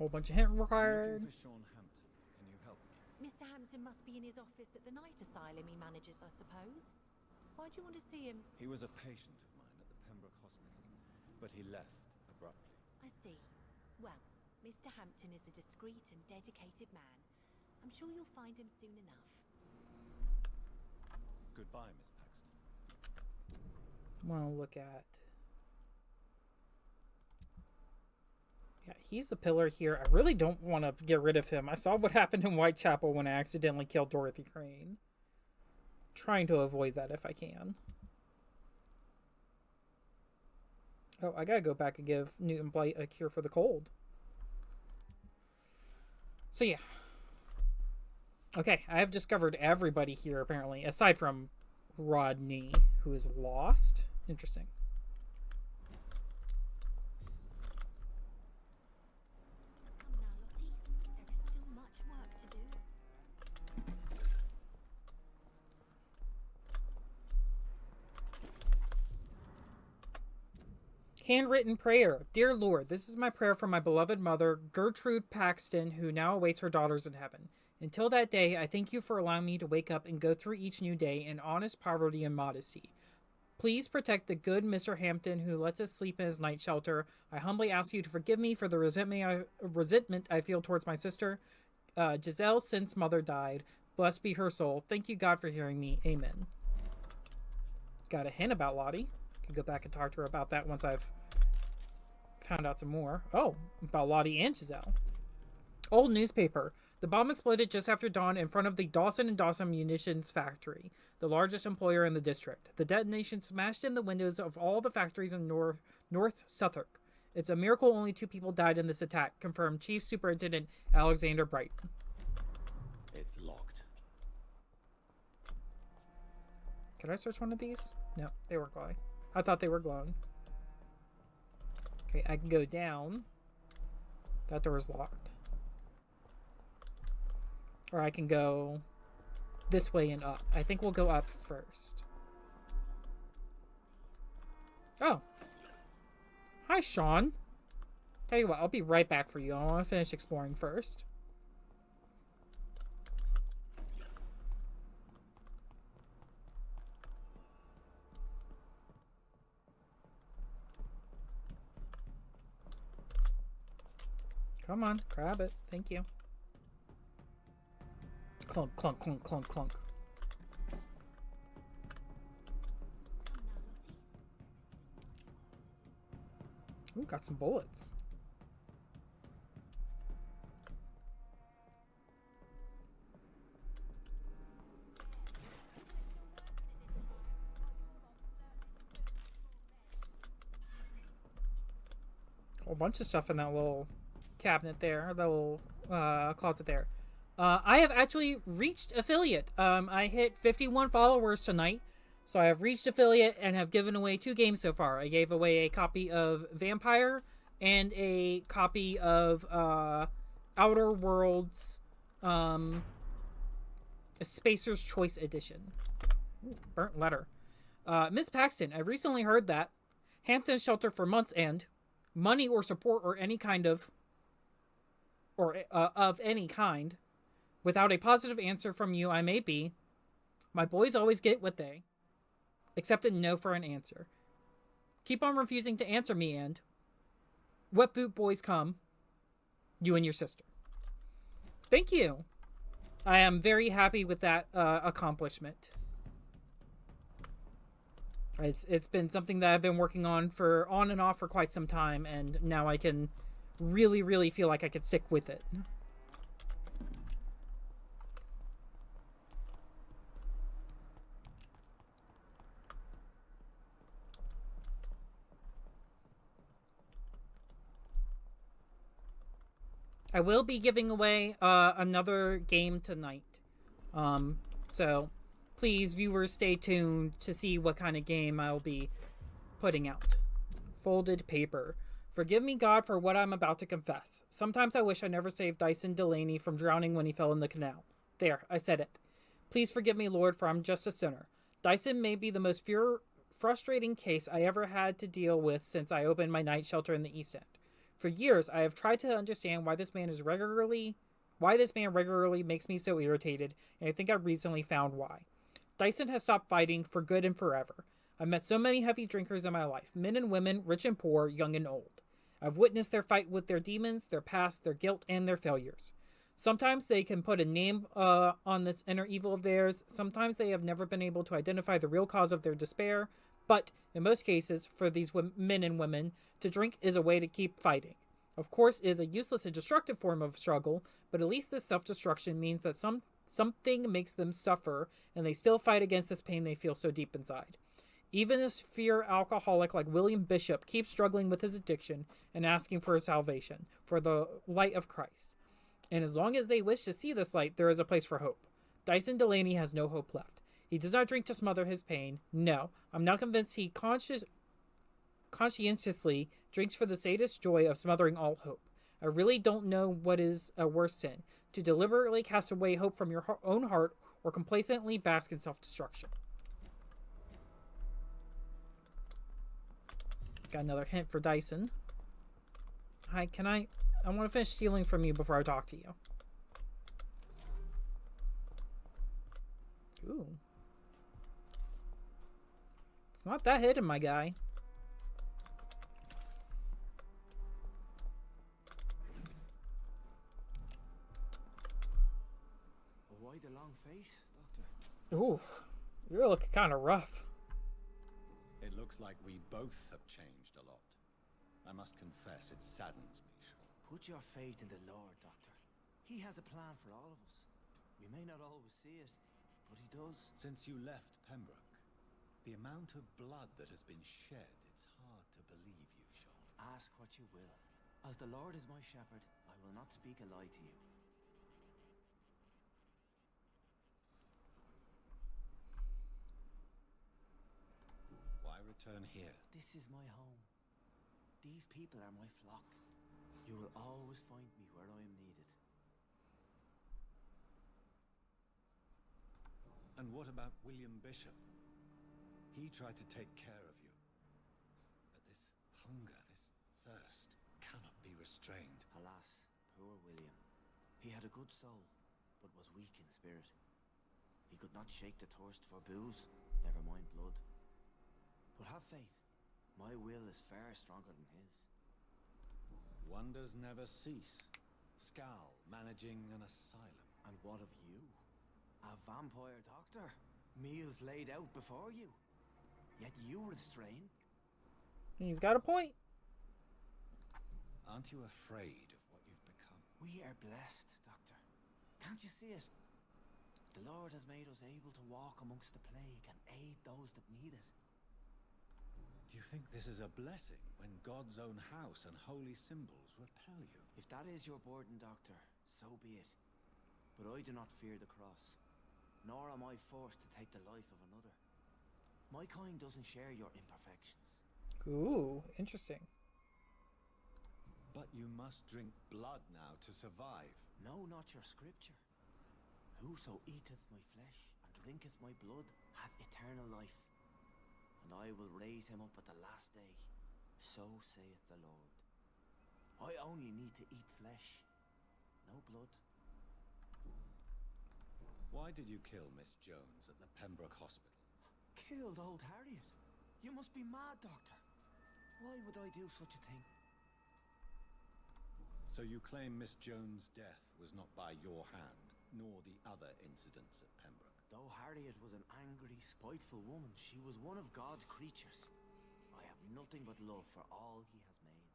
Whole bunch of hint I'm required. looking for Sean Hampton. Can you help me? Mr. Hampton must be in his office at the night asylum he manages, I suppose. Why do you want to see him? He was a patient of mine at the Pembroke Hospital, but he left abruptly. I see. Well, Mr. Hampton is a discreet and dedicated man. I'm sure you'll find him soon enough. Goodbye, Miss Paxton. I want to look at. Yeah, he's the pillar here. I really don't want to get rid of him. I saw what happened in Whitechapel when I accidentally killed Dorothy Crane. Trying to avoid that if I can. Oh, I gotta go back and give Newton Blight a cure for the cold. So yeah. Okay, I have discovered everybody here apparently, aside from Rodney, who is lost. Interesting. Come now, Lottie. There is still much work to do. Handwritten prayer. Dear Lord, this is my prayer for my beloved mother, Gertrude Paxton, who now awaits her daughters in heaven. Until that day, I thank you for allowing me to wake up and go through each new day in honest poverty and modesty. Please protect the good Mr. Hampton, who lets us sleep in his night shelter. I humbly ask you to forgive me for the resentment I feel towards my sister, Giselle, since mother died. Blessed be her soul. Thank you, God, for hearing me. Amen. Got a hint about Lottie. Can go back and talk to her about that once I've found out some more. Oh, about Lottie and Giselle. Old newspaper. The bomb exploded just after dawn in front of the Dawson & Dawson Munitions Factory, the largest employer in the district. The detonation smashed in the windows of all the factories in North Southwark. It's a miracle only 2 people died in this attack, confirmed Chief Superintendent Alexander Brighton. It's locked. Can I search one of these? No, they were glowing. I thought they were glowing. Okay, I can go down. That door is locked. Or I can go this way and up. I think we'll go up first. Oh. Hi, Sean. Tell you what, I'll be right back for you. I want to finish exploring first. Come on, grab it. Thank you. Clunk, clunk, clunk, clunk, clunk. Ooh, got some bullets. A whole bunch of stuff in that little cabinet there, that little closet there. I have actually reached affiliate. I hit 51 followers tonight, so I have reached affiliate and have given away 2 games so far. I gave away a copy of Vampyr and a copy of Outer Worlds a Spacer's Choice Edition. Ooh, burnt letter. Miss Paxton, I recently heard that Hampton Shelter for months end money or support or any kind of of any kind. Without a positive answer from you, I may be. My boys always get what they accepted no for an answer. Keep on refusing to answer me and wet boot boys come. You and your sister. Thank you. I am very happy with that accomplishment. It's been something that I've been working on and off for quite some time, and now I can really feel like I could stick with it. I will be giving away another game tonight. So please, viewers, stay tuned to see what kind of game I'll be putting out. Folded paper. Forgive me, God, for what I'm about to confess. Sometimes I wish I never saved Dyson Delaney from drowning when he fell in the canal. There, I said it. Please forgive me, Lord, for I'm just a sinner. Dyson may be the most frustrating case I ever had to deal with since I opened my night shelter in the East End. For years, I have tried to understand why this man regularly makes me so irritated, and I think I recently found why. Dyson has stopped fighting for good and forever. I've met so many heavy drinkers in my life, men and women, rich and poor, young and old. I've witnessed their fight with their demons, their past, their guilt, and their failures. Sometimes they can put a name on this inner evil of theirs. Sometimes they have never been able to identify the real cause of their despair. But, in most cases, for these men and women, to drink is a way to keep fighting. Of course, it is a useless and destructive form of struggle, but at least this self-destruction means that something makes them suffer, and they still fight against this pain they feel so deep inside. Even a severe alcoholic like William Bishop keeps struggling with his addiction and asking for salvation, for the light of Christ. And as long as they wish to see this light, there is a place for hope. Dyson Delaney has no hope left. He does not drink to smother his pain. No, I'm not convinced he conscientiously drinks for the sadist joy of smothering all hope. I really don't know what is a worse sin, to deliberately cast away hope from your own heart or complacently bask in self-destruction. Got another hint for Dyson. Hi, I want to finish stealing from you before I talk to you. Ooh. It's not that hidden, my guy. Why the long face, Doctor? Ooh, you're looking kind of rough. It looks like we both have changed a lot. I must confess, it saddens me, Sean. Put your faith in the Lord, Doctor. He has a plan for all of us. We may not always see it, but he does. Since you left Pembroke, the amount of blood that has been shed, it's hard to believe you, Sean. Ask what you will. As the Lord is my shepherd, I will not speak a lie to you. Why return here? This is my home. These people are my flock. You will always find me where I am needed. And what about William Bishop? He tried to take care of you. But this hunger, this thirst, cannot be restrained. Alas, poor William. He had a good soul, but was weak in spirit. He could not shake the thirst for booze, never mind blood. But have faith. My will is far stronger than his. Wonders never cease. Scal managing an asylum. And what of you? A vampire doctor? Meals laid out before you. Yet you restrain? He's got a point. Aren't you afraid of what you've become? We are blessed, Doctor. Can't you see it? The Lord has made us able to walk amongst the plague and aid those that need it. Do you think this is a blessing when God's own house and holy symbols repel you? If that is your burden, Doctor, so be it. But I do not fear the cross, nor am I forced to take the life of another. My kind doesn't share your imperfections. Ooh, interesting. But you must drink blood now to survive. No, not your scripture. Whoso eateth my flesh and drinketh my blood hath eternal life, and I will raise him up at the last day. So saith the Lord. I only need to eat flesh, no blood. Why did you kill Miss Jones at the Pembroke Hospital? Killed old Harriet? You must be mad, Doctor. Why would I do such a thing? So you claim Miss Jones' death was not by your hand, nor the other incidents at Pembroke? Though Harriet was an angry, spiteful woman, she was one of God's creatures. I have nothing but love for all he has made.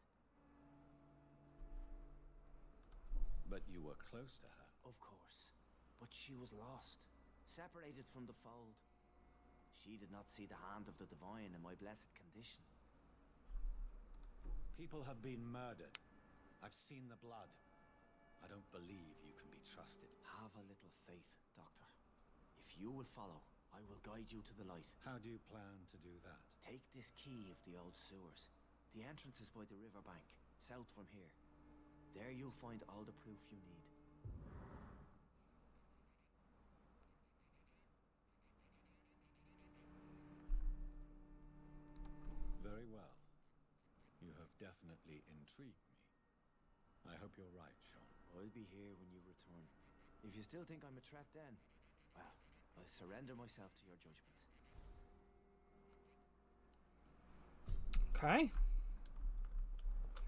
But you were close to her. Of course. But she was lost, separated from the fold. She did not see the hand of the divine in my blessed condition. People have been murdered. I've seen the blood. I don't believe you can be trusted. Have a little faith, Doctor. If you will follow, I will guide you to the light. How do you plan to do that? Take this key of the old sewers. The entrance is by the riverbank, south from here. There you'll find all the proof you need. Very well. You have definitely intrigued me. I hope you're right, Sean. I'll be here when you return. If you still think I'm a threat then, well, I'll surrender myself to your judgment. Okay.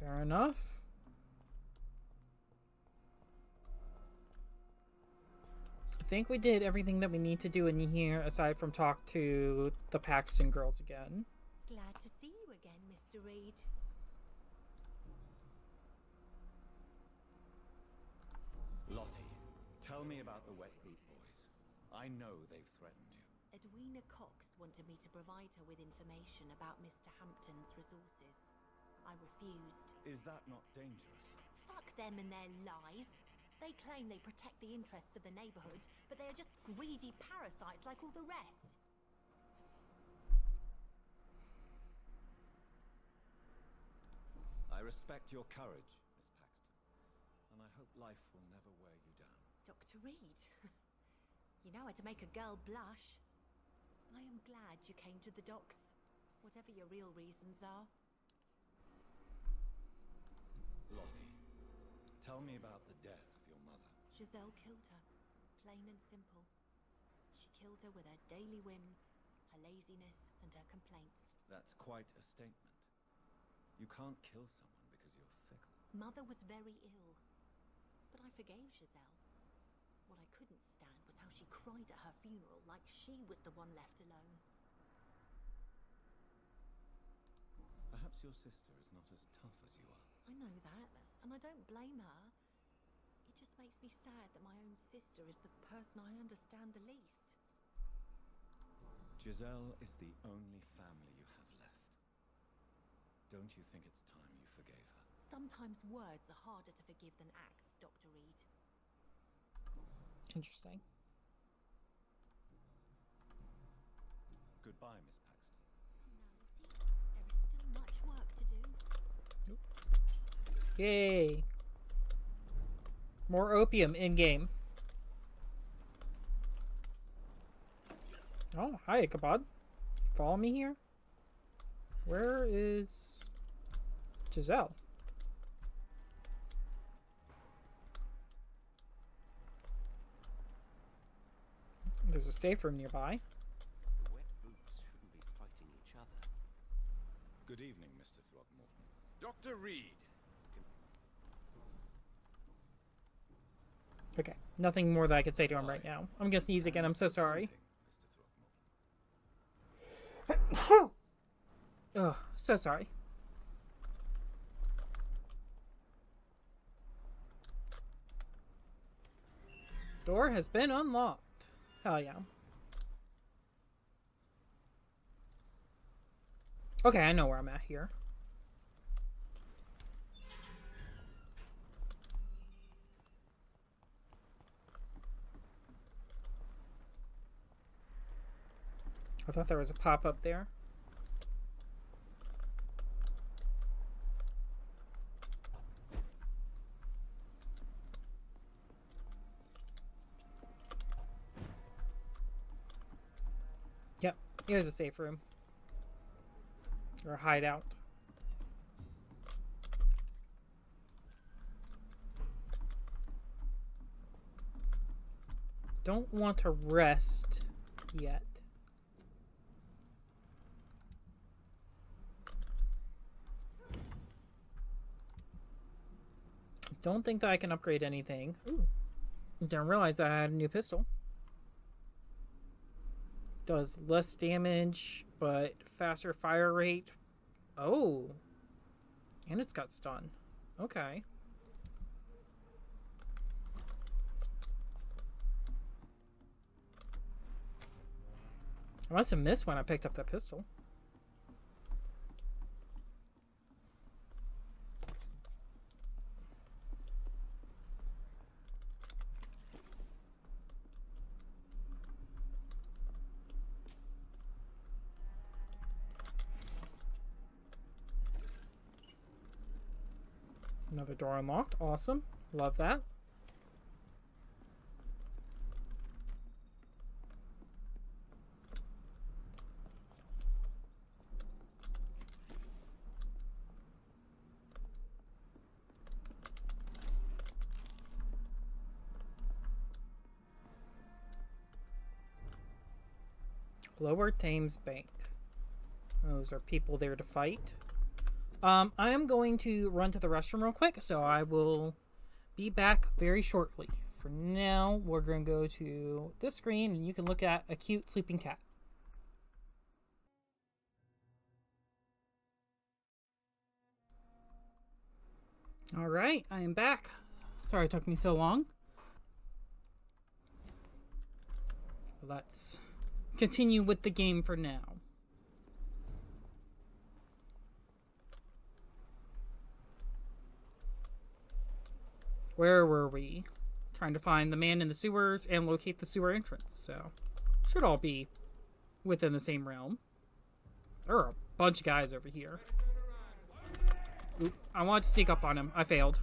Fair enough. I think we did everything that we need to do in here, aside from talk to the Paxton girls again. Glad to see you again, Mr. Reed. Lottie, tell me about the Wet Beat Boys. I know they've threatened you. Edwina Cox wanted me to provide her with information about Mr. Hampton's resources. I refused. Is that not dangerous? Fuck them and their lies. They claim they protect the interests of the neighborhood, but they are just greedy parasites like all the rest. I respect your courage, Miss Paxton, and I hope life will never wear you down. Dr. Reed, you know how to make a girl blush. I am glad you came to the docks, whatever your real reasons are. Lottie, tell me about the death of your mother. Giselle killed her, plain and simple. She killed her with her daily whims, her laziness, and her complaints. That's quite a statement. You can't kill someone because you're fickle. Mother was very ill, but I forgave Giselle. What I couldn't stand was how she cried at her funeral like she was the one left alone. Perhaps your sister is not as tough as you are. I know that, and I don't blame her. It just makes me sad that my own sister is the person I understand the least. Giselle is the only family you have left. Don't you think it's time you forgave her? Sometimes words are harder to forgive than acts, Dr. Reed. Interesting. Goodbye, Miss Paxton. There is still much work to do. Yay. More opium in-game. Oh, hi, Ichabod. Follow me here? Where is Giselle? There's a safe room nearby. The wet boots shouldn't be fighting each other. Good evening, Mr. Throckmorton. Dr. Reed! Okay, nothing more that I could say to him right now. I'm gonna sneeze again, I'm so sorry. Oh, so sorry. Door has been unlocked. Hell yeah. Okay, I know where I'm at here. I thought there was a pop-up there. Yep, here's a safe room. Or a hideout. Don't want to rest yet. Don't think that I can upgrade anything. Ooh. Didn't realize that I had a new pistol. Does less damage, but faster fire rate. Oh. And it's got stun. Okay. I must have missed when I picked up that pistol. Another door unlocked. Awesome. Love that. Lower Thames Bank. Those are people there to fight. I am going to run to the restroom real quick, so I will be back very shortly. For now, we're going to go to this screen, and you can look at a cute sleeping cat. Alright, I am back. Sorry it took me so long. Let's continue with the game for now. Where were we? Trying to find the man in the sewers and locate the sewer entrance, so should all be within the same realm. There are a bunch of guys over here. Oop, I wanted to sneak up on him. I failed.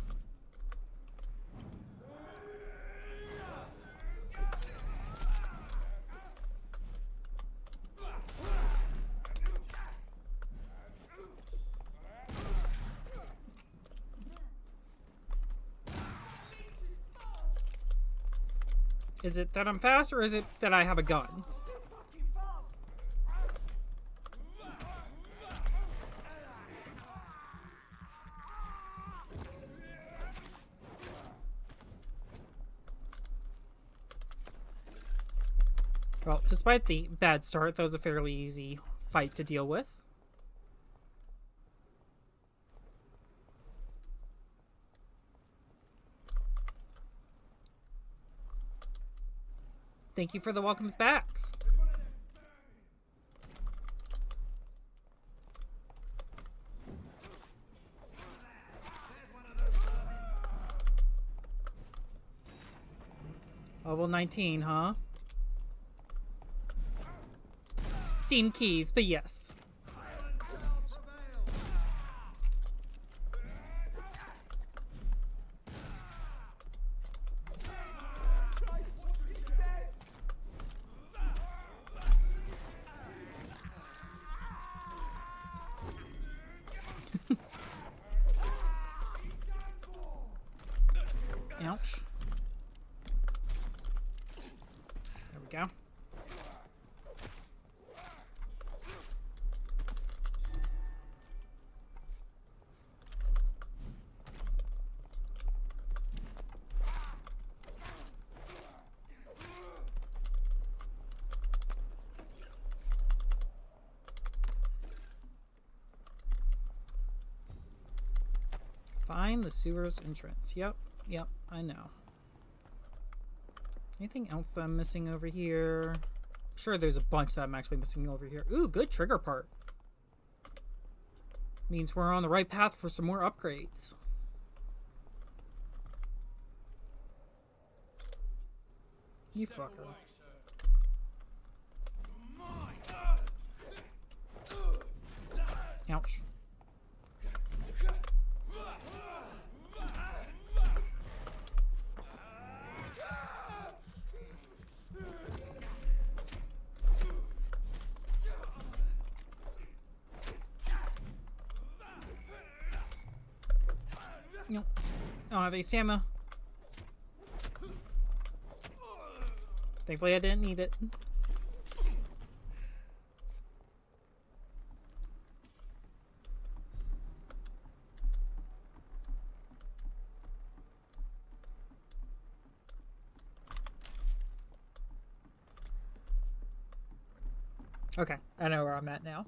Is it that I'm fast, or is it that I have a gun? Well, despite the bad start, that was a fairly easy fight to deal with. Thank you for the welcomes backs. Level 19, huh? Steam keys, but yes. Ouch. There we go. Find the sewers entrance. Yep, I know. Anything else that I'm missing over here? I'm sure there's a bunch that I'm actually missing over here. Ooh, good trigger part. Means we're on the right path for some more upgrades. You fucker. Ouch. Nope. I don't have any stamina. Thankfully I didn't need it. Okay, I know where I'm at now.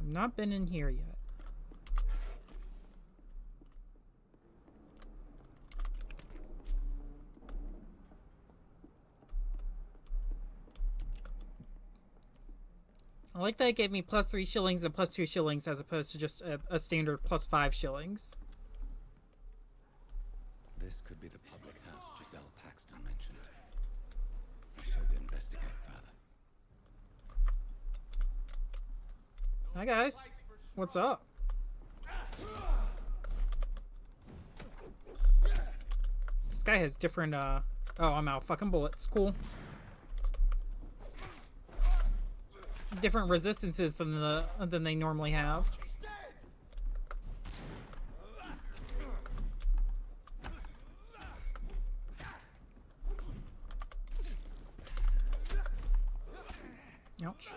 I've not been in here yet. I like that it gave me plus 3 shillings and plus 2 shillings as opposed to just a standard plus 5 shillings. This could be the public house Giselle Paxton mentioned. I should investigate further. Hi guys, what's up? This guy has different, oh, I'm out of fucking bullets, cool. Different resistances than they normally have. Ouch.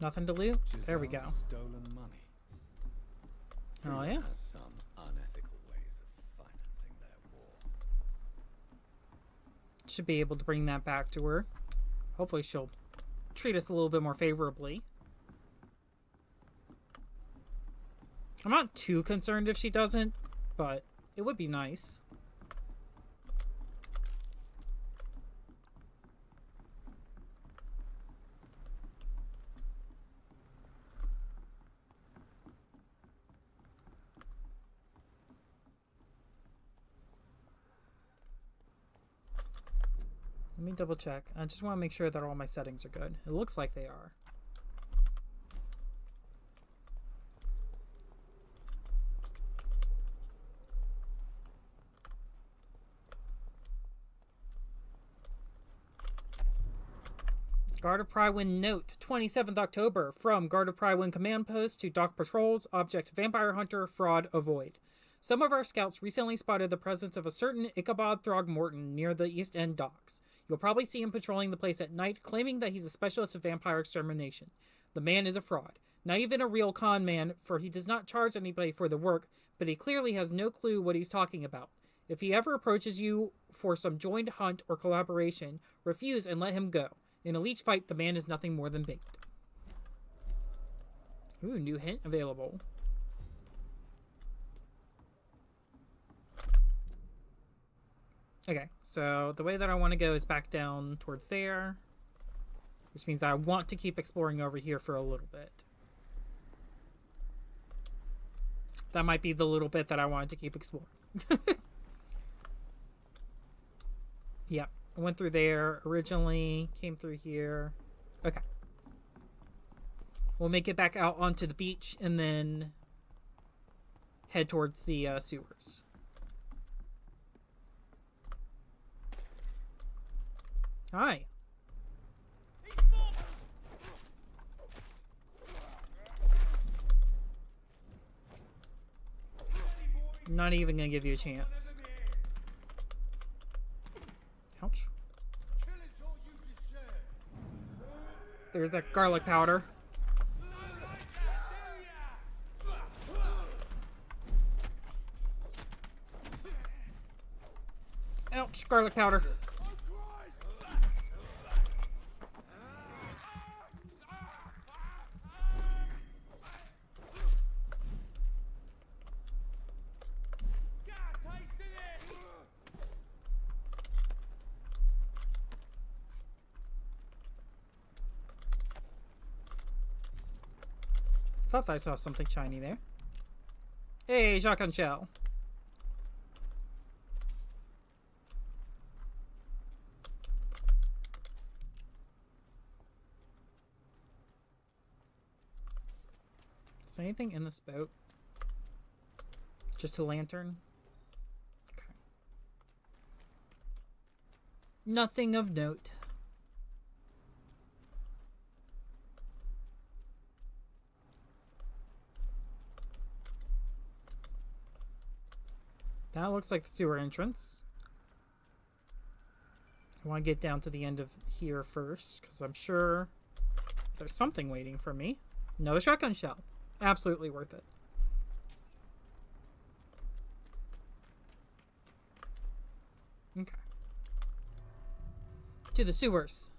Nothing to loot? There we go. Stolen money. Oh yeah. Has some unethical ways of financing their war. Should be able to bring that back to her. Hopefully she'll treat us a little bit more favorably. I'm not too concerned if she doesn't, but it would be nice. Let me double check. I just want to make sure that all my settings are good. It looks like they are. Guard of Prywin note, 27th October, from Guard of Prywin command post to dock patrols, object vampire hunter, fraud, avoid. Some of our scouts recently spotted the presence of a certain Ichabod Throgmorton near the East End docks. You'll probably see him patrolling the place at night, claiming that he's a specialist of vampire extermination. The man is a fraud. Not even a real con man, for he does not charge anybody for the work, but he clearly has no clue what he's talking about. If he ever approaches you for some joint hunt or collaboration, refuse and let him go. In a leech fight, the man is nothing more than bait. Ooh, new hint available. Okay, so the way that I want to go is back down towards there, which means that I want to keep exploring over here for a little bit. That might be the little bit that I wanted to keep exploring. Yep, I went through there originally, came through here. Okay. We'll make it back out onto the beach and then head towards the sewers. Hi. Not even gonna give you a chance. Ouch. There's that garlic powder. Ouch, garlic powder. Thought I saw something shiny there. Hey, shotgun shell. Is there anything in this boat? Just a lantern? Okay. Nothing of note. That looks like the sewer entrance. I want to get down to the end of here first, because I'm sure there's something waiting for me. Another shotgun shell. Absolutely worth it. Okay. To the sewers.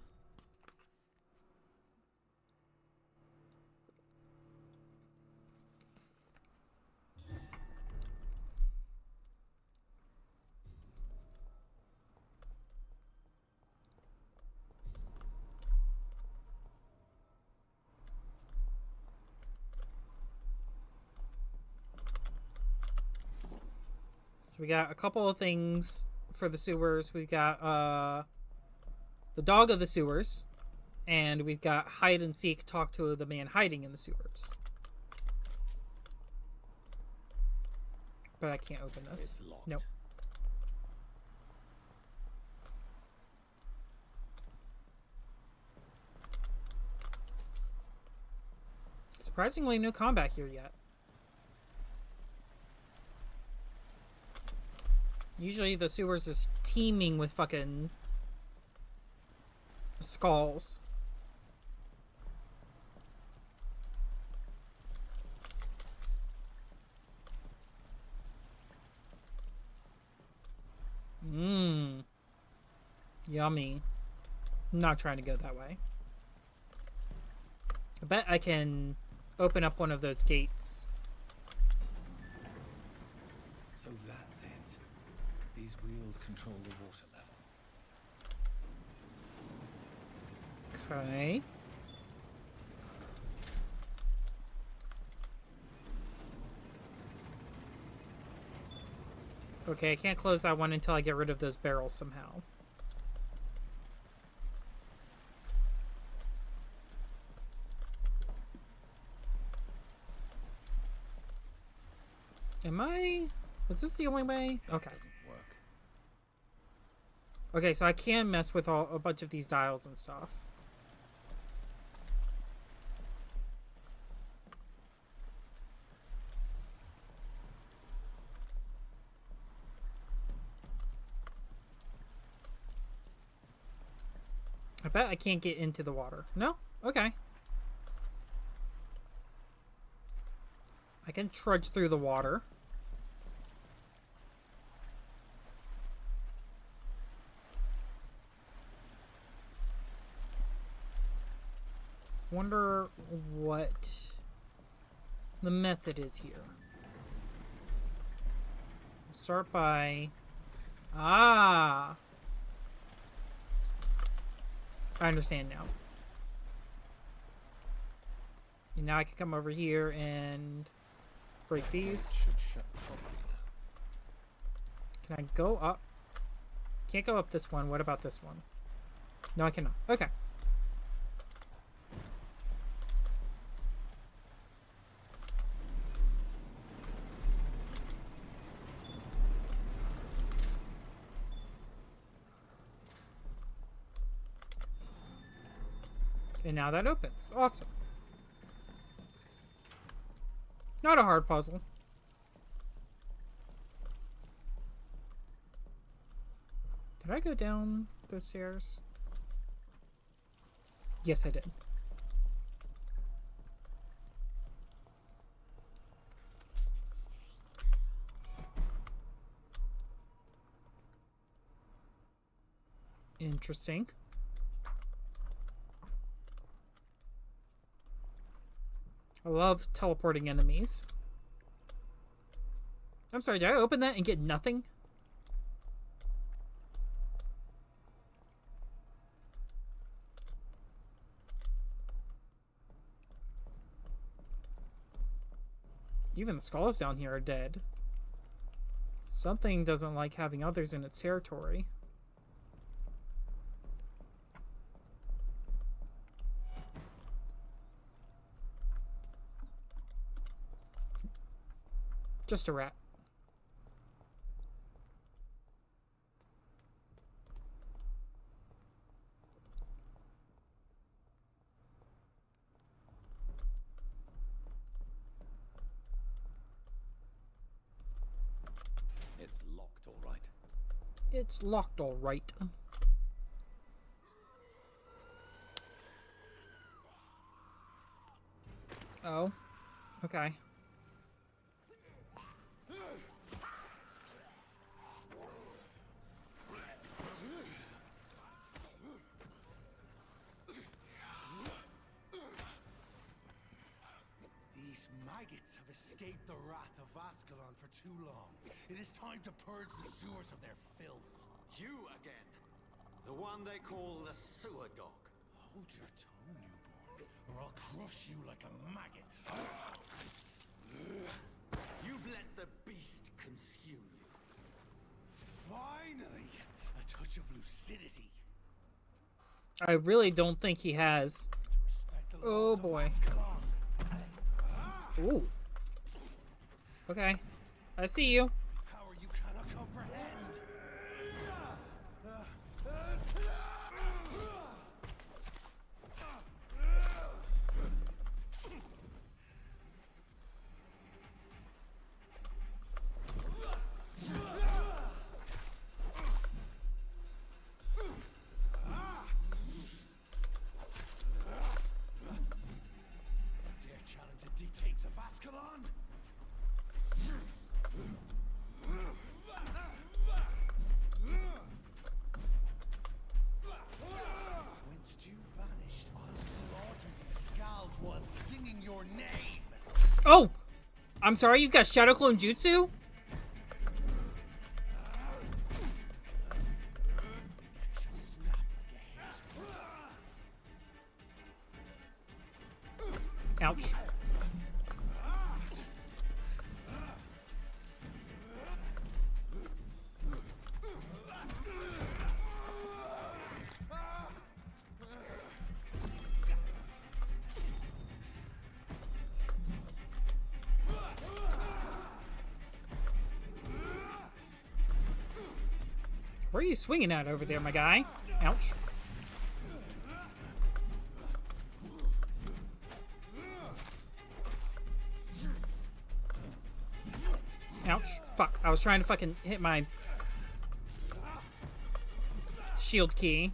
So we got a couple of things for the sewers. We've got the dog of the sewers, and we've got hide and seek, talk to the man hiding in the sewers. But I can't open this. It's locked. Nope. Surprisingly, no combat here yet. Usually the sewers is teeming with fucking skulls. Mmm. Yummy. I'm not trying to go that way. I bet I can open up one of those gates. So that's it. These wheels control the water level. Okay. Okay, I can't close that one until I get rid of those barrels somehow. Am I... Was this the only way? Okay. Okay, so I can mess with a bunch of these dials and stuff. I bet I can't get into the water. No? Okay. I can trudge through the water. Wonder what the method is here. Start by... Ah! I understand now. And now I can come over here and break these. Can I go up? Can't go up this one. What about this one? No, I cannot. Okay. And now that opens. Awesome. Not a hard puzzle. Did I go down the stairs? Yes, I did. Interesting. I love teleporting enemies. I'm sorry, did I open that and get nothing? Even the skulls down here are dead. Something doesn't like having others in its territory. Just a rat. It's locked, all right. It's locked, all right. Oh. Okay. These maggots have escaped the wrath of Ascalon for too long. It is time to purge the sewers of their filth. You again. The one they call the sewer dog. Hold your tongue, newborn, or I'll crush you like a maggot. You've let the beast consume you. Finally, a touch of lucidity. I really don't think he has. Oh boy. Ooh. Okay. I see you. Power you cannot comprehend. Dare challenge the dictates of Ascalon? Whence you vanished, I'll slaughter these scalds while singing your name. Oh! I'm sorry, you've got Shadow Clone Jutsu? Ouch. Where are you swinging at over there, my guy? Ouch. Ouch. Fuck. I was trying to fucking hit my shield key.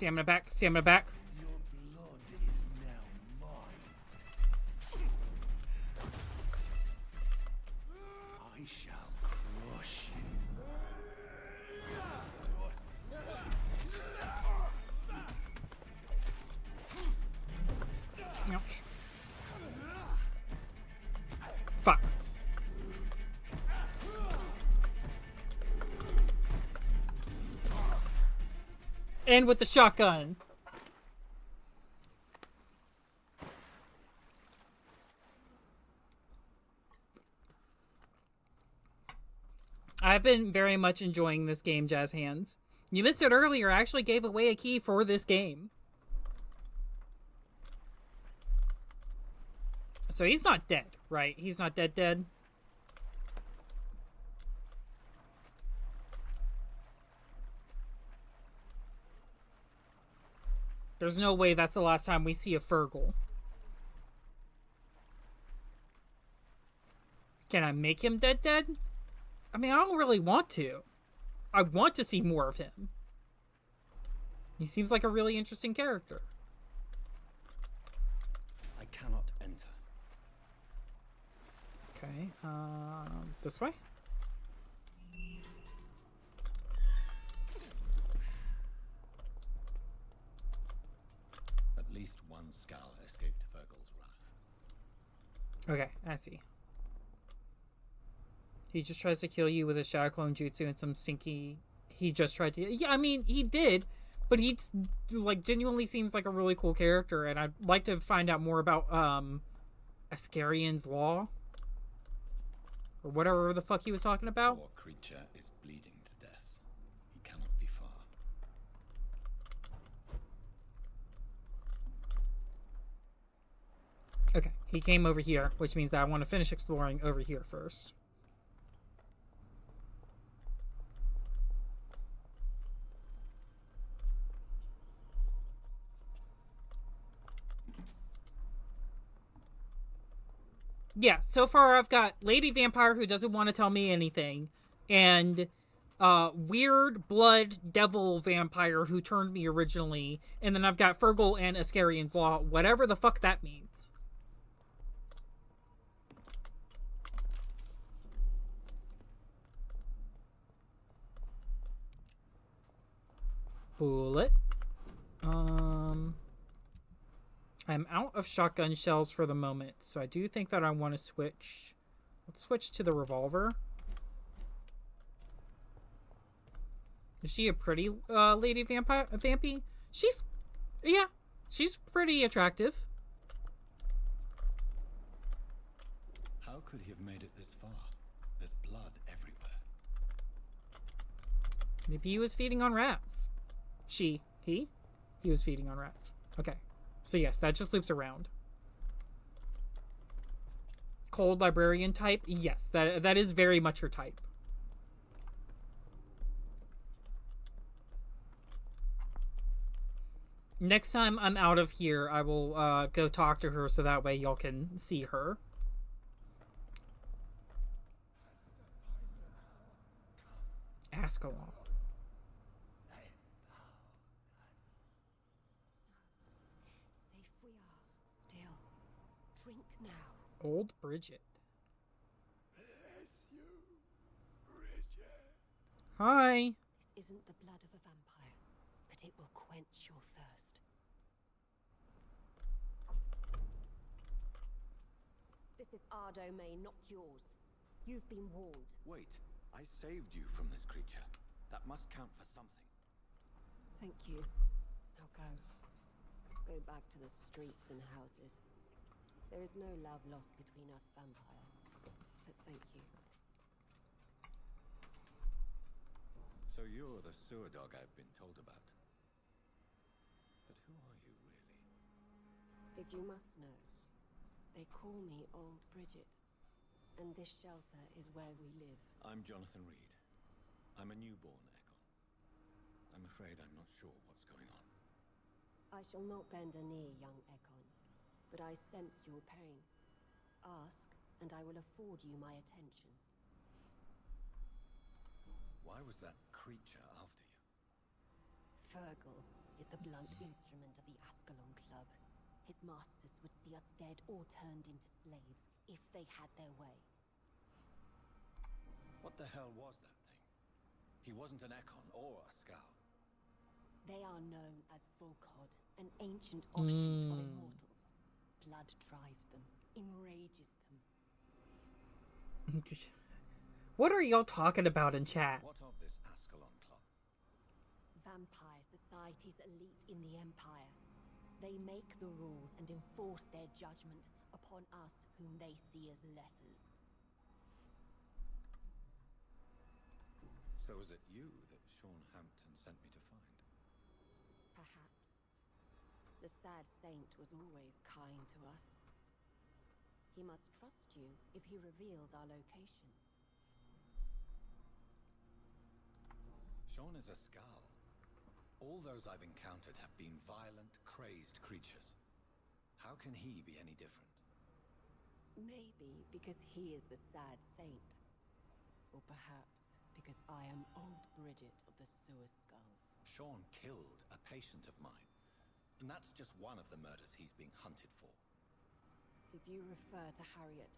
Stamina back. Stamina back. Your blood is now mine. I shall crush you. Ouch. Fuck. And with the shotgun. I've been very much enjoying this game, Jazz Hands. You missed it earlier. I actually gave away a key for this game. So he's not dead, right? He's not dead. There's no way that's the last time we see a Fergal. Can I make him dead? I mean, I don't really want to. I want to see more of him. He seems like a really interesting character. I cannot enter. Okay, this way? At least one skull escaped Fergal's wrath. Okay, I see. He just tries to kill you with a shadow clone jutsu and some stinky... He just tried to... Yeah, I mean, he did, but he, like, genuinely seems like a really cool character, and I'd like to find out more about, Ascarian's Law? Or whatever the fuck he was talking about. Poor creature is bleeding to death. He cannot be far. Okay, he came over here, which means that I want to finish exploring over here first. Yeah, so far I've got Lady Vampire who doesn't want to tell me anything, and weird blood devil vampire who turned me originally, and then I've got Fergal and Ascarian's Law, whatever the fuck that means. Bullet. I'm out of shotgun shells for the moment, so I do think that I want to switch. Let's switch to the revolver. Is she a pretty lady vampy? Yeah, she's pretty attractive. How could he have made it this far? There's blood everywhere. Maybe he was feeding on rats. He was feeding on rats. Okay. So yes, that just loops around. Cold librarian type? Yes, that is very much her type. Next time I'm out of here, I will go talk to her so that way y'all can see her. Ascalon. Drink now. Old Bridget. Bless you, Bridget. Hi. This isn't the blood of a vampire, but it will quench your thirst. This is our domain, not yours. You've been warned. Wait, I saved you from this creature. That must count for something. Thank you. Now go. Go back to the streets and houses. There is no love lost between us, vampire. But thank you. So you're the sewer dog I've been told about. But who are you, really? If you must know, they call me Old Bridget. And this shelter is where we live. I'm Jonathan Reed. I'm a newborn Echo. I'm afraid I'm not sure what's going on. I shall not bend a knee, young Ekon, but I sense your pain. Ask, and I will afford you my attention. Why was that creature after you? Fergal, is the blunt instrument of the Ascalon Club. His masters would see us dead or turned into slaves if they had their way. What the hell was that thing? He wasn't an Ekon or a Scowl. They are known as Volkod, an ancient offshoot of immortals. Blood drives them, enrages them. What are y'all talking about in chat? What of this Ascalon Club? Vampire society's elite in the Empire. They make the rules and enforce their judgment upon us whom they see as lessers. So is it you that Sean Hampton sent me to find? Perhaps. The sad saint was always kind to us. He must trust you if he revealed our location. Sean is a Scowl. All those I've encountered have been violent, crazed creatures. How can he be any different? Maybe because he is the sad saint. Or perhaps because I am old Bridget of the Sewer Skulls. Sean killed a patient of mine. And that's just one of the murders he's being hunted for. If you refer to Harriet,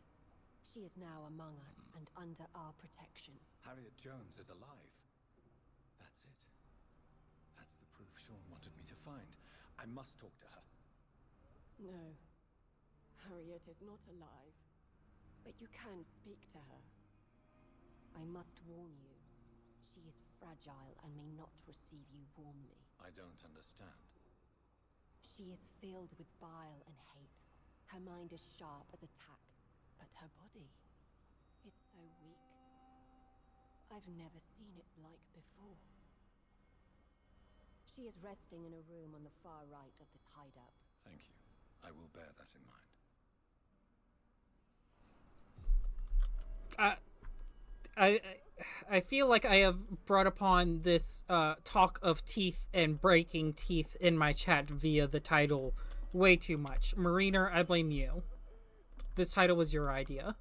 she is now among us and under our protection. Harriet Jones is alive. That's it. That's the proof Sean wanted me to find. I must talk to her. No. Harriet is not alive. But you can speak to her. I must warn you. She is fragile and may not receive you warmly. I don't understand. She is filled with bile and hate. Her mind is sharp as a tack, but her body is so weak. I've never seen its like before. She is resting in a room on the far right of this hideout. Thank you. I will bear that in mind. I feel like I have brought upon this talk of teeth and breaking teeth in my chat via the title way too much. Mariner, I blame you. This title was your idea.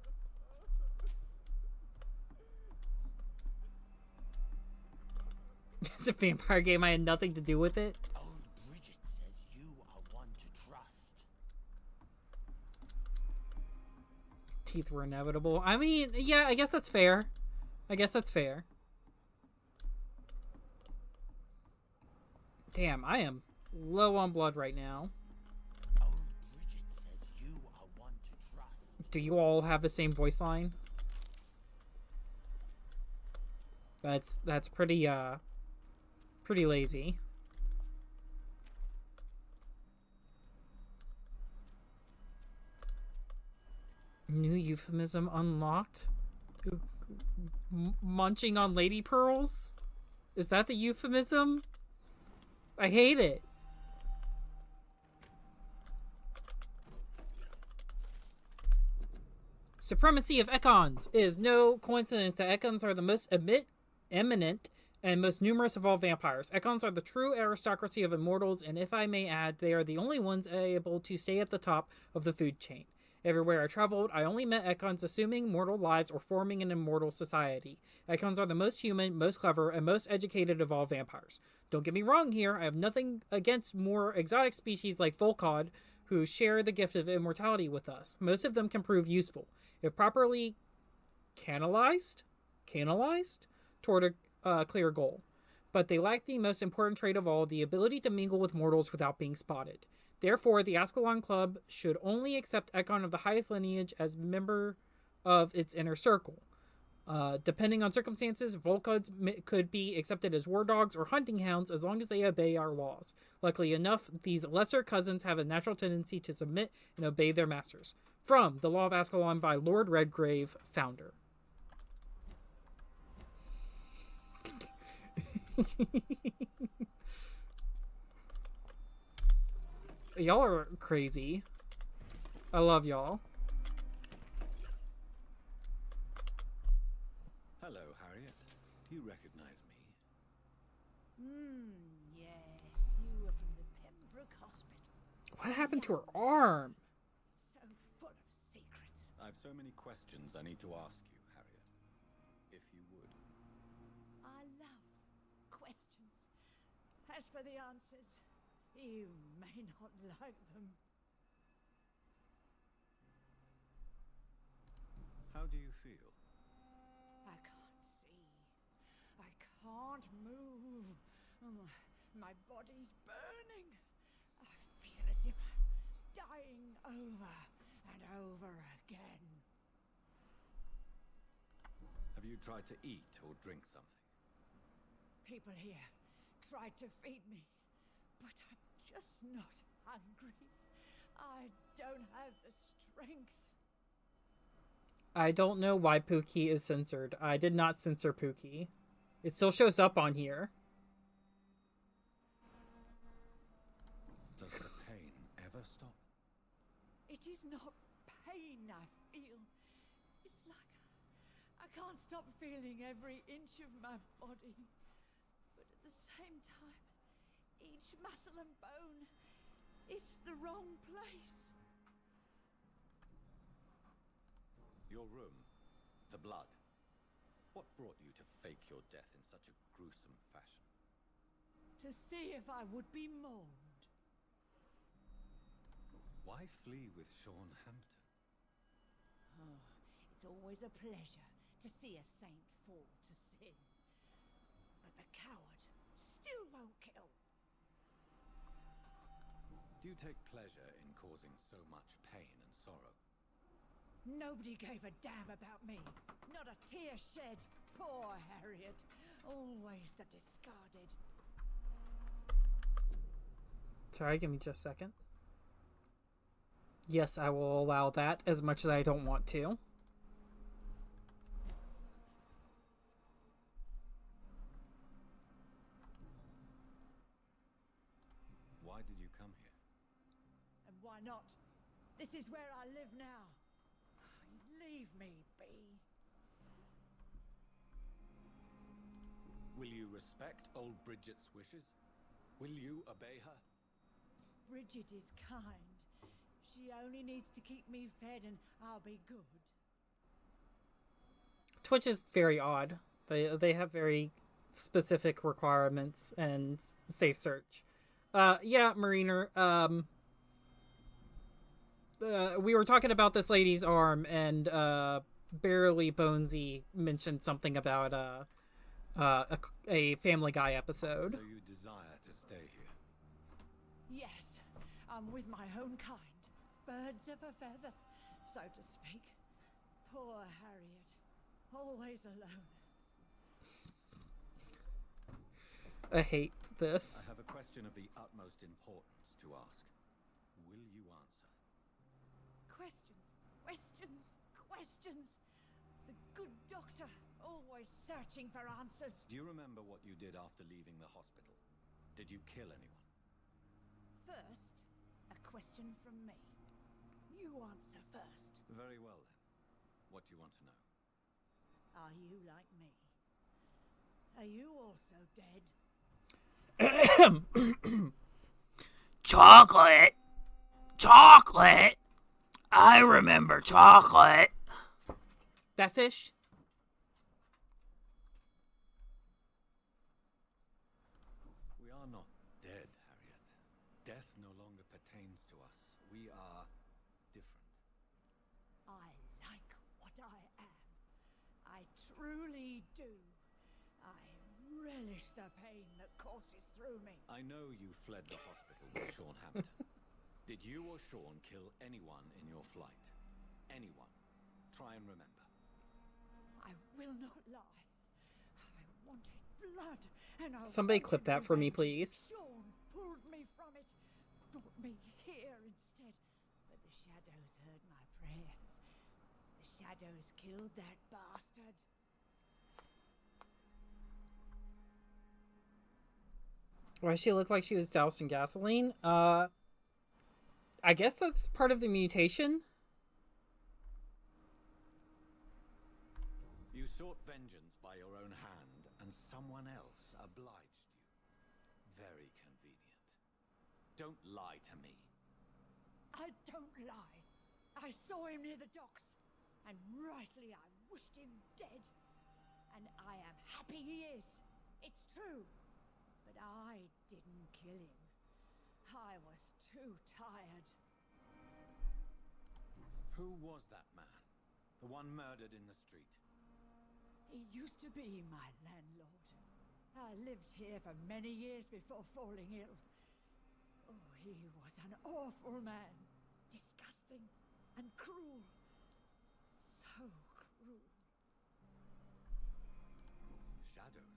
It's a vampire game. I had nothing to do with it. Old Bridget says you are one to trust. Teeth were inevitable. I mean, yeah, I guess that's fair. I guess that's fair. Damn, I am low on blood right now. Old Bridget says you are one to trust. Do you all have the same voice line? That's pretty pretty lazy. New euphemism unlocked? Munching on lady pearls? Is that the euphemism? I hate it. Supremacy of Ekons. It is no coincidence that Ekons are the most eminent and most numerous of all vampires. Ekons are the true aristocracy of immortals, and if I may add, they are the only ones able to stay at the top of the food chain. Everywhere I traveled, I only met Ekons assuming mortal lives or forming an immortal society. Ekons are the most human, most clever, and most educated of all vampires. Don't get me wrong here, I have nothing against more exotic species like Volkod, who share the gift of immortality with us. Most of them can prove useful, if properly canalized toward a clear goal. But they lack the most important trait of all, the ability to mingle with mortals without being spotted. Therefore, the Ascalon Club should only accept Ekon of the highest lineage as member of its inner circle. Depending on circumstances, Volkods could be accepted as war dogs or hunting hounds as long as they obey our laws. Luckily enough, these lesser cousins have a natural tendency to submit and obey their masters. From The Law of Ascalon by Lord Redgrave, founder. Y'all are crazy. I love y'all. Hello, Harriet. Do you recognize me? Yes, you are from the Pembroke Hospital. What happened to her arm? So full of secrets. I have so many questions I need to ask you, Harriet. If you would. I love questions. As for the answers, You may not like them. How do you feel? I can't see. I can't move. My body's burning. I feel as if I'm dying over and over again. Have you tried to eat or drink something? People here tried to feed me, but I'm just not hungry. I don't have the strength. I don't know why Pookie is censored. I did not censor Pookie. It still shows up on here. Does the pain ever stop? It is not pain I feel. It's like I can't stop feeling every inch of my body. But at the same time, each muscle and bone is the wrong place. Your room, the blood. What brought you to fake your death in such a gruesome fashion? To see if I would be mourned. Why flee with Sean Hampton? Oh, it's always a pleasure to see a saint fall to sin. But the coward still won't kill. Do you take pleasure in causing so much pain and sorrow? Nobody gave a damn about me. Not a tear shed. Poor Harriet. Always the discarded. Sorry, give me just a second. Yes, I will allow that as much as I don't want to. Why did you come here? And why not? This is where I live now. Leave me be. Will you respect old Bridget's wishes? Will you obey her? Bridget is kind. She only needs to keep me fed and I'll be good. Twitch is very odd. They have very specific requirements and safe search. Yeah, Mariner, we were talking about this lady's arm, and Barely Bonesy mentioned something about a Family Guy episode. So you desire to stay here? Yes, I'm with my own kind. Birds of a feather, so to speak. Poor Harriet. Always alone. I hate this. I have a question of the utmost importance to ask. Will you answer? Questions. The good doctor, always searching for answers. Do you remember what you did after leaving the hospital? Did you kill anyone? First, a question from me. You answer first. Very well then. What do you want to know? Are you like me? Are you also dead? Chocolate! Chocolate! I remember chocolate! That fish? We are not dead, Harriet. Death no longer pertains to us. We are different. I like what I am. I truly do. I relish the pain that courses through me. I know you fled the hospital with Sean Hampton. Did you or Sean kill anyone in your flight? Anyone? Try and remember. I will not lie. I wanted blood, and I Somebody wanted clip that for me, revenge. please. Sean pulled me from it, brought me here instead. But the shadows heard my prayers. The shadows killed that bastard. Why she looked like she was doused in gasoline? I guess that's part of the mutation. You sought vengeance by your own hand, and someone else obliged you. Very convenient. Don't lie to me. I don't lie. I saw him near the docks, and rightly I wished him dead. And I am happy he is. It's true. But I didn't kill him. I was too tired. Who was that man? The one murdered in the street? He used to be my landlord. I lived here for many years before falling ill. Oh, he was an awful man. Disgusting and cruel. So cruel. Shadows.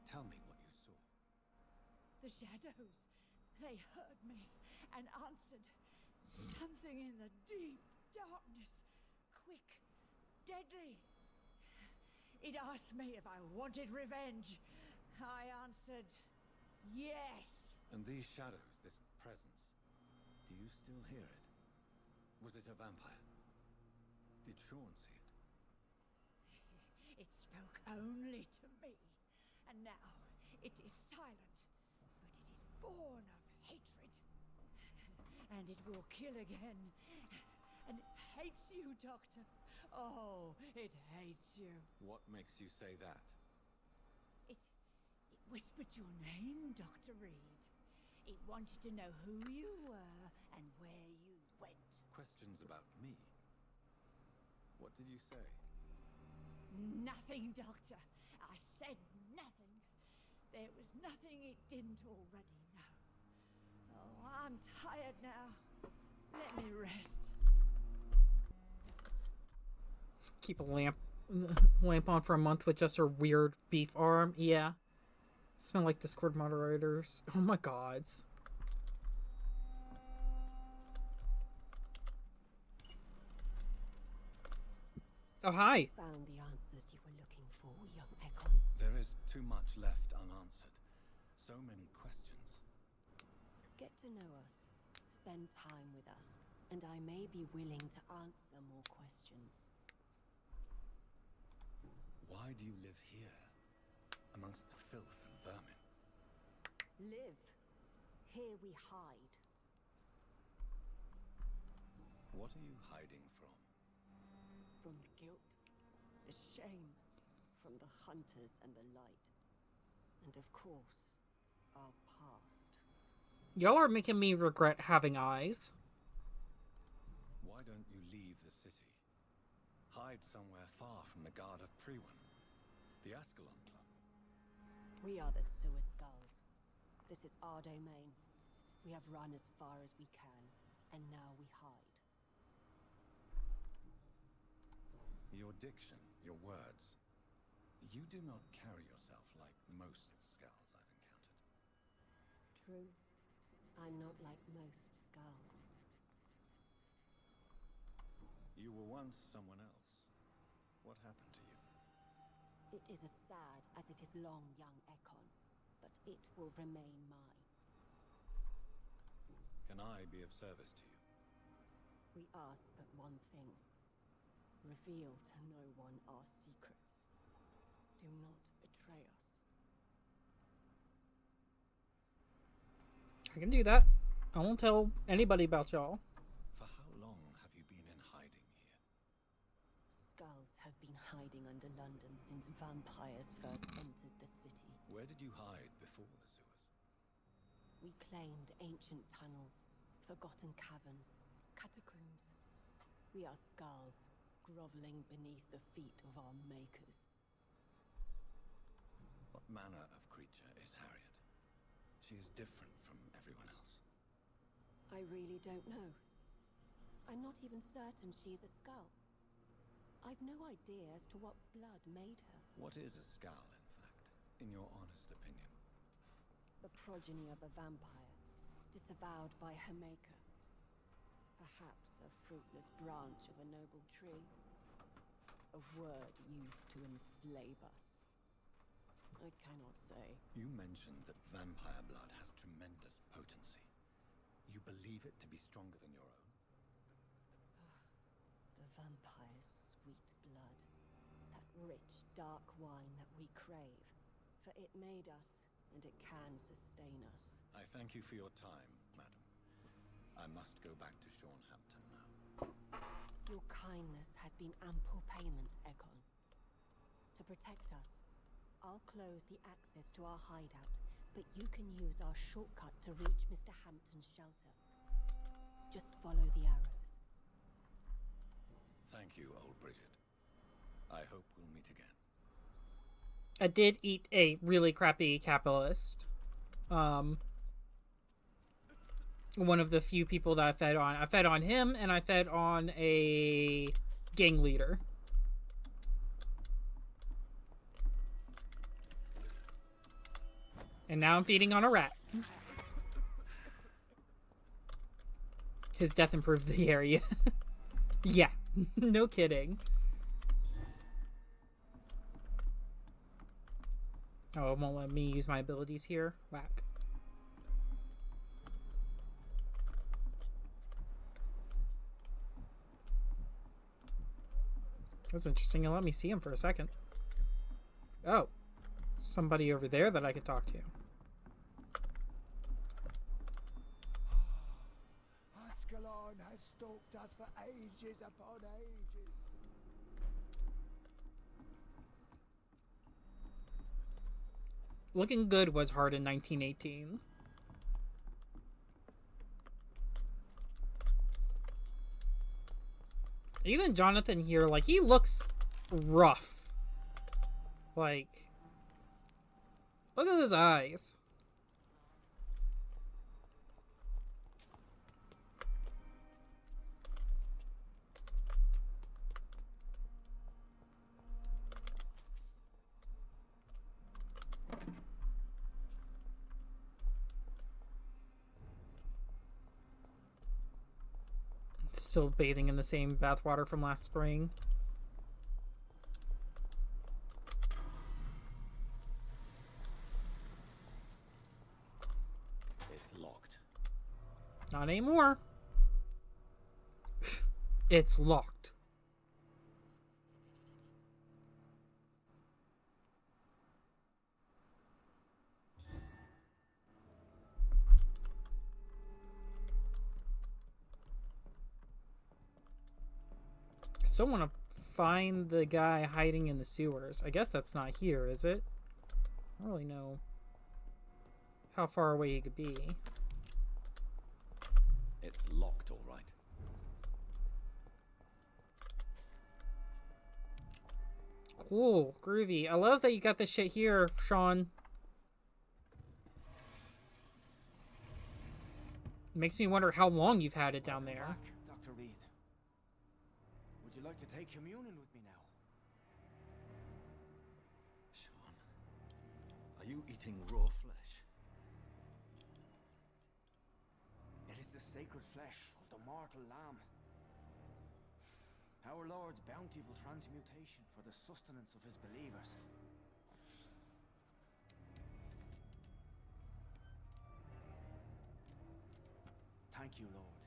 Tell me what you saw. The shadows, they heard me and answered. Something in the deep darkness. Quick, deadly. It asked me if I wanted revenge. I answered, yes. And these shadows, this presence, do you still hear it? Was it a vampire? Did Sean see it? It spoke only to me. And now it is silent, but it is born of hatred. And it will kill again. And it hates you, Doctor. Oh, it hates you. What makes you say that? It whispered your name, Dr. Reed. It wanted to know who you were and where you went. Questions about me? What did you say? Nothing, Doctor. I said nothing. There was nothing it didn't already know. Oh, I'm tired now. Let me rest. Keep a lamp on for a month with just her weird beef arm. Yeah. Smell like Discord moderators. Oh my gods. Oh, hi. Found the answers you were looking for, young Ekon. There is too much left unanswered. So many questions. Get to know us. Spend time with us. And I may be willing to answer more questions. Why do you live here? Amongst the filth and vermin? Live. Here we hide. What are you hiding from? From the guilt, the shame, from the hunters and the light. And of course, our past. Y'all are making me regret having eyes. Why don't you leave the city? Hide somewhere far from the Guard of Priwen, the Ascalon Club. We are the Sewer Skulls. This is our domain. We have run as far as we can, and now we hide. Your diction, your words. You do not carry yourself like most Skulls I've encountered. True. I'm not like most Skulls. You were once someone else. What happened to you? It is as sad as it is long, young Ekon, but it will remain mine. Can I be of service to you? We ask but one thing. Reveal to no one our secrets. Do not betray us. I can do that. I won't tell anybody about y'all. For how long have you been in hiding here? Skulls have been hiding under London since vampires first entered the city. Where did you hide before the sewers? We claimed ancient tunnels, forgotten caverns, catacombs. We are Skulls, groveling beneath the feet of our makers. What manner of creature is Harriet? She is different from everyone else. I really don't know. I'm not even certain she is a Skull. I've no idea as to what blood made her. What is a Skull, in fact, in your honest opinion? The progeny of a vampire, disavowed by her maker. Perhaps a fruitless branch of a noble tree. A word used to enslave us. I cannot say. You mentioned that vampire blood has tremendous potency. You believe it to be stronger than your own? The vampire's sweet blood. That rich, dark wine that we crave. For it made us, and it can sustain us. I thank you for your time, madam. I must go back to Shornhampton now. Your kindness has been ample payment, Ekon. To protect us, I'll close the access to our hideout but you can use our shortcut to reach Mr. Hampton's shelter. Just follow the arrows. Thank you, old Bridget. I hope we'll meet again. I did eat a really crappy capitalist. One of the few people that I fed on. I fed on him, and I fed on a gang leader. And now I'm feeding on a rat. His death improved the area. Yeah, no kidding. Oh, it won't let me use my abilities here. Whack. That's interesting. It'll let me see him for a second. Oh. Somebody over there that I could talk to. Ascalon has stalked us for ages upon ages. Looking good was hard in 1918. Even Jonathan here, like, he looks rough. Like, look at his eyes. Still bathing in the same bathwater from last spring. It's locked. Not anymore. It's locked. Still want to find the guy hiding in the sewers. I guess that's not here, is it? I don't really know how far away he could be. It's locked, all right. Cool, groovy. I love that you got this shit here, Sean. Makes me wonder how long you've had it down there. Dr. Reed. Would you like to take communion with me now? Sean, are you eating raw flesh? It is the sacred flesh of the mortal lamb. Our Lord's bountiful transmutation for the sustenance of his believers. Thank you, Lord.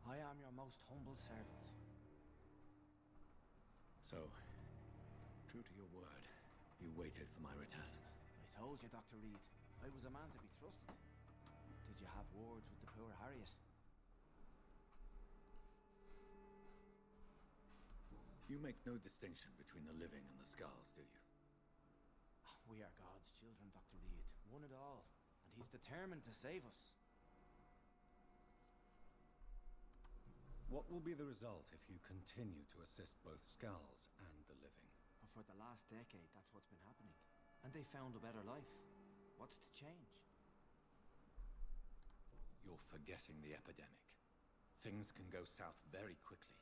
I am your most humble servant. So, true to your word, you waited for my return. I told you, Dr. Reed, I was a man to be trusted. Did you have words with the poor Harriet? You make no distinction between the living and the skulls, do you? We are God's children, Dr. Reed, one and all, and he's determined to save us. What will be the result if you continue to assist both skulls and the living? For the last decade, that's what's been happening. And they found a better life. What's to change? You're forgetting the epidemic. Things can go south very quickly.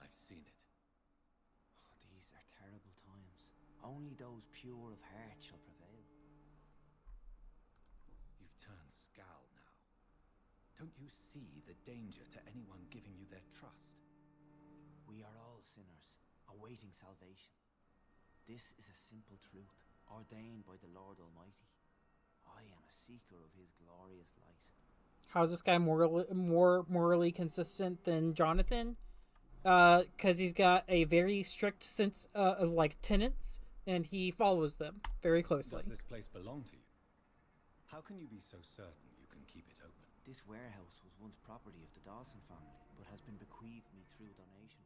I've seen it. These are terrible times. Only those pure of heart shall prevail. You've turned skull now. Don't you see the danger to anyone giving you their trust? We are all sinners, awaiting salvation. This is a simple truth, ordained by the Lord Almighty. I am a seeker of his glorious light. How's this guy more morally consistent than Jonathan? Because he's got a very strict sense of, like, tenets, and he follows them very closely. Does this place belong to you? How can you be so certain you can keep it open? This warehouse was once property of the Dawson family, but has been bequeathed me through donation.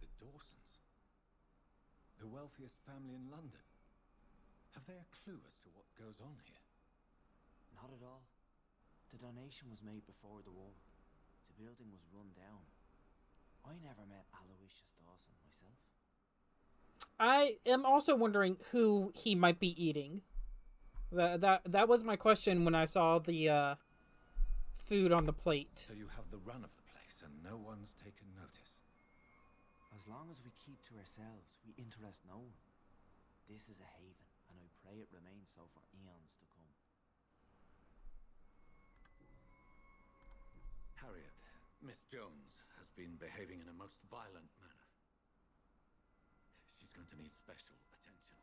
The Dawsons? The wealthiest family in London? Have they a clue as to what goes on here? Not at all. The donation was made before the war. The building was run down. I never met Aloysius Dawson myself. I am also wondering who he might be eating. That was my question when I saw the food on the plate. So you have the run of the place and no one's taken notice? As long as we keep to ourselves, we interest no one. This is a haven, and I pray it remains so for eons to come. Harriet, Miss Jones has been behaving in a most violent manner. She's going to need special attention.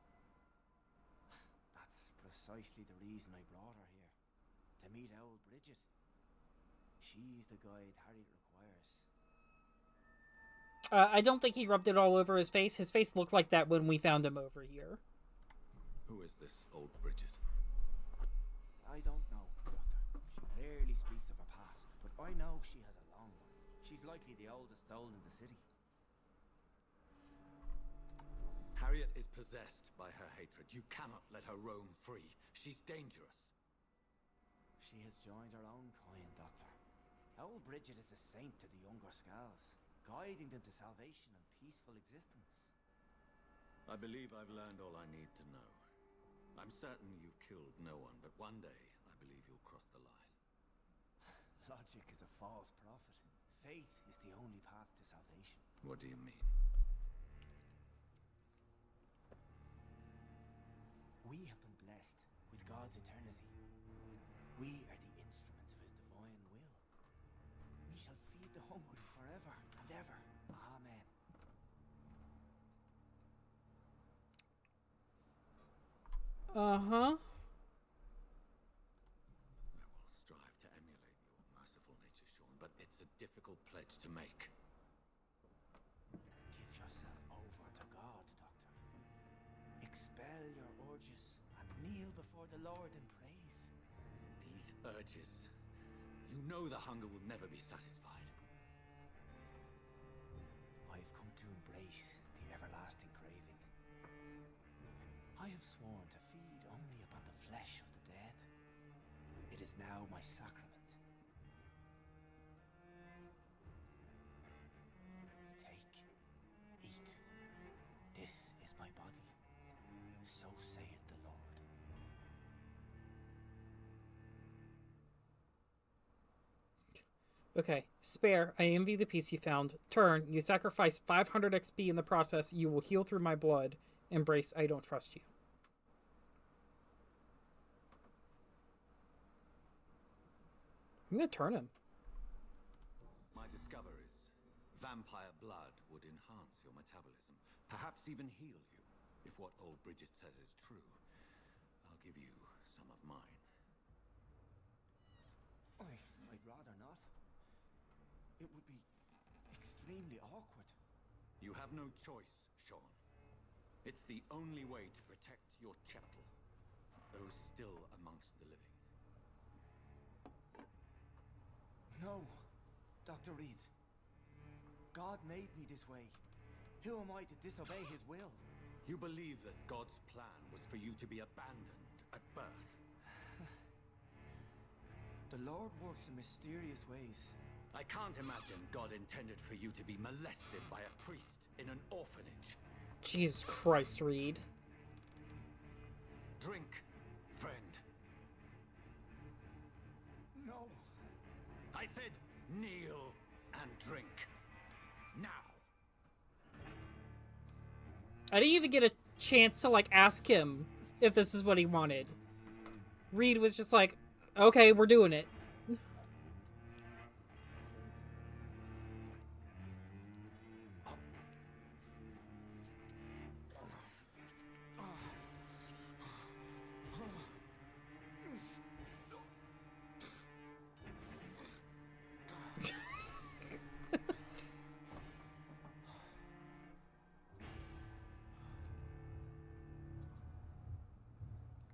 That's precisely the reason I brought her here. To meet old Bridget. She's the guide Harriet requires. I don't think he rubbed it all over his face. His face looked like that when we found him over here. Who is this old Bridget? I don't know, Doctor. She rarely speaks of her past, but I know she has a long one. She's likely the oldest soul in the city. Harriet is possessed by her hatred. You cannot let her roam free. She's dangerous. She has joined her own kind, Doctor. Old Bridget is a saint to the younger Scals, guiding them to salvation and peaceful existence. I believe I've learned all I need to know. I'm certain you've killed no one, but one day I believe you'll cross the line. Logic is a false prophet. Faith is the only path to salvation. What do you mean? We have been blessed with God's eternity. We are the instruments of his divine will. We shall feed the hungry forever and ever. Amen. Uh-huh. I will strive to emulate your merciful nature, Sean, but it's a difficult pledge to make. Give yourself over to God, Doctor. Expel your urges and kneel before the Lord in praise. These urges. You know the hunger will never be satisfied. I've come to embrace the everlasting craving. I have sworn to feed only upon the flesh of the dead. It is now my sacrament. Take, eat. This is my body. So saith the Lord. Okay. Spare. I envy the piece you found. Turn. You sacrifice 500 XP in the process. You will heal through my blood. Embrace. I don't trust you. I'm gonna turn him. My discoveries. Vampire blood would enhance your metabolism. Perhaps even heal you. If what old Bridget says is true, I'll give you some of mine. I'd rather not. It would be extremely awkward. You have no choice, Sean. It's the only way to protect your chapel, those still amongst the living. No, Dr. Reed. God made me this way. Who am I to disobey his will? You believe that God's plan was for you to be abandoned at birth. The Lord works in mysterious ways. I can't imagine God intended for you to be molested by a priest in an orphanage. Jesus Christ, Reed. Drink, friend. No. I said kneel and drink. Now. I didn't even get a chance to, like, ask him if this is what he wanted. Reed was just like, okay, we're doing it.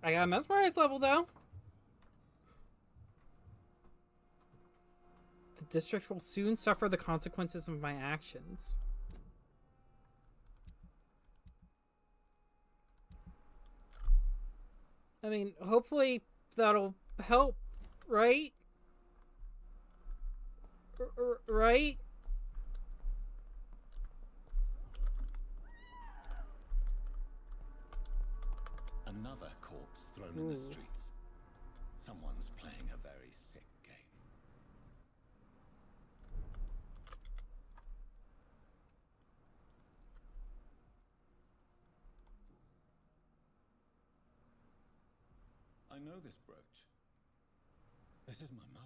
I got a mesmerized level, though. The district will soon suffer the consequences of my actions. I mean, hopefully that'll help, right? Right? Another corpse thrown in the streets. Someone's playing a very sick game. I know this brooch. This is my mother's.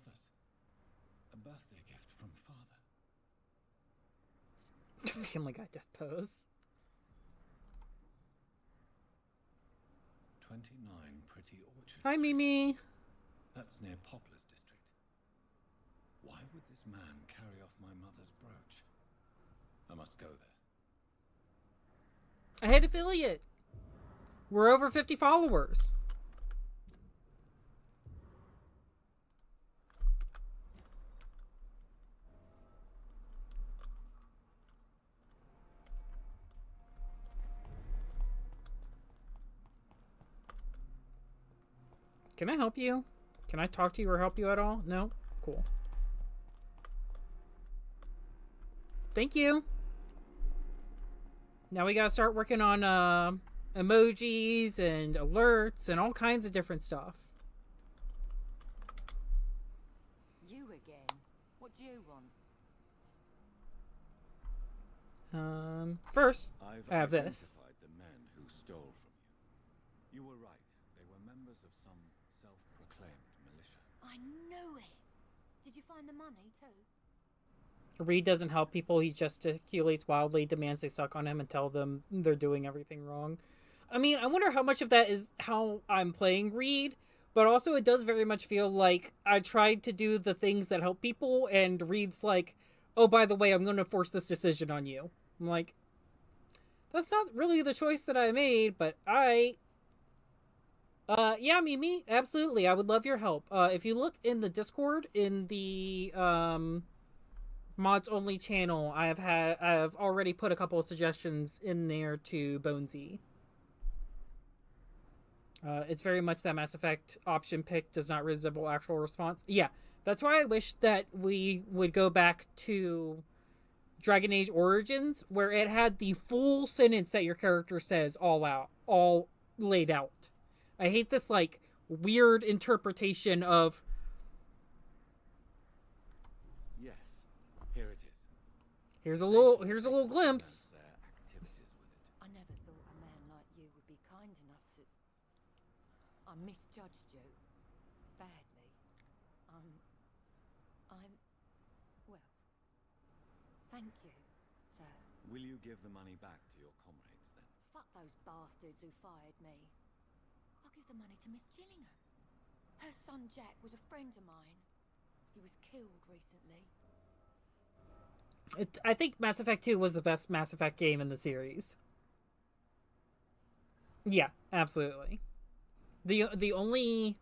A birthday gift from father. Family Guy death pose. 29 Pretty Orchard. Hi, Mimi. That's near Poplar's district. Why would this man carry off my mother's brooch? I must go there. I hit affiliate. We're over 50 followers. Can I help you? Can I talk to you or help you at all? No? Cool. Thank you. Now we gotta start working on emojis and alerts and all kinds of different stuff. You again? What do you want? First, I've I have this. identified the men who stole from you. You were right. They were members of some self-proclaimed militia. I knew it! Did you find the money too? Reed doesn't help people. He gesticulates wildly, demands they suck on him, and tell them they're doing everything wrong. I mean, I wonder how much of that is how I'm playing Reed, but also it does very much feel like I tried to do the things that help people, and Reed's like, oh, by the way, I'm going to force this decision on you. I'm like, that's not really the choice that I made, but yeah, Mimi, absolutely. I would love your help. If you look in the Discord, in the, mods only channel, I've already put a couple of suggestions in there to Bonesy. It's very much that Mass Effect option pick does not resemble actual response. Yeah, that's why I wish that we would go back to Dragon Age Origins, where it had the full sentence that your character says all laid out. I hate this, like, weird interpretation of... Yes, here it is. Here's a little glimpse. I never thought a man like you would be kind enough to... I misjudged you. Badly. Well... Thank you, sir. Will you give the money back to your comrades, then? Fuck those bastards who fired me. I'll give the money to Miss Gillingham. Her son Jack was a friend of mine. He was killed recently. I think Mass Effect 2 was the best Mass Effect game in the series. Yeah, absolutely. The only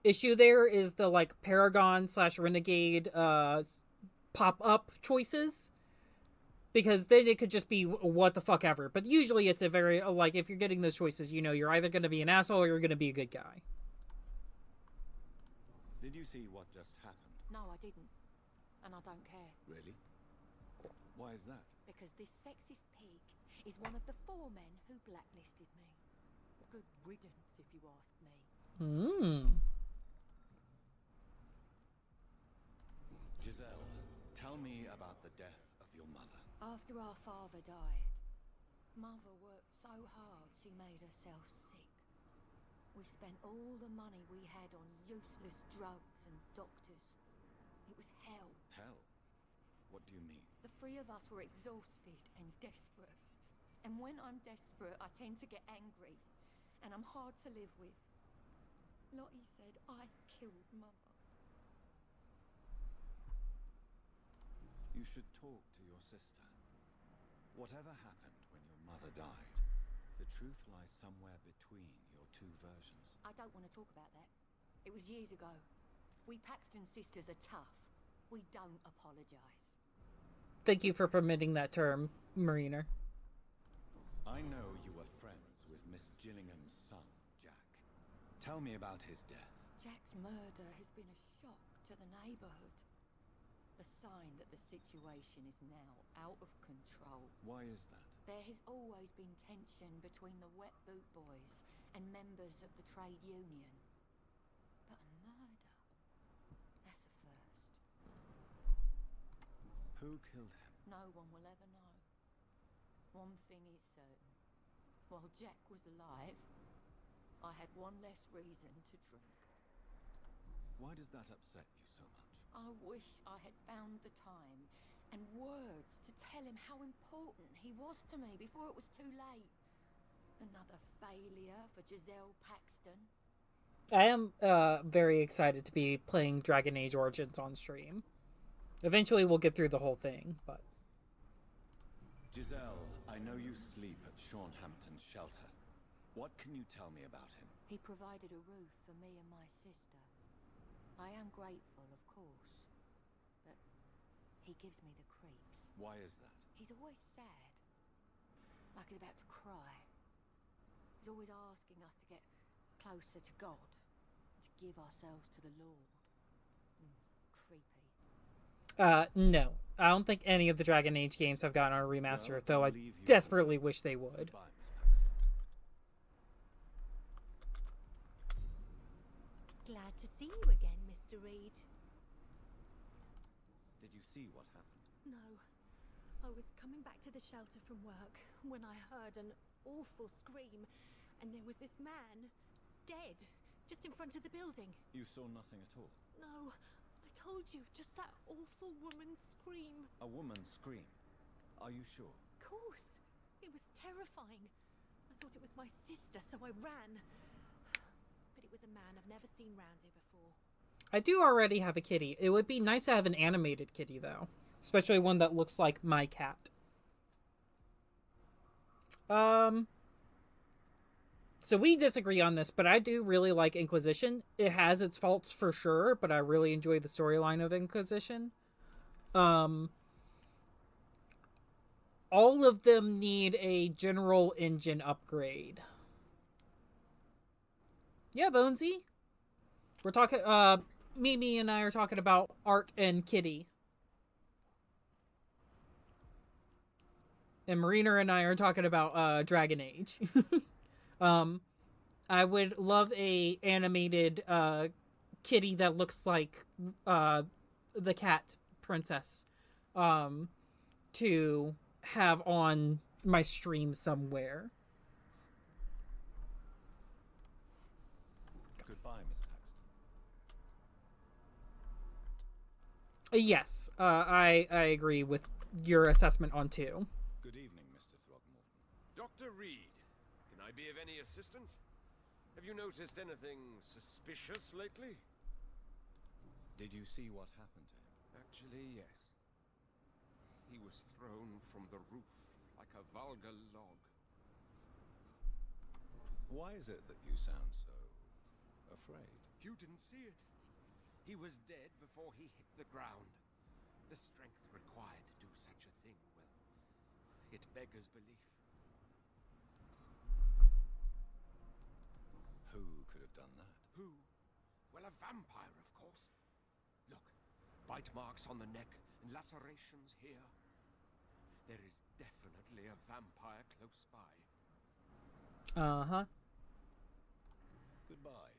issue there is the, like, Paragon / Renegade pop-up choices. Because then it could just be what the fuck ever. But usually it's a very, like, if you're getting those choices, you know, you're either going to be an asshole or you're going to be a good guy. Did you see what just happened? No, I didn't. And I don't care. Really? Why is that? Because this sexist pig is one of the 4 men who blacklisted me. Good riddance, if you ask me. Giselle, tell me about the death of your mother. After our father died, Mother worked so hard she made herself sick. We spent all the money we had on useless drugs and doctors. It was hell. Hell? What do you mean? The 3 of us were exhausted and desperate. And when I'm desperate, I tend to get angry. And I'm hard to live with. Lottie said I killed Mother. You should talk to your sister. Whatever happened when your mother died, the truth lies somewhere between your 2 versions. I don't want to talk about that. It was years ago. We Paxton sisters are tough. We don't apologize. Thank you for permitting that term, Marina. I know you were friends with Miss Gillingham's son, Jack. Tell me about his death. Jack's murder has been a shock to the neighborhood. A sign that the situation is now out of control. Why is that? There has always been tension between the Wet Boot Boys and members of the trade union. But a murder? That's a first. Who killed him? No one will ever know. One thing is certain. While Jack was alive, I had one less reason to drink. Why does that upset you so much? I wish I had found the time and words to tell him how important he was to me before it was too late. Another failure for Giselle Paxton. I am very excited to be playing Dragon Age Origins on stream. Eventually we'll get through the whole thing, but... Giselle, I know you sleep at Hampton's shelter. What can you tell me about him? He provided a roof for me and my sister. I am grateful, of course, but he gives me the creeps. Why is that? He's always sad, like he's about to cry. He's always asking us to get closer to God, to give ourselves to the Lord. Creepy. No. I don't think any of the Dragon Age games have gotten a remaster, though I desperately wish they would. Glad to see you again, Mr. Reed. Did you see what happened? No. I was coming back to the shelter from work when I heard an awful scream, and there was this man, dead, just in front of the building. You saw nothing at all? No, I told you, just that awful woman's scream. A woman's scream? Are you sure? Of course. It was terrifying. I thought it was my sister, so I ran. But it was a man I've never seen round here before. I do already have a kitty. It would be nice to have an animated kitty, though. Especially one that looks like my cat. So we disagree on this, but I do really like Inquisition. It has its faults for sure, but I really enjoy the storyline of Inquisition. All of them need a general engine upgrade. Yeah, Bonesy. We're talking, Mimi and I are talking about Art and Kitty. And Marina and I are talking about, Dragon Age. I would love a animated, kitty that looks like, the cat princess, to have on my stream somewhere. Goodbye, Miss Paxton. Yes, I agree with your assessment on 2. Good evening, Mr. Throgmorton. Dr. Reed, can I be of any assistance? Have you noticed anything suspicious lately? Did you see what happened to him? Actually, yes. He was thrown from the roof like a vulgar log. Why is it that you sound so afraid? You didn't see it. He was dead before he hit the ground. The strength required to do such a thing, well, it beggars belief. Who could have done that? Who? Well, a vampire, of course. Look, bite marks on the neck and lacerations here. There is definitely a vampire close by. Uh-huh. Goodbye.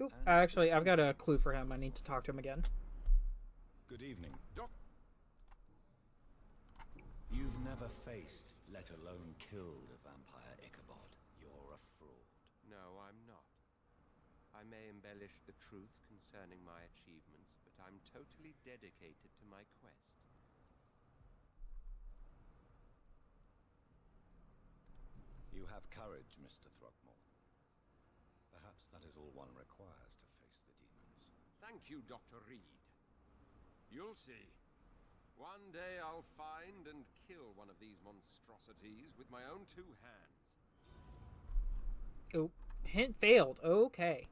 Oop, actually, I've got a clue for him. I need to talk to him again. Good evening. You've never faced, let alone killed, a vampire, Ichabod. You're a fraud. No, I'm not. I may embellish the truth concerning my achievements, but I'm totally dedicated to my quest. You have courage, Mr. Throgmorton. Perhaps that is all one requires to face the demons. Thank you, Dr. Reed. You'll see. One day I'll find and kill one of these monstrosities with my own 2 hands. Oh, hint failed. Okay.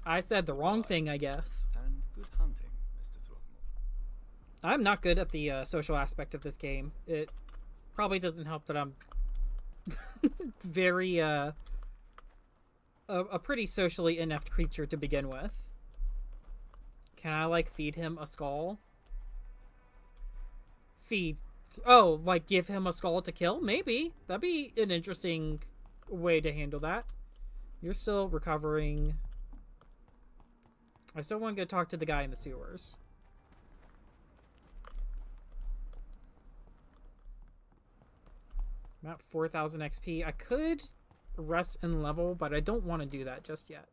I said the wrong thing, I guess. And good hunting, Mr. Throgmorton. I'm not good at the social aspect of this game. It probably doesn't help that I'm very a pretty socially inept creature to begin with. Can I, like, feed him a skull? Feed... Oh, like, give him a skull to kill? Maybe. That'd be an interesting way to handle that. You're still recovering. I still want to go talk to the guy in the sewers. I'm at 4,000 XP. I could rest and level, but I don't want to do that just yet.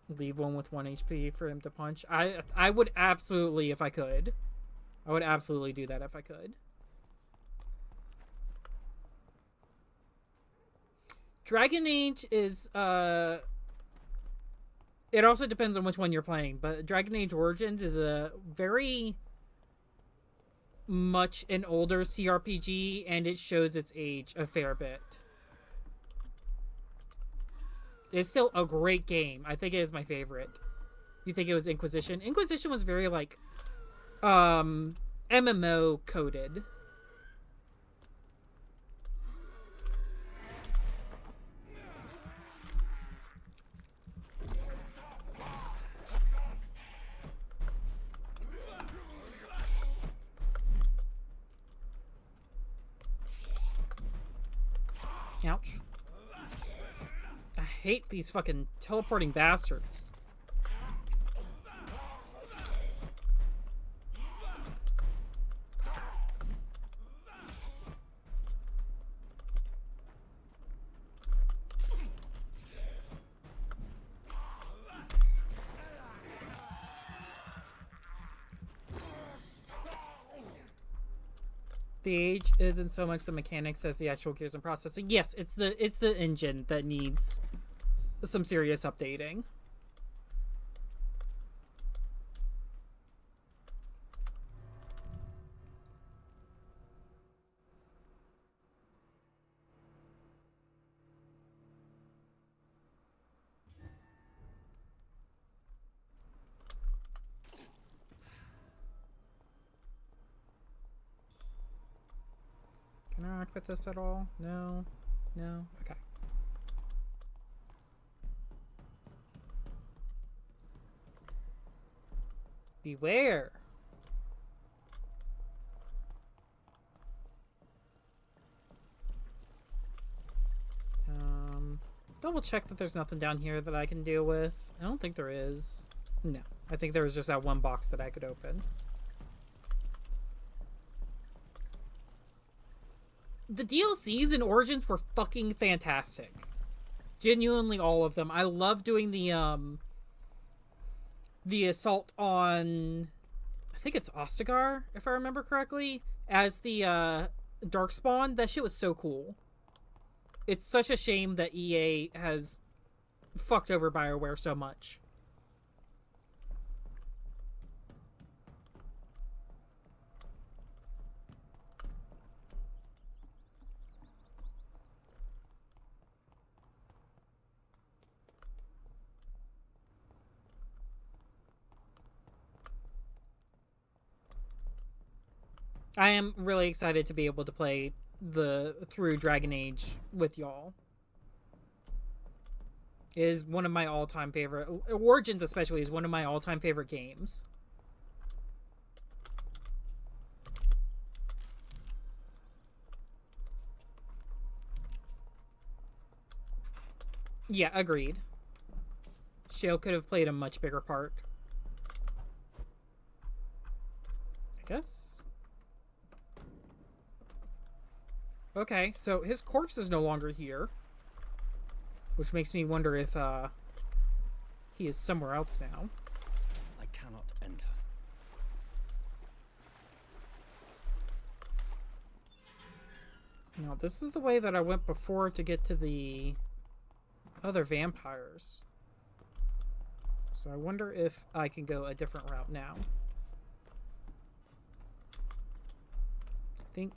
Leave one with 1 HP for him to punch. I would absolutely, if I could. I would absolutely do that if I could. Dragon Age is, it also depends on which one you're playing, but Dragon Age Origins is a very much an older CRPG, and it shows its age a fair bit. It's still a great game. I think it is my favorite. You think it was Inquisition? Inquisition was very, like, MMO coded. Ouch. I hate these fucking teleporting bastards. The age isn't so much the mechanics as the actual gears and processing. Yes, it's the engine that needs some serious updating. Can I interact with this at all? No? No? Okay. Beware! Double check that there's nothing down here that I can deal with. I don't think there is. No. I think there was just that one box that I could open. The DLCs in Origins were fucking fantastic. Genuinely all of them. I love doing the assault on, I think it's Ostagar, if I remember correctly, as the Darkspawn. That shit was so cool. It's such a shame that EA has fucked over BioWare so much. I am really excited to be able to play through Dragon Age with y'all. It is one of my all-time favorite... Origins especially is one of my all-time favorite games. Yeah, agreed. Shale could have played a much bigger part. I guess... Okay, so his corpse is no longer here. Which makes me wonder if, he is somewhere else now. I cannot enter. Now, this is the way that I went before to get to the other vampires. So I wonder if I can go a different route now. I think...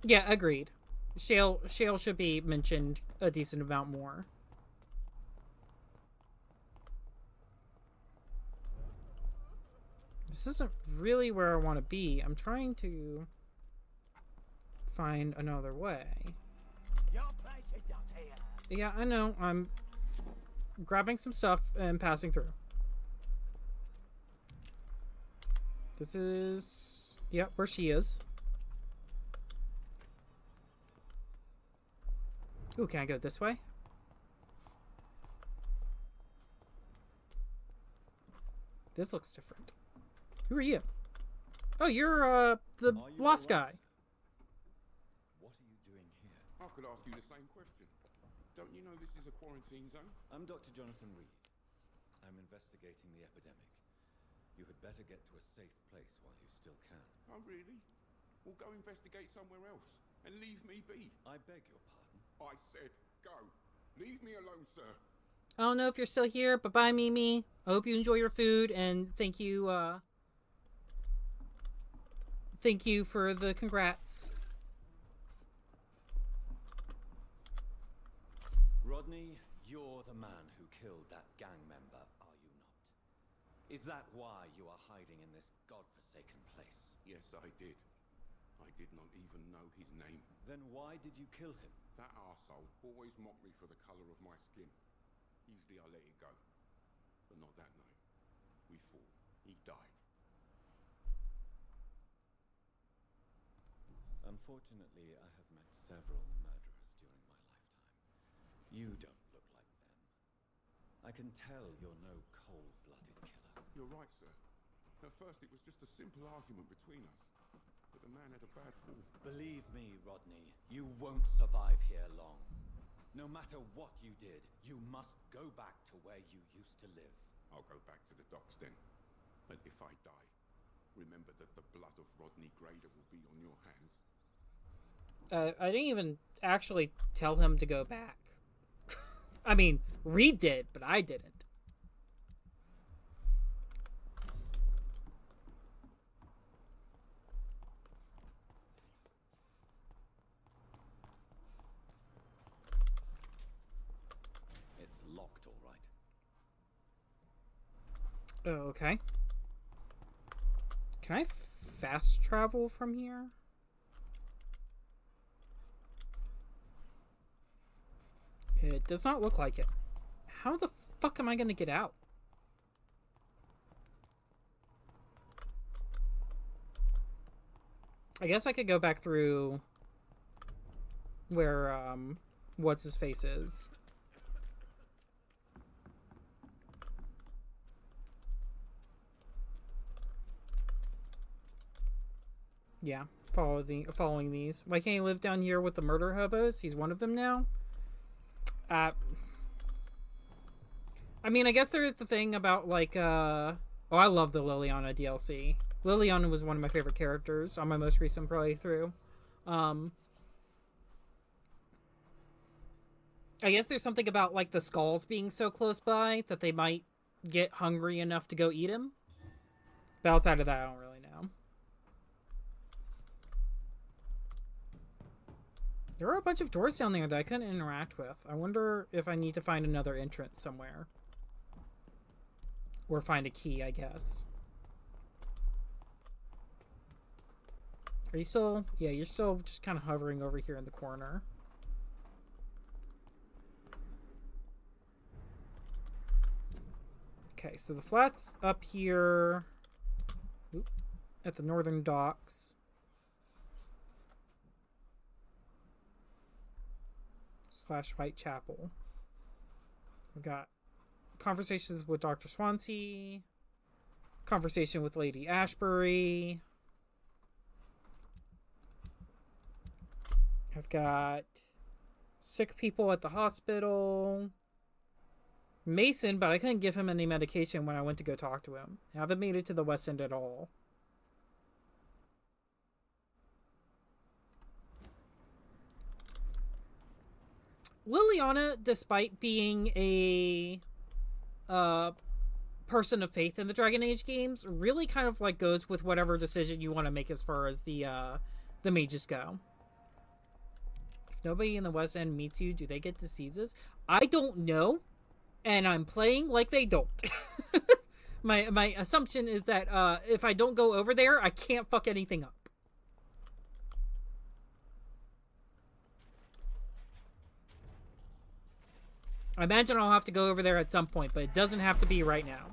Yeah, agreed. Shale should be mentioned a decent amount more. This isn't really where I want to be. I'm trying to find another way. Your place is not here. Yeah, I know. I'm grabbing some stuff and passing through. This is... Yep, where she is. Ooh, can I go this way? This looks different. Who are you? Oh, you're, the lost guy. What are you doing here? I could ask you the same question. Don't you know this is a quarantine zone? I'm Dr. Jonathan Reed. I'm investigating the epidemic. You had better get to a safe place while you still can. Oh, really? Well, go investigate somewhere else and leave me be. I beg your pardon? I said go. Leave me alone, sir. I don't know if you're still here, but bye, Mimi. I hope you enjoy your food, and thank you for the congrats. Rodney, you're the man who killed that gang member, are you not? Is that why you are hiding in this godforsaken place? Yes, I did. I did not even know his name. Then why did you kill him? That arsehole always mocked me for the color of my skin. Usually I let it go. But not that night. We fought. He died. Unfortunately, I have met several murderers during my lifetime. You don't look like them. I can tell you're no cold-blooded killer. You're right, sir. At first it was just a simple argument between us. But the man had a bad fall. Believe me, Rodney, you won't survive here long. No matter what you did, you must go back to where you used to live. I'll go back to the docks then. But if I die, remember that the blood of Rodney Grader will be on your hands. I didn't even actually tell him to go back. I mean, Reed did, but I didn't. It's locked, all right. Oh, okay. Can I fast travel from here? It does not look like it. How the fuck am I gonna get out? I guess I could go back through where, what's-his-face is. Yeah, following these. Why can't he live down here with the murder hobos? He's one of them now? I mean, I guess there is the thing about, like, oh, I love the Liliana DLC. Liliana was one of my favorite characters on my most recent playthrough. I guess there's something about, like, the skulls being so close by that they might get hungry enough to go eat him. But outside of that, I don't really know. There are a bunch of doors down there that I couldn't interact with. I wonder if I need to find another entrance somewhere. Or find a key, I guess. Are you still... Yeah, you're still just kind of hovering over here in the corner. Okay, so the flat's up here. Oop, at the northern docks. / Whitechapel. We've got conversations with Dr. Swansea, conversation with Lady Ashbury. I've got sick people at the hospital. Mason, but I couldn't give him any medication when I went to go talk to him. I haven't made it to the West End at all. Liliana, despite being a person of faith in the Dragon Age games, really kind of like goes with whatever decision you want to make as far as the mages go. If nobody in the West End meets you, do they get diseases? I don't know, and I'm playing like they don't. My assumption is that if I don't go over there, I can't fuck anything up. I imagine I'll have to go over there at some point, but it doesn't have to be right now.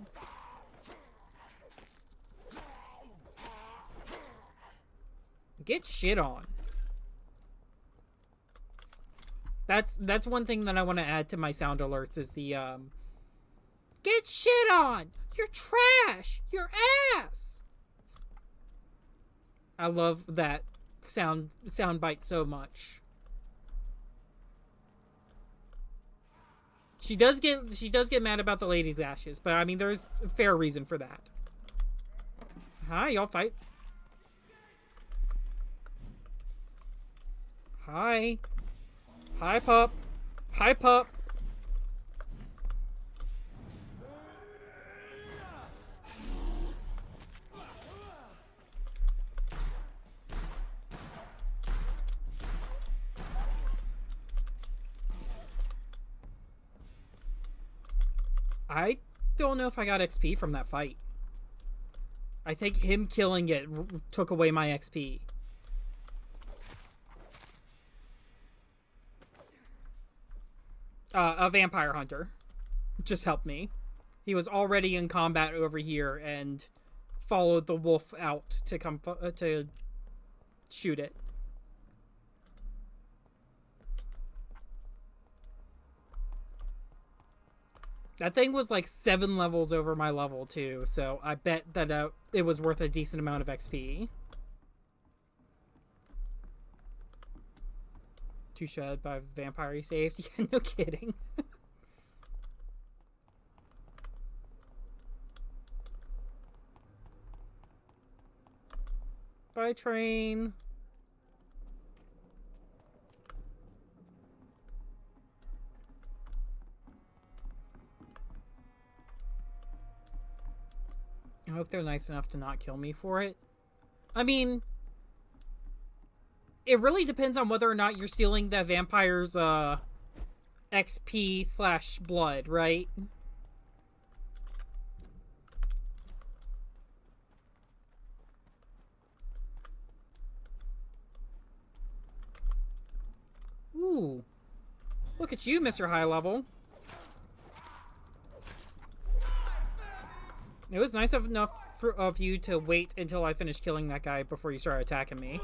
Get shit on. That's one thing that I want to add to my sound alerts is the get shit on. You're trash. You're ass. I love that sound bite so much. She does get mad about the lady's ashes, but I mean there's a fair reason for that. Hi, y'all fight. Hi. Hi, pup. Hi, pup. I don't know if I got XP from that fight. I think him killing it took away my XP. A vampire hunter just helped me. He was already in combat over here and followed the wolf out to come to shoot it. That thing was like 7 levels over my level too, so I bet that it was worth a decent amount of XP. Too shed by vampire he saved. Yeah, no kidding. Bye, train. I hope they're nice enough to not kill me for it. I mean, it really depends on whether or not you're stealing the vampire's XP / blood, right? Ooh. Look at you, Mr. High Level. It was nice enough of you to wait until I finished killing that guy before you started attacking me.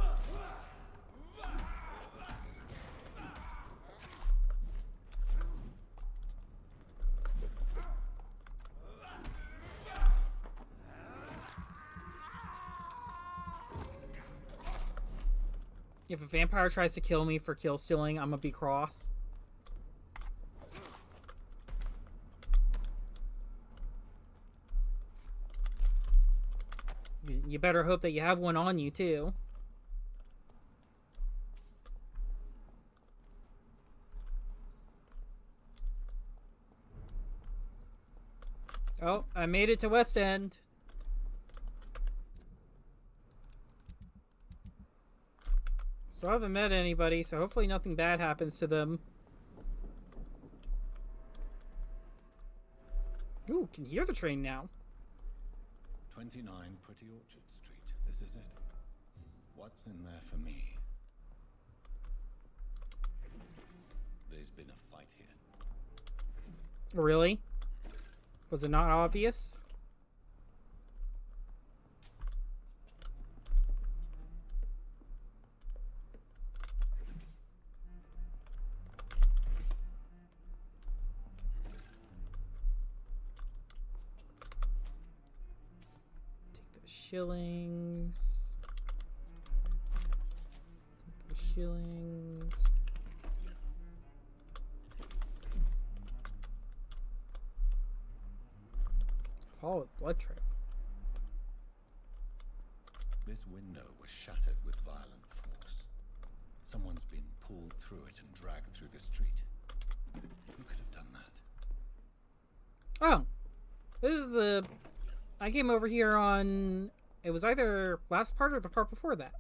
If a vampire tries to kill me for kill stealing, I'm gonna be cross. You better hope that you have one on you, too. Oh, I made it to West End. So I haven't met anybody, so hopefully nothing bad happens to them. Ooh, can hear the train now. 29 Pretty Orchard Street. This is it. What's in there for me? There's been a fight here. Really? Was it not obvious? Shillings. The shillings. Follow the blood trail. This window was shattered with violent force. Someone's been pulled through it and dragged through the street. Who could have done that? Oh. This is the... I came over here on... It was either last part or the part before that.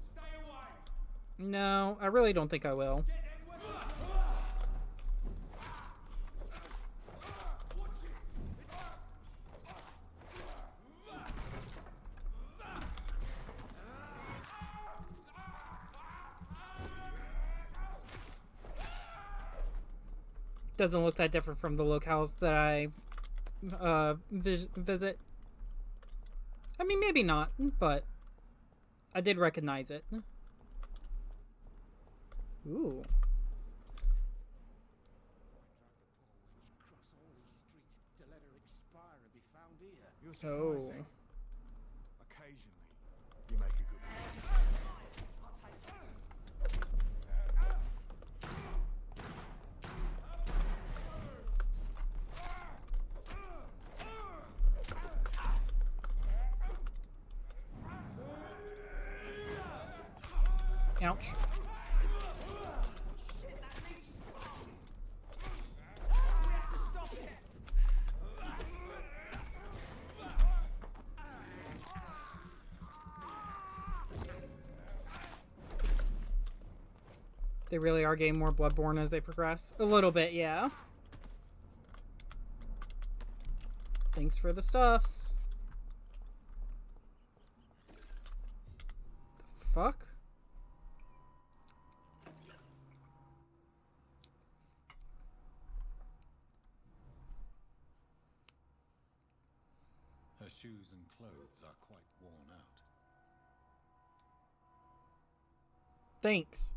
Stay away. No, I really don't think I will. Doesn't look that different from the locales that I visit. I mean, maybe not, but I did recognize it. Ooh. You're Oh. surprising. Occasionally, you make a good point. Ouch. They really are getting more Bloodborne as they progress. A little bit, yeah. Thanks for the stuffs. The fuck? Her shoes and clothes are quite worn out. Thanks.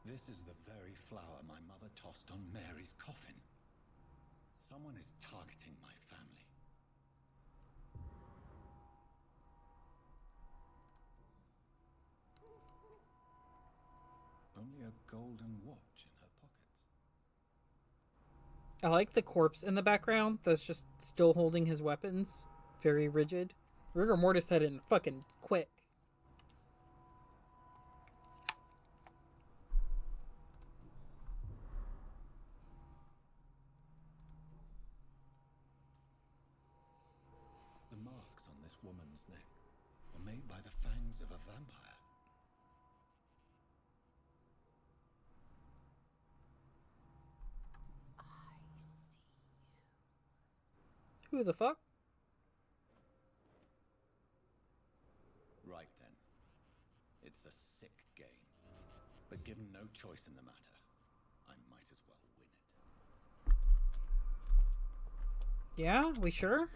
This is the very flower my mother tossed on Mary's coffin. Someone is targeting my family. Only a golden watch in her pockets. I like the corpse in the background that's just still holding his weapons. Very rigid. Rigor Mortis said it fucking quick. The marks on this woman's neck were made by the fangs of a vampire. I see you. Who the fuck? Right then. It's a sick game. But given no choice in the matter, I might as well win it. Yeah, we sure?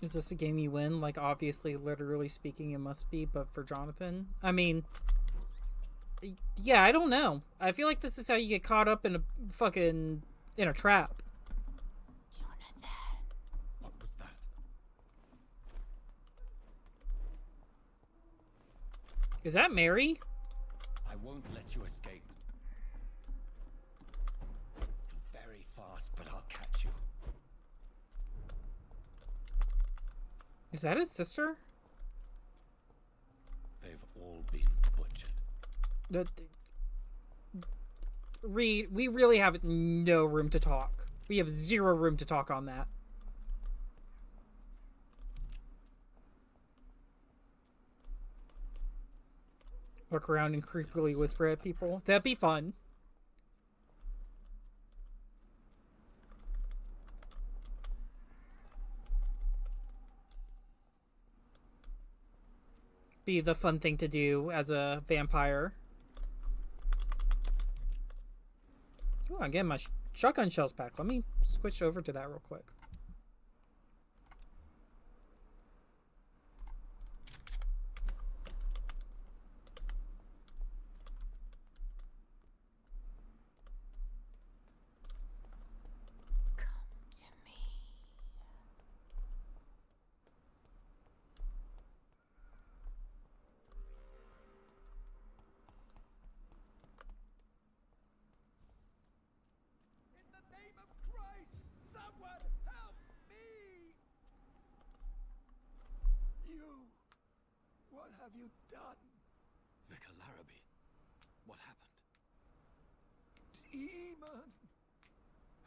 Is this a game you win? Like, obviously, literally speaking, it must be, but for Jonathan? I mean, yeah, I don't know. I feel like this is how you get caught up in a fucking, in a trap. Jonathan. What was that? Is that Mary? I won't let you escape. You're very fast, but I'll catch you. Is that his sister? They've all been butchered. Reed, we really have no room to talk. We have zero room to talk on that. Look around and creepily whisper at people. That'd be fun. Be the fun thing to do as a vampire. Oh, I'm getting my shotgun shells back. Let me switch over to that real quick. What have you done? Vicar Larrabee, what happened? Demon!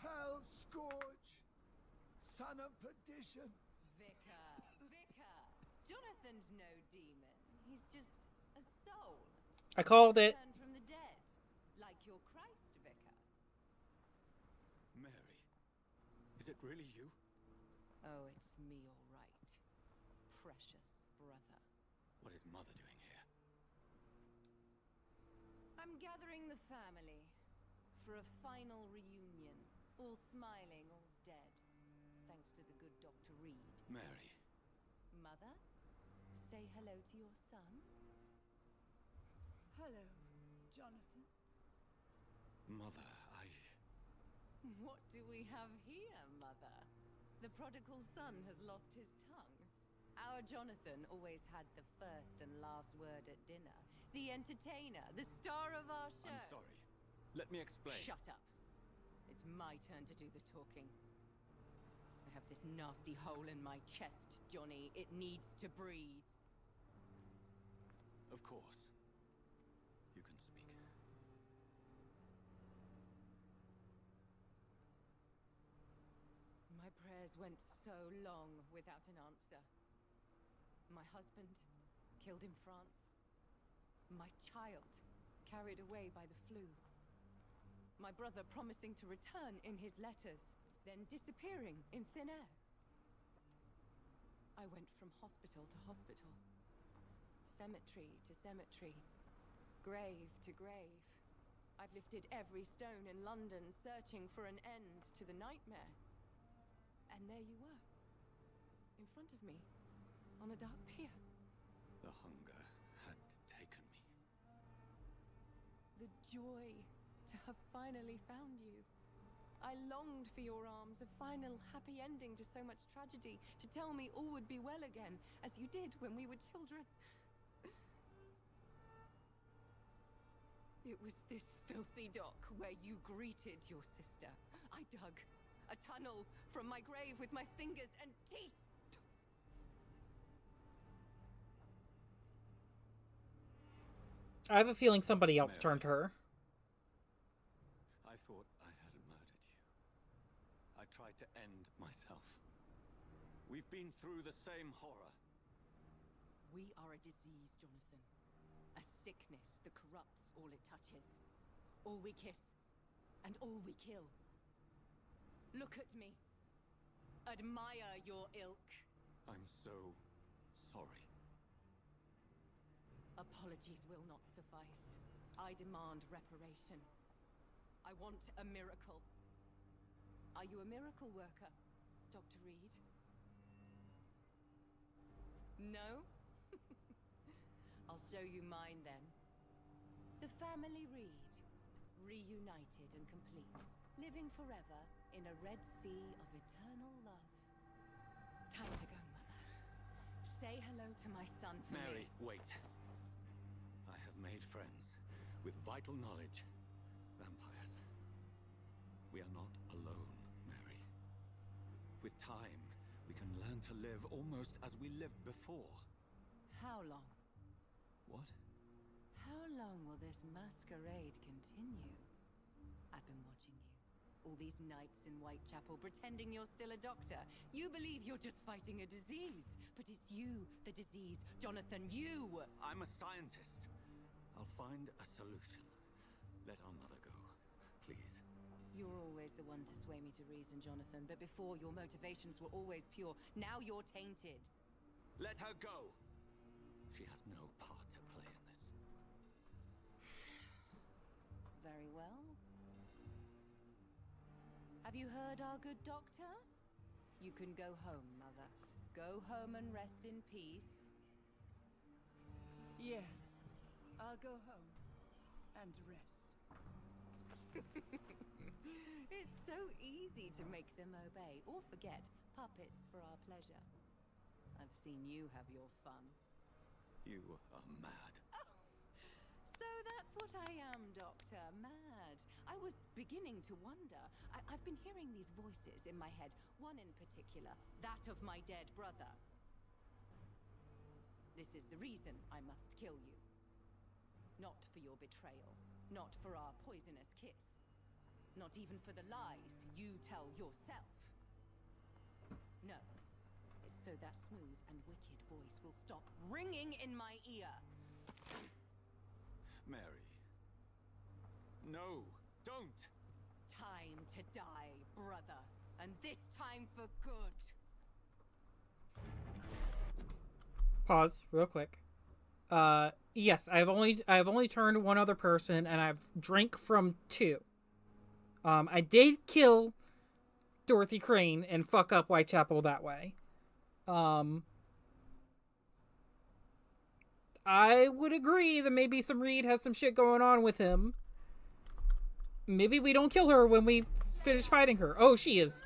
Hell scourge! ton of perdition. Vicar. Jonathan's no demon. He's just a soul. I called it. Returned from the dead. Like your Christ, Vicar. Mary, is it really you? Oh, it's me, all right. Precious brother. What is Mother doing here? I'm gathering the family for a final reunion. All smiling, all dead. Thanks to the good Dr. Reed. Mary. Mother, say hello to your son. Hello, Jonathan. Mother, What do we have here, Mother? The prodigal son has lost his tongue. Our Jonathan always had the first and last word at dinner. The entertainer, the star of our show. I'm sorry. Let me explain. Shut up. It's my turn to do the talking. I have this nasty hole in my chest, Johnny. It needs to breathe. Of course. You can speak. My prayers went so long without an answer. My husband, killed in France. My child, carried away by the flu. My brother promising to return in his letters, then disappearing in thin air. I went from hospital to hospital, cemetery to cemetery, grave to grave. I've lifted every stone in London, searching for an end to the nightmare. And there you were, in front of me, on a dark pier. The hunger had taken me. The joy to have finally found you. I longed for your arms, a final happy ending to so much tragedy, to tell me all would be well again, as you did when we were children. It was this filthy dock where you greeted your sister. I dug a tunnel from my grave with my fingers and teeth. I have a feeling somebody else turned her. I thought I had murdered you. I tried to end myself. We've been through the same horror. We are a disease, Jonathan. A sickness that corrupts all it touches. All we kiss, and all we kill. Look at me. Admire your ilk. I'm so sorry. Apologies will not suffice. I demand reparation. I want a miracle. Are you a miracle worker, Dr. Reed? No? I'll show you mine then. The family Reed, reunited and complete, living forever in a red sea of eternal love. Time to go, Mother. Say hello to my son for Mary, me. wait. I have made friends with vital knowledge. Vampires. We are not alone, Mary. With time, we can learn to live almost as we lived before. How long? What? How long will this masquerade continue? I've been watching you. All these nights in Whitechapel, pretending you're still a doctor. You believe you're just fighting a disease. But it's you, the disease. Jonathan, you! I'm a scientist. I'll find a solution. Let our mother go, please. You're always the one to sway me to reason, Jonathan. But before, your motivations were always pure. Now you're tainted. Let her go! She has no part to play in this. Very well. Have you heard our good doctor? You can go home, Mother. Go home and rest in peace. Yes, I'll go home and rest. It's so easy to make them obey or forget. Puppets for our pleasure. I've seen you have your fun. You are mad. Oh, so that's what I am, Doctor. Mad. I was beginning to wonder. I've been hearing these voices in my head. One in particular, that of my dead brother. This is the reason I must kill you. Not for your betrayal. Not for our poisonous kiss. Not even for the lies you tell yourself. No. It's so that smooth and wicked voice will stop ringing in my ear. Mary. No, don't! Time to die, brother. And this time for good. Pause real quick. Yes, I've only turned one other person, and I've drank from 2. I did kill Dorothy Crane and fuck up Whitechapel that way. I would agree that maybe some Reed has some shit going on with him. Maybe we don't kill her when we finish fighting her. Oh, she is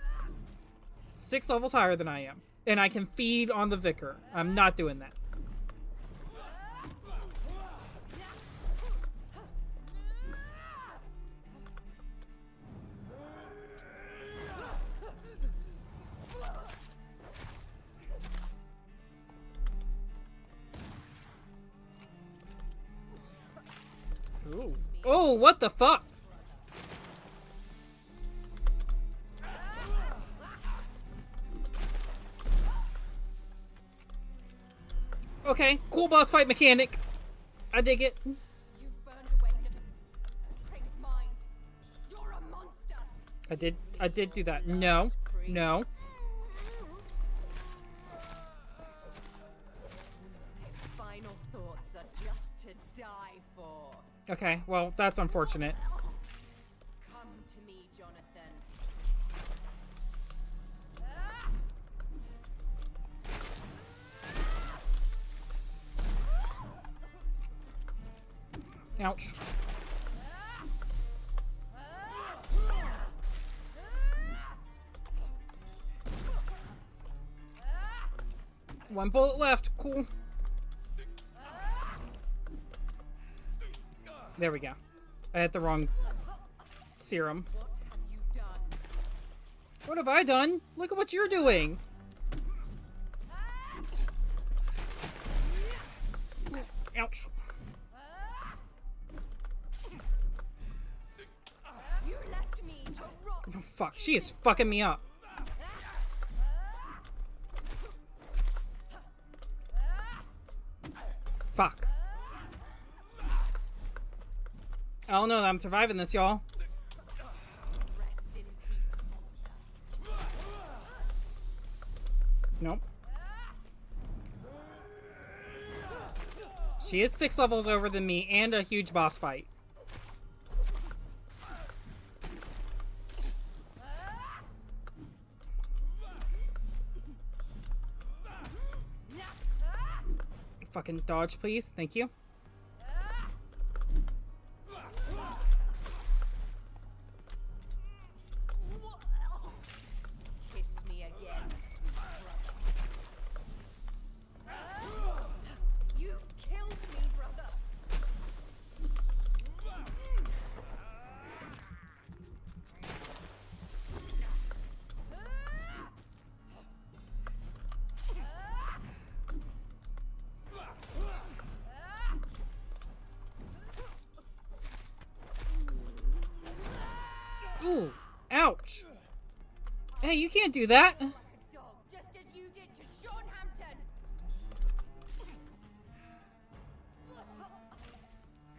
6 levels higher than I am. And I can feed on the Vicar. I'm not doing that. Ooh. Oh, what the fuck? Okay, cool boss fight mechanic. I dig it. You've burned away Crane's mind. You're a monster. I did do that. No. No. His final thoughts are just to die for. Okay, well, that's unfortunate. Come to me, Jonathan. Ouch. One bullet left. Cool. There we go. I had the wrong serum. What have I done? Look at what you're doing. Ouch. You left me to rot. Oh, fuck. She is fucking me up. Fuck. I don't know that I'm surviving this, y'all. Rest in peace, monster. Nope. She is 6 levels over than me and a huge boss fight. Fucking dodge, please. Thank you. Kiss me again, sweet brother. You've killed me, brother. Ooh. Ouch. Hey, you can't do that. Dog, just as you did to Sean Hampton.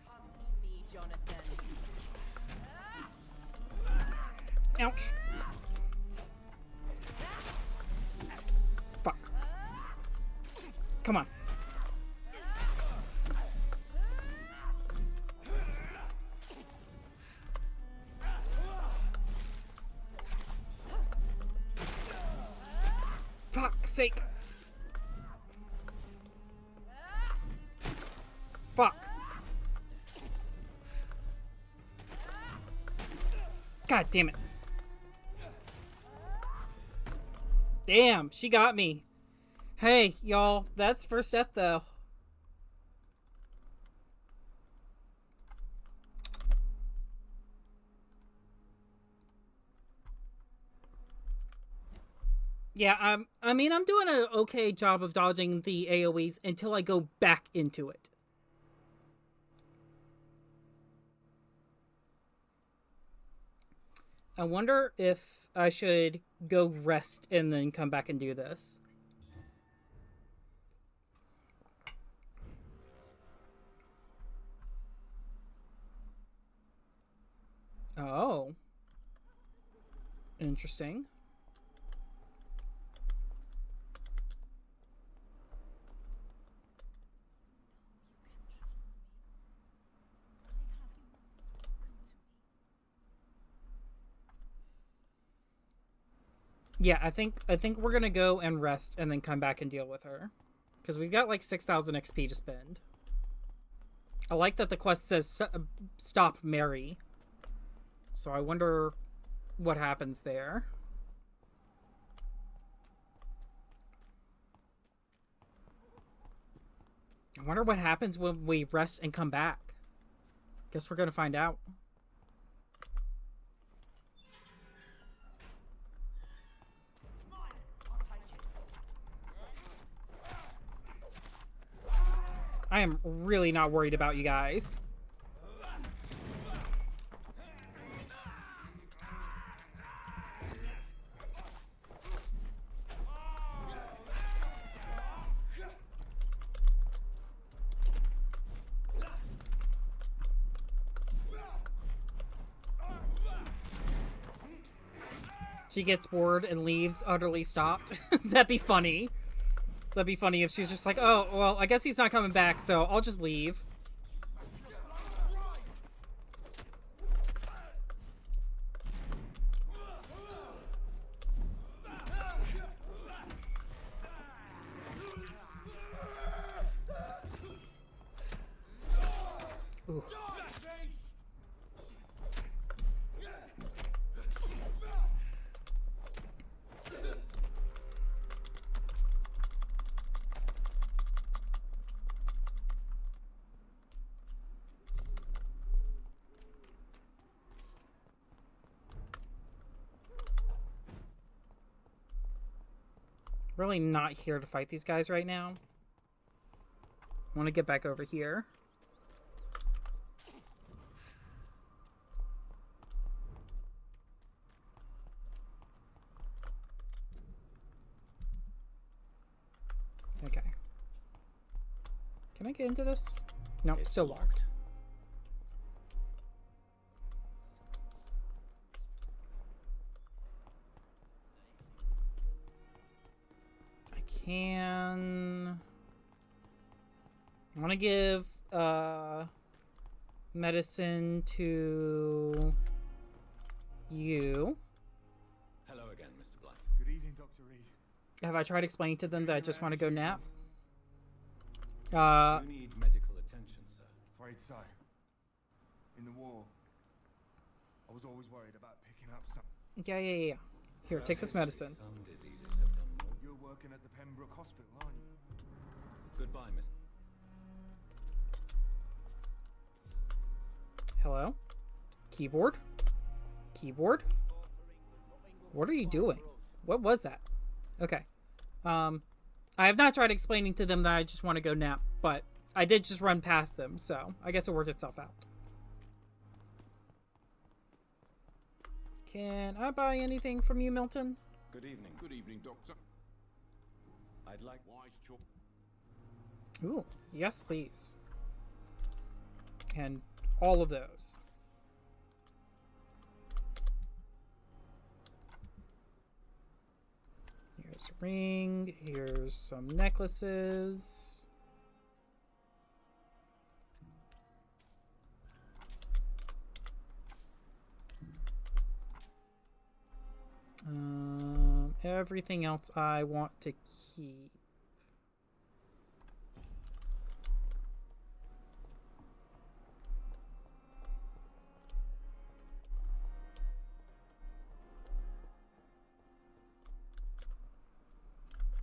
Come to me, Jonathan. Ouch. Fuck. Come on. Fuck's sake. Fuck. God damn it. Damn, she got me. Hey, y'all, that's first death, though. Yeah, I mean, I'm doing an okay job of dodging the AoEs until I go back into it. I wonder if I should go rest and then come back and do this. Oh. Interesting. Yeah, I think we're gonna go and rest and then come back and deal with her. Because we've got like 6,000 XP to spend. I like that the quest says stop Mary. So I wonder what happens there. I wonder what happens when we rest and come back. Guess we're gonna find out. I am really not worried about you guys. She gets bored and leaves, utterly stopped. That'd be funny. That'd be funny if she's just like, oh, well, I guess he's not coming back, so I'll just leave. Ooh. Really not here to fight these guys right now. I want to get back over here. Okay. Can I get into this? No, it's still locked. I want to give medicine to you. Hello again, Mr. Blight. Good evening, Dr. Reed. Have I tried explaining to them that I just want to go nap? Do you need medical attention, sir? Afraid so. In the war, I was always worried about picking up some... Yeah. Here, take this medicine. Some diseases have done more. You're working at the Pembroke Hospital, aren't you? Goodbye, Miss. Hello? Keyboard? Keyboard? What are you doing? What was that? Okay. I have not tried explaining to them that I just want to go nap, but I did just run past them, so I guess it worked itself out. Can I buy anything from you, Milton? Good evening. Good evening, Doctor. I'd like Wise chop. Ooh, yes, please. And all of those. Here's a ring. Here's some necklaces. Everything else I want to keep.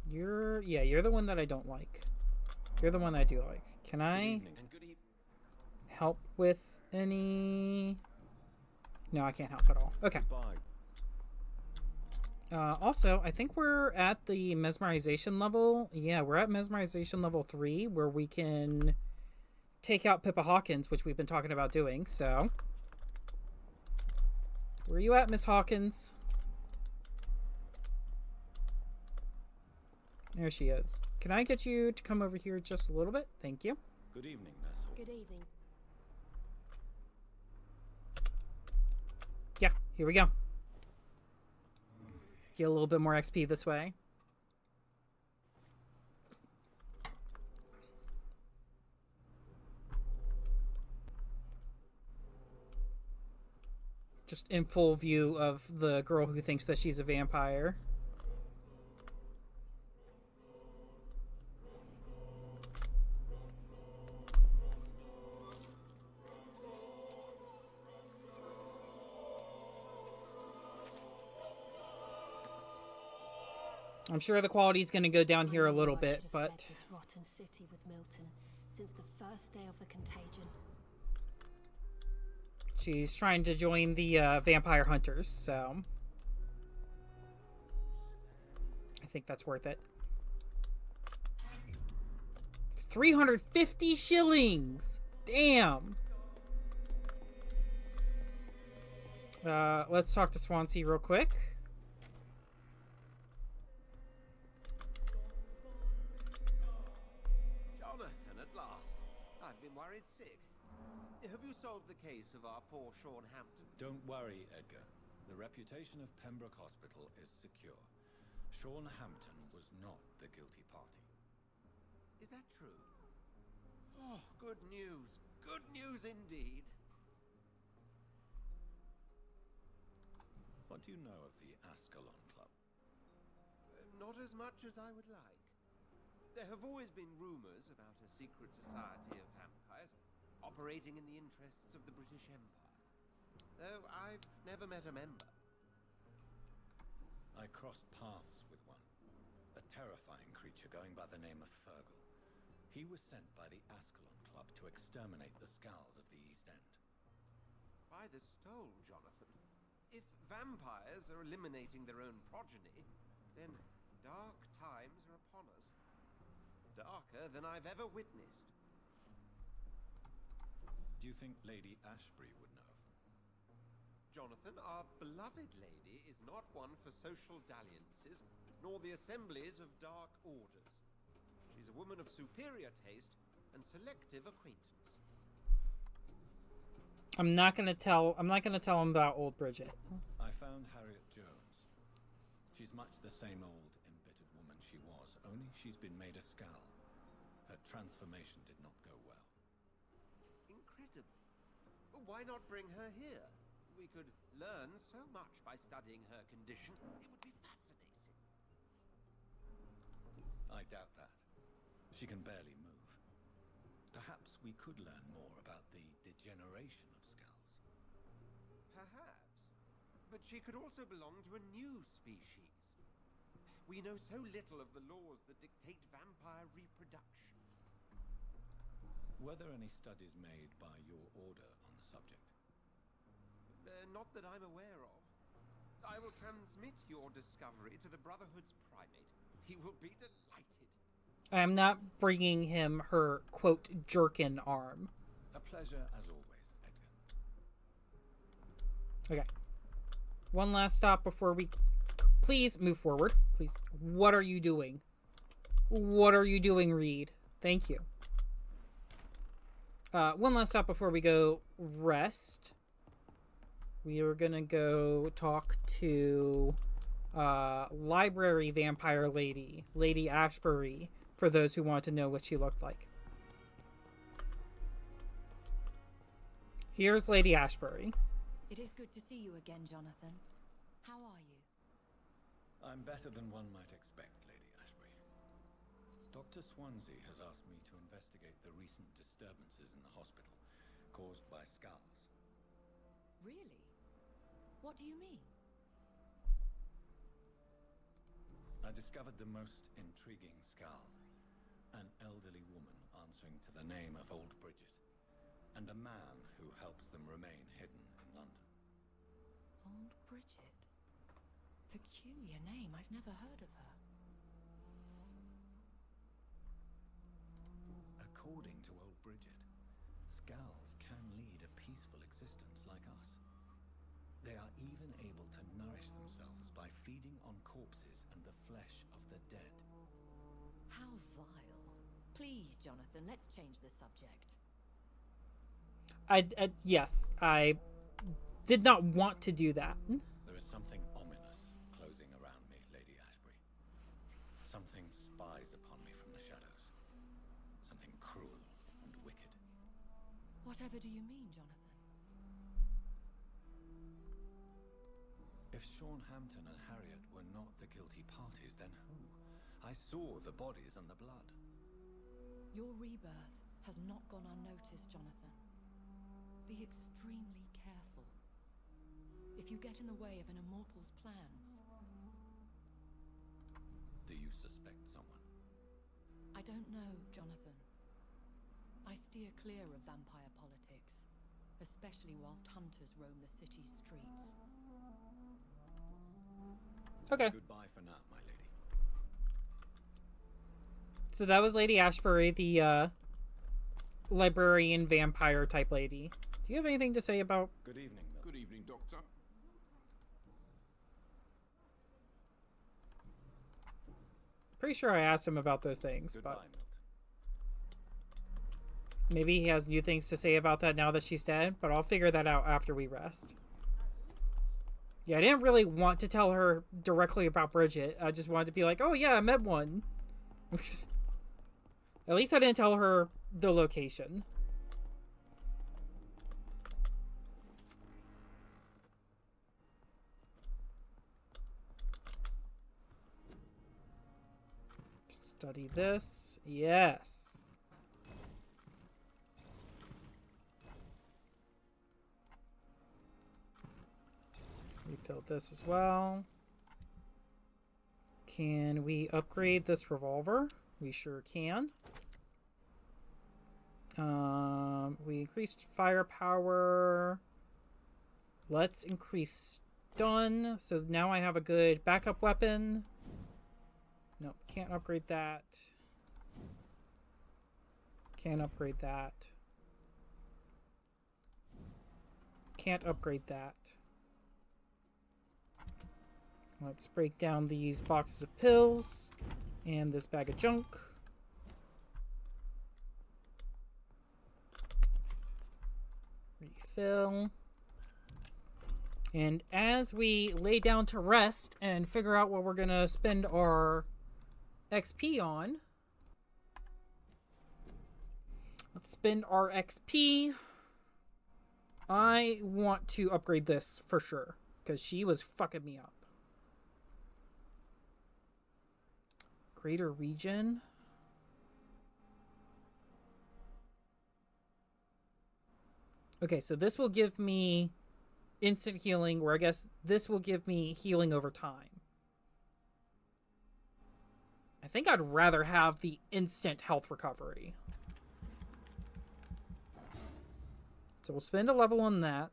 You're the one that I don't like. You're the one I do like. Can I help with any? No, I can't help at all. Okay. Also, I think we're at the mesmerization level. Yeah, we're at mesmerization level 3, where we can take out Pippa Hawkins, which we've been talking about doing, so Where you at, Miss Hawkins? There she is. Can I get you to come over here just a little bit? Thank you. Good evening, Nurse Hawkins. Good evening. Yeah, here we go. Get a little bit more XP this way. Just in full view of the girl who thinks that she's a vampire. I'm sure the quality's going to go down here a little bit, but This rotten city with Milton since the first day of the contagion. she's trying to join the vampire hunters, so I think that's worth it. 350 shillings! Damn! Let's talk to Swansea real quick. Jonathan, at last. I've been worried sick. Have you solved the case of our poor Sean Hampton? Don't worry, Edgar. The reputation of Pembroke Hospital is secure. Sean Hampton was not the guilty party. Is that true? Oh, good news. Good news indeed. What do you know of the Ascalon Club? Not as much as I would like. There have always been rumors about a secret society of vampires operating in the interests of the British Empire. Though I've never met a member. I crossed paths with one. A terrifying creature going by the name of Fergal. He was sent by the Ascalon Club to exterminate the Skulls of the East End. By the stole, Jonathan. If vampires are eliminating their own progeny, then dark times are upon us. Darker than I've ever witnessed. Do you think Lady Ashbury would know of them? Jonathan, our beloved lady is not one for social dalliances, nor the assemblies of dark orders. She's a woman of superior taste and selective acquaintance. I'm not gonna tell him about old Bridget. I found Harriet Jones. She's much the same old, embittered woman she was, only she's been made a Skull. Her transformation did not go well. Incredible. Well, why not bring her here? We could learn so much by studying her condition. It would be fascinating. I doubt that. She can barely move. Perhaps we could learn more about the degeneration of Skulls. Perhaps. But she could also belong to a new species. We know so little of the laws that dictate vampire reproduction. Were there any studies made by your order on the subject? Not that I'm aware of. I will transmit your discovery to the Brotherhood's primate. He will be delighted. I am not bringing him her, quote, jerkin arm. A pleasure as always, Edgar. Okay. One last stop before we... Please move forward. Please. What are you doing? What are you doing, Reed? Thank you. One last stop before we go rest. We are gonna go talk to library vampire lady, Lady Ashbury, for those who want to know what she looked like. Here's Lady Ashbury. It is good to see you again, Jonathan. How are you? I'm better than one might expect, Lady Ashbury. Dr. Swansea has asked me to investigate the recent disturbances in the hospital caused by Skulls. Really? What do you mean? I discovered the most intriguing Skull. An elderly woman answering to the name of Old Bridget, and a man who helps them remain hidden in London. Old Bridget? Peculiar name. I've never heard of her. According to Old Bridget, Skulls can lead a peaceful existence like us. They are even by feeding on corpses and the flesh of the dead. How vile. Please, Jonathan, let's change the subject. Yes, I did not want to do that. There is something ominous closing around me, Lady Ashbury. Something spies upon me from the shadows. Something cruel and wicked. Whatever do you mean, Jonathan? If Sean Hampton and Harriet were not the guilty parties, then who? I saw the bodies and the blood. Your rebirth has not gone unnoticed, Jonathan. Be extremely careful. If you get in the way of an immortal's plans... Do you suspect someone? I don't know, Jonathan. I steer clear of vampire politics, especially whilst hunters roam the city's streets. Okay. Goodbye for now, my lady. So that was Lady Ashbury, the librarian vampire type lady. Do you have anything to say about... Good evening, Milton. Good evening, Doctor. Pretty sure I asked him about those things, Goodbye, but Milton. maybe he has new things to say about that now that she's dead, but I'll figure that out after we rest. Yeah, I didn't really want to tell her directly about Bridget. I just wanted to be like, oh yeah, I met one. At least I didn't tell her the location. Study this. Yes. Refill this as well. Can we upgrade this revolver? We sure can. We increased firepower. Let's increase stun. So now I have a good backup weapon. No, can't upgrade that. Can't upgrade that. Can't upgrade that. Let's break down these boxes of pills and this bag of junk. Refill. And as we lay down to rest and figure out what we're going to spend our XP on, let's spend our XP. I want to upgrade this for sure, because she was fucking me up. Greater region. Okay, so this will give me instant healing, where I guess this will give me healing over time. I think I'd rather have the instant health recovery. So we'll spend a level on that.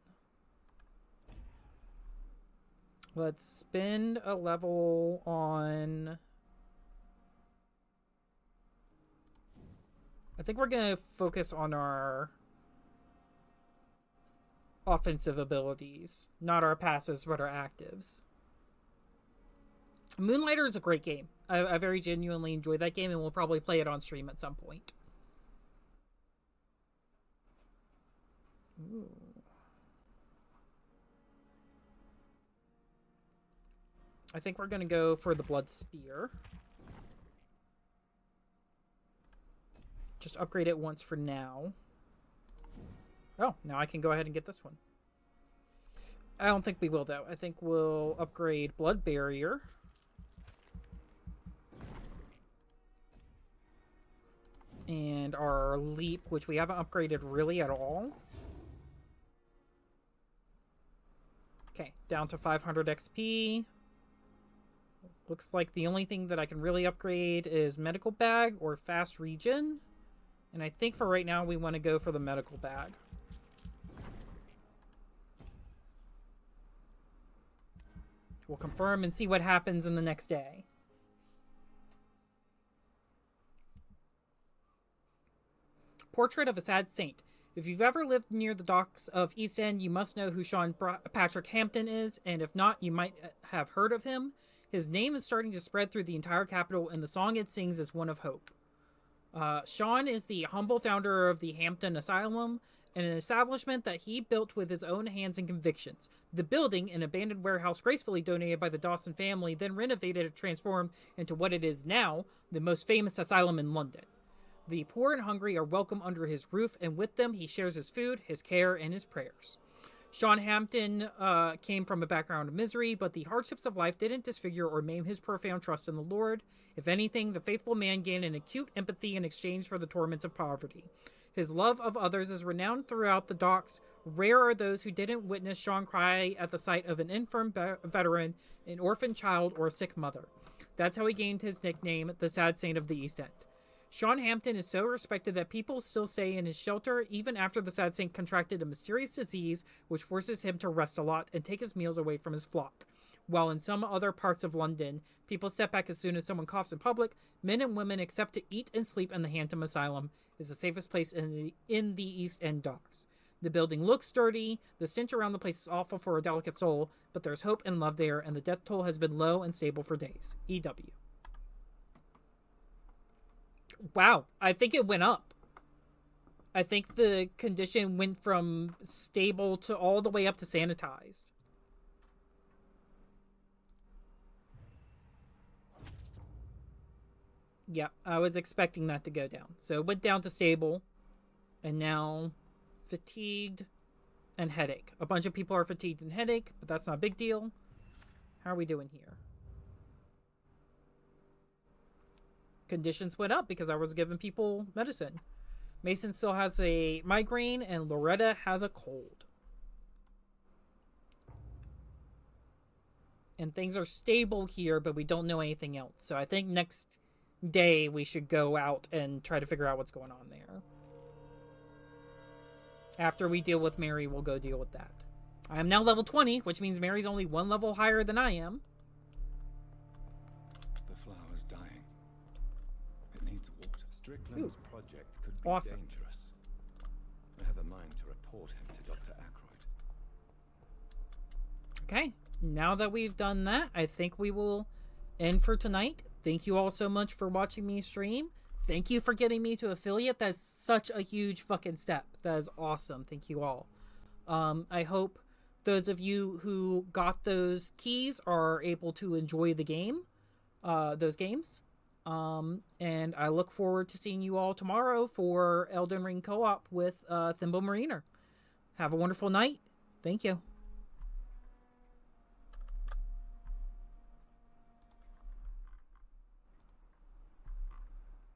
Let's spend a level on... I think we're going to focus on our offensive abilities. Not our passives, but our actives. Moonlighter is a great game. I very genuinely enjoy that game, and we'll probably play it on stream at some point. Ooh. I think we're going to go for the Blood Spear. Just upgrade it once for now. Oh, now I can go ahead and get this one. I don't think we will, though. I think we'll upgrade Blood Barrier. And our Leap, which we haven't upgraded really at all. Okay, down to 500 XP. Looks like the only thing that I can really upgrade is Medical Bag or Fast Regen. And I think for right now we want to go for the Medical Bag. We'll confirm and see what happens in the next day. Portrait of a Sad Saint. If you've ever lived near the docks of East End, you must know who Sean Patrick Hampton is, and if not, you might have heard of him. His name is starting to spread through the entire capital, and the song it sings is one of hope. Sean is the humble founder of the Hampton Asylum, an establishment that he built with his own hands and convictions. The building, an abandoned warehouse gracefully donated by the Dawson family, then renovated and transformed into what it is now, the most famous asylum in London. The poor and hungry are welcome under his roof, and with them he shares his food, his care, and his prayers. Sean Hampton came from a background of misery, but the hardships of life didn't disfigure or maim his profound trust in the Lord. If anything, the faithful man gained an acute empathy in exchange for the torments of poverty. His love of others is renowned throughout the docks. Rare are those who didn't witness Sean cry at the sight of an infirm veteran, an orphan child, or a sick mother. That's how he gained his nickname, the Sad Saint of the East End. Sean Hampton is so respected that people still stay in his shelter even after the Sad Saint contracted a mysterious disease which forces him to rest a lot and take his meals away from his flock. While in some other parts of London, people step back as soon as someone coughs in public, men and women accept to eat and sleep in the Hampton Asylum is the safest place in the East End docks. The building looks dirty, the stench around the place is awful for a delicate soul, but there's hope and love there, and the death toll has been low and stable for days. EW. Wow, I think it went up. I think the condition went from stable to all the way up to sanitized. Yeah, I was expecting that to go down. So it went down to stable, and now fatigued and headache. A bunch of people are fatigued and headache, but that's not a big deal. How are we doing here? Conditions went up because I was giving people medicine. Mason still has a migraine, and Loretta has a cold. And things are stable here, but we don't know anything else. So I think next day we should go out and try to figure out what's going on there. After we deal with Mary, we'll go deal with that. I am now level 20, which means Mary's only one level higher than I am. The flower's dying. It needs water. Strickland's project could be awesome. Dangerous. I have a mind to report him to Dr. Aykroyd. Okay, now that we've done that, I think we will end for tonight. Thank you all so much for watching me stream. Thank you for getting me to affiliate. That's such a huge fucking step. That is awesome. Thank you all. I hope those of you who got those keys are able to enjoy the game, those games. And I look forward to seeing you all tomorrow for Elden Ring Co-op with Thimble Mariner. Have a wonderful night. Thank you.